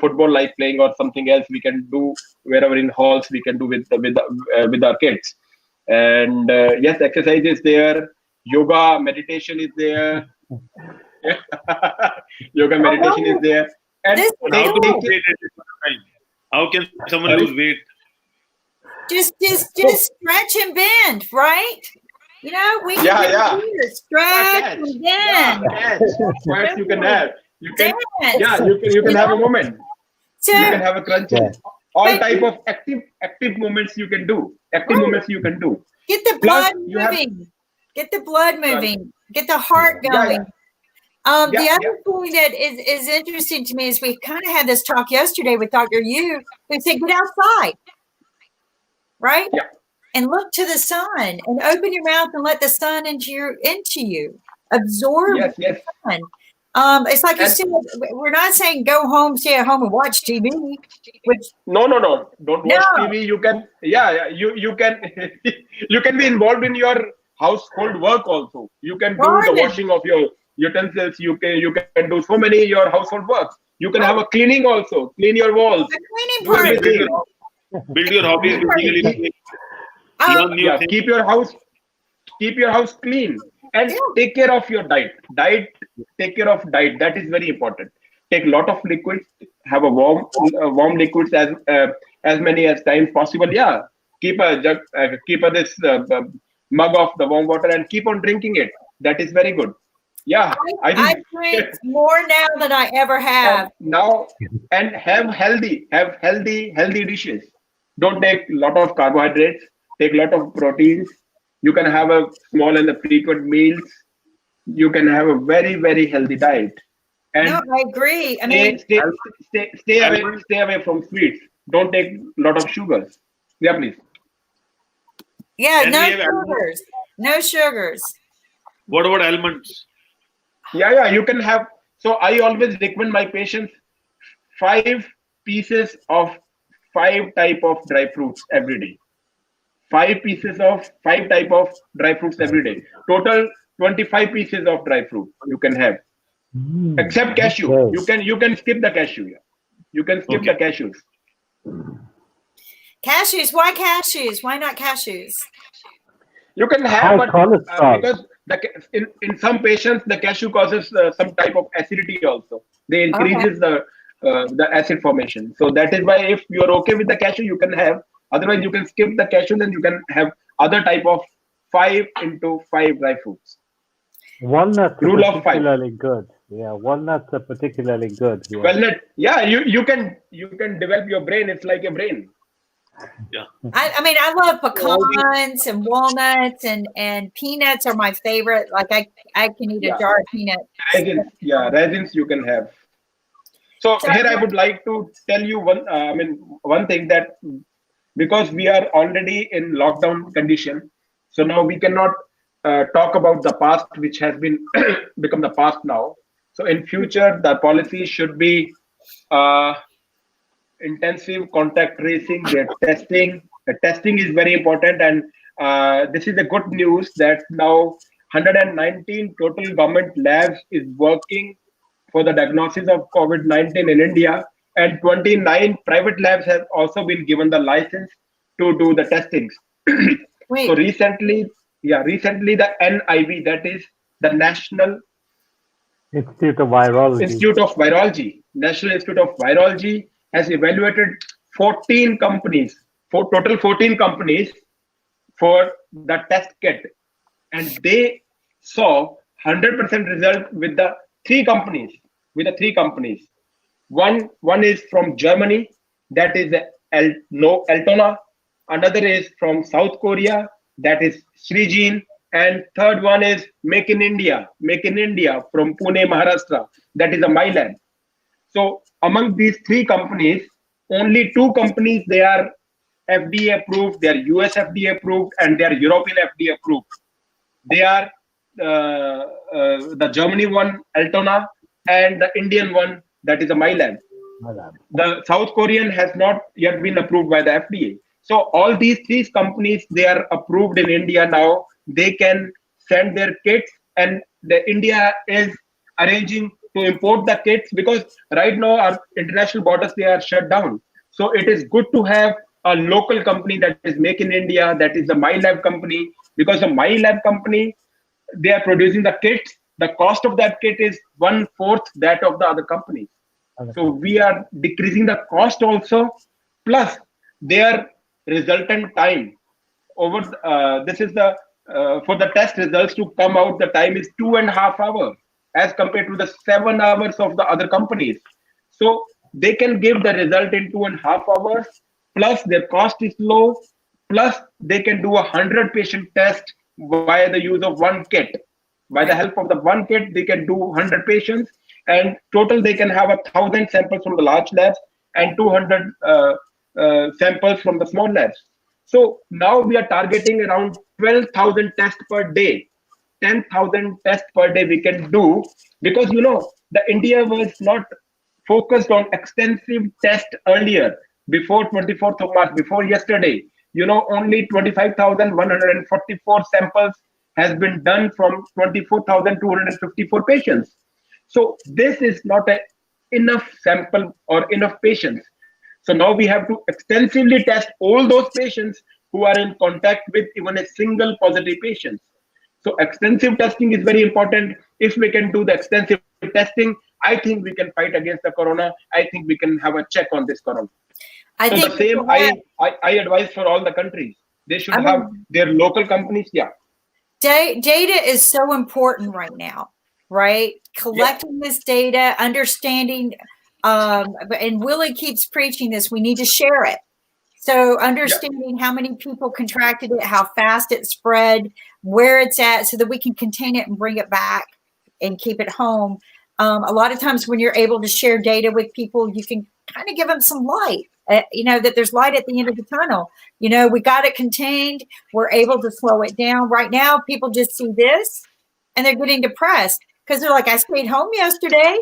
football like playing, or something else we can do wherever in halls we can do with our kids. And yes, exercise is there, yoga, meditation is there. Yoga, meditation is there. And how can someone lose weight? Just stretch and bend, right? You know, we can stretch and bend. Yes, you can have. You can have a moment. So, you can have a crunch. All type of active movements you can do. Get the blood moving. Get the blood moving. Get the heart going. The other thing that is interesting to me is we kind of had this talk yesterday with Dr. Yu, who said, get outside, right? Yeah. And look to the sun and open your mouth and let the sun into you. Absorb the sun. It's like you said, we're not saying go home, stay at home and watch TV. No. Don't watch TV. You can, you can, you can be involved in your household work also. You can do the washing of your utensils. You can do so many your household work. You can have a cleaning also. Clean your walls. A cleaning party. Build your hobbies. Keep your house clean. And take care of your diet. Take care of diet. That is very important. Take a lot of liquids. Have a warm liquids as many as times possible. Yeah. Keep a jug. Keep this mug of the warm water and keep on drinking it. That is very good. Yeah. I drink more now than I ever have. And have healthy dishes. Don't take a lot of carbohydrates. Take a lot of proteins. You can have a small and frequent meals. You can have a very, very healthy diet. And I agree. stay away from sweets. Don't take a lot of sugars. Yeah, please. Yeah, no sugars. What about almonds? Yeah, you can have. So I always recommend my patients 5 pieces of 5 type of dry fruits every day. 5 pieces of 5 type of dry fruits every day. Total 25 pieces of dry fruit you can have, except cashew. Okay. You can skip the cashew. Yeah. You can skip the cashews. Cashews? Why cashews? Why not cashews? You can High have, but cholesterol. because in some patients the cashew causes some type of acidity also. They Okay. increases the acid formation. So that is why if you are okay with the cashew, you can have. Otherwise, you can skip the cashew. Then you can have other type of 5 into 5 dry fruits. Walnuts are Rule of 5. particularly good. Yeah, walnuts are particularly good. Yeah. Walnut. Yeah, you can develop your brain. It's like a brain. Yeah. I mean, I love pecans and walnuts and peanuts are my favorite. Like I can eat a Yeah. jar of peanuts. Raisins. Yeah, raisins you can have. So So- here I would like to tell you one thing, that because we are already in lockdown condition, so now we cannot talk about the past, which has been become the past now. So in future, the policy should be uh, intensive contact tracing, their testing. The testing is very important, and this is a good news that now 119 total government labs is working for the diagnosis of COVID-19 in India, and 29 private labs have also been given the license to do the testings. Wait, So recently the NIV, that is the National Institute of Virology. National Institute of Virology has evaluated 14 companies, total 14 companies for the test kit, and they saw 100% result with the three companies. One is from Germany, that is Altona. Another is from South Korea, that is Shrijin, and third one is Make in India from Pune, Maharashtra, that is a MyLab. So among these three companies, only two companies, they are FDA approved, they are US FDA approved, and they are European FDA approved. They are the Germany one, Altona, and the Indian one, that is a MyLab. The South Korean has not yet been approved by the FDA. So all these three companies, they are approved in India now. They can send their kits, and India is arranging to import the kits, because right now our international borders, they are shut down. So it is good to have a local company that is Make in India, that is the MyLab company, because the MyLab company, they are producing the kits. The cost of that kit is 1/4 that of the other companies. So we are decreasing the cost also, plus their resultant time over. This is the for the test results to come out. The time is 2.5 hours as compared to the 7 hours of the other companies. So they can give the result in 2.5 hours. Plus their cost is low. Plus they can do 100 patient test via the use of one kit. By the help of the one kit, they can do 100 patients, and total they can have 1,000 samples from the large labs and 200 samples from the small labs. So now we are targeting around 12,000 tests per day. 10,000 tests per day we can do, because the India was not focused on extensive test earlier. Before 24th of March, before yesterday, only 25,144 samples has been done from 24,254 patients. So this is not enough sample or enough patients. So now we have to extensively test all those patients who are in contact with even a single positive patient. So extensive testing is very important. If we can do the extensive testing, I think we can fight against the corona. I think we can have a check on this corona. I So think the same I advise for all the countries. They should have their local companies. Yeah. Data is so important right now, right? Collecting this data, understanding, and Willie keeps preaching this, we need to share it. So understanding how many people contracted it, how fast it spread, where it's at, so that we can contain it and bring it back and keep it home. A lot of times when you're able to share data with people, you can kind of give them some light, that there's light at the end of the tunnel. We got it contained. We're able to slow it down. Right now, people just see this and they're getting depressed because they're like, I stayed home yesterday.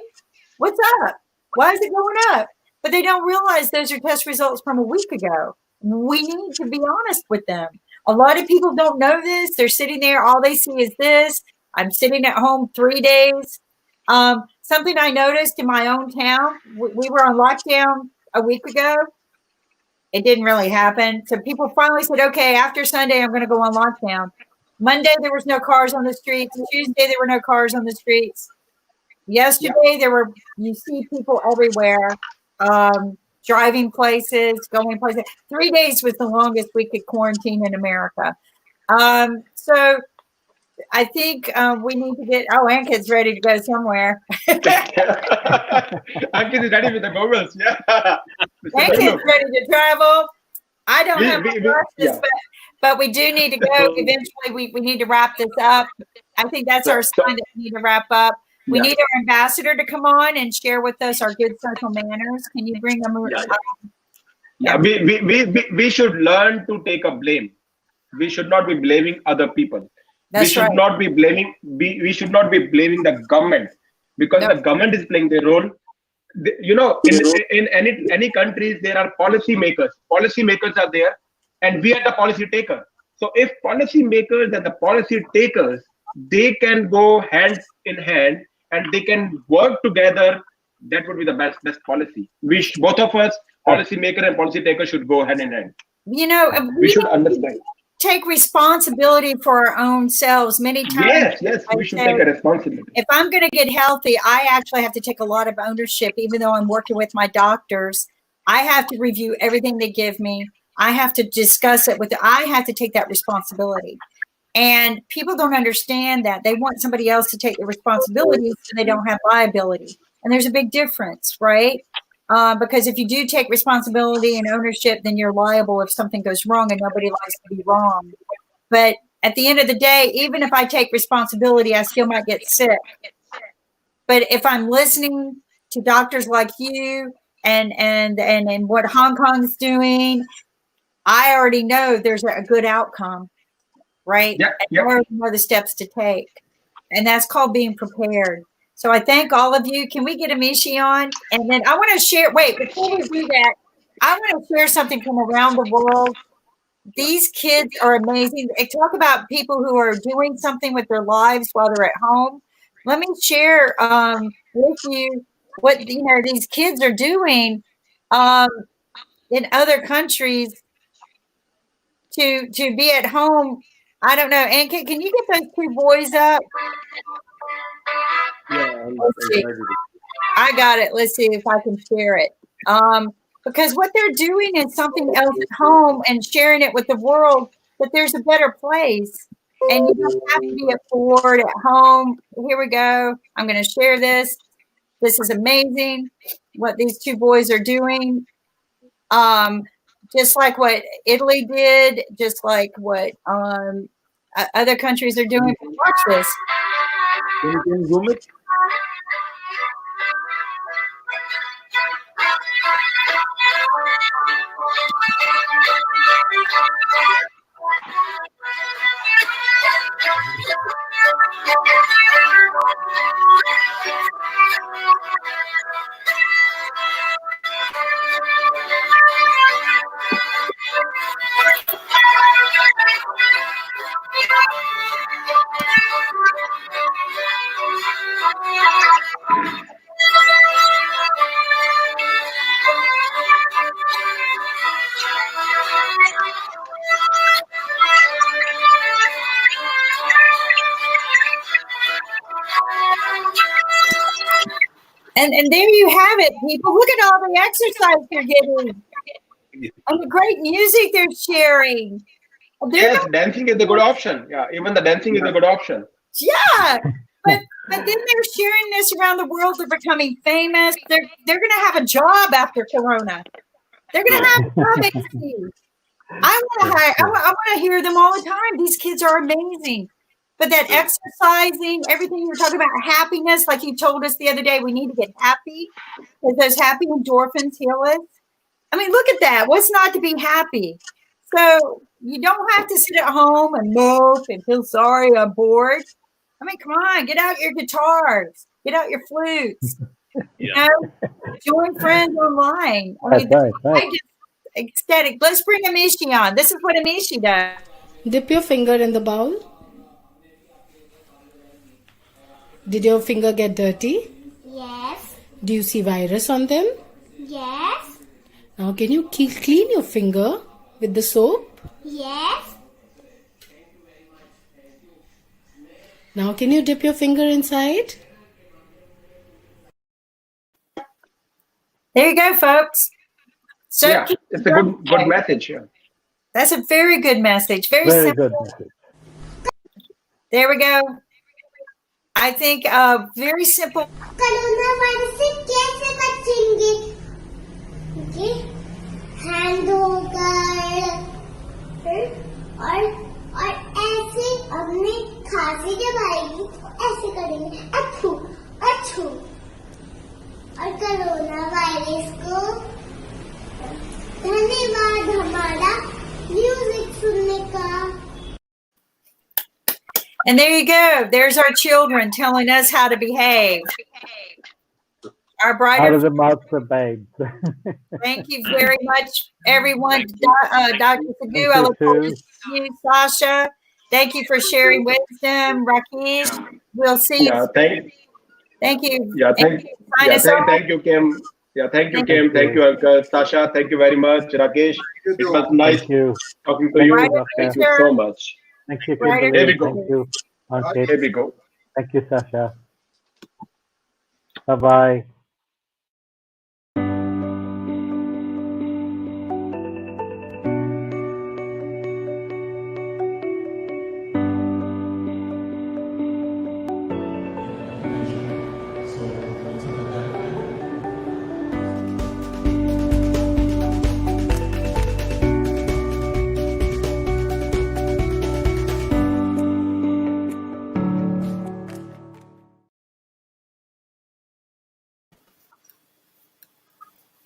What's up? Why is it going up? but they don't realize those are test results from a week ago. We need to be honest with them. A lot of people don't know this. They're sitting there. All they see is this. I'm sitting at home 3 days. Something I noticed in my own town, we were on lockdown a week ago. It didn't really happen. So people finally said, okay, after Sunday, I'm going to go on lockdown. Monday, there was no cars on the streets. Tuesday, there were no cars on the streets. Yesterday, you see people everywhere, driving places, going places. 3 days was the longest we could quarantine in America. So I think we need to get, Ankit's ready to go somewhere. Ankit is ready with the goggles. Yeah. Ankit's ready to travel. I don't have my glasses, but we do need to go. Eventually, we need to wrap this up. I think that's our sign that we need to wrap up. We need our ambassador to come on and share with us our good social manners. Can you bring them? We should learn to take a blame. We should not be blaming other people. That's right. Not be blaming. We should not be blaming the government, because the government is playing their role. You know, in any countries there are policy makers. Policy makers are there, and we are the policy taker. So if policy makers and the policy takers, they can go hand in hand and they can work together, that would be the best policy. Both of us, policy maker and policy taker, should go hand in hand. You know, we should understand. Take responsibility for our own selves. Many times, yes, we should take a responsibility. If I'm going to get healthy, I actually have to take a lot of ownership. Even though I'm working with my doctors, I have to review everything they give me. I have to discuss it I have to take that responsibility. And people don't understand that. They want somebody else to take the responsibility so they don't have liability. And there's a big difference, right? Because if you do take responsibility and ownership, then you're liable if something goes wrong, and nobody likes to be wrong. But at the end of the day, even if I take responsibility, I still might get sick. But if I'm listening to doctors like you and what Hong Kong's doing, I already know there's a good outcome, right? I already know the steps to take. And that's called being prepared. So I thank all of you. Can we get Amishi on? And then I want to share, before we do that, I want to share something from around the world. These kids are amazing. They talk about people who are doing something with their lives while they're at home. Let me share with you what these kids are doing in other countries to be at home. I don't know. And can you get those two boys up? Yeah, I got it. Let's see if I can share it. Because what they're doing is something else at home and sharing it with the world, that there's a better place. And you don't have to be bored at home. Here we go. I'm going to share this. This is amazing what these two boys are doing. Just like what Italy did, just like what other countries are doing. Watch this. Can you zoom it? And there you have it, people. Look at all the exercise they're getting. And the great music they're sharing. Dancing is a good option. Yeah, even the dancing is a good option. Yeah. But then they're sharing this around the world. They're becoming famous. They're going to have a job after Corona. They're going to have a job. I want to hear them all the time. These kids are amazing. But that exercising, everything you're talking about, happiness, like you told us the other day, we need to get happy because those happy endorphins heal us. I mean, look at that. What's not to be happy? So you don't have to sit at home and mope and feel sorry, I'm bored. I mean, come on, get out your guitars, get out your flutes. You know, join friends online. I mean, Right, right. I just ecstatic. Let's bring Amishi on. This is what Amishi does. Dip your finger in the bowl. Did your finger get dirty? Yes. Do you see virus on them? Yes. Now can you clean your finger with the soap? Yes. Now can you dip your finger inside? There you go, folks. So Yeah, it's a good message. Yeah. That's a very good message. Very Very simple. good message. There we go. I think very simple. Corona virus से कैसे बचेंगे? Okay, hand होकर और ऐसे अपने खांसी जब आएगी तो ऐसे करेंगे अथू अथू और कोरोना वायरस को धन्यवाद हमारा म्यूजिक सुनने का. And there you go. There's our children telling us how to behave. Our Out of brighter. the mouths of babes. Thank you very much, everyone. Dr. Fagoo, I you look forward too. to seeing you, Sasha. Thank you for sharing wisdom, Rakesh. We'll see you. Yeah, Thank you. yeah, And sign us off. thank you, Kim. Yeah, thank you, Thank Kim. you. Thank you, Uncle Sasha. Thank you very much, Rakesh. It was nice Thank you. talking to Thank you. Right, you, Thank Doctor. you so much. Thank you, Right, Kimberly. Here we go. Thank you, Ankit. Here we go. Thank you, Sasha. Bye-bye.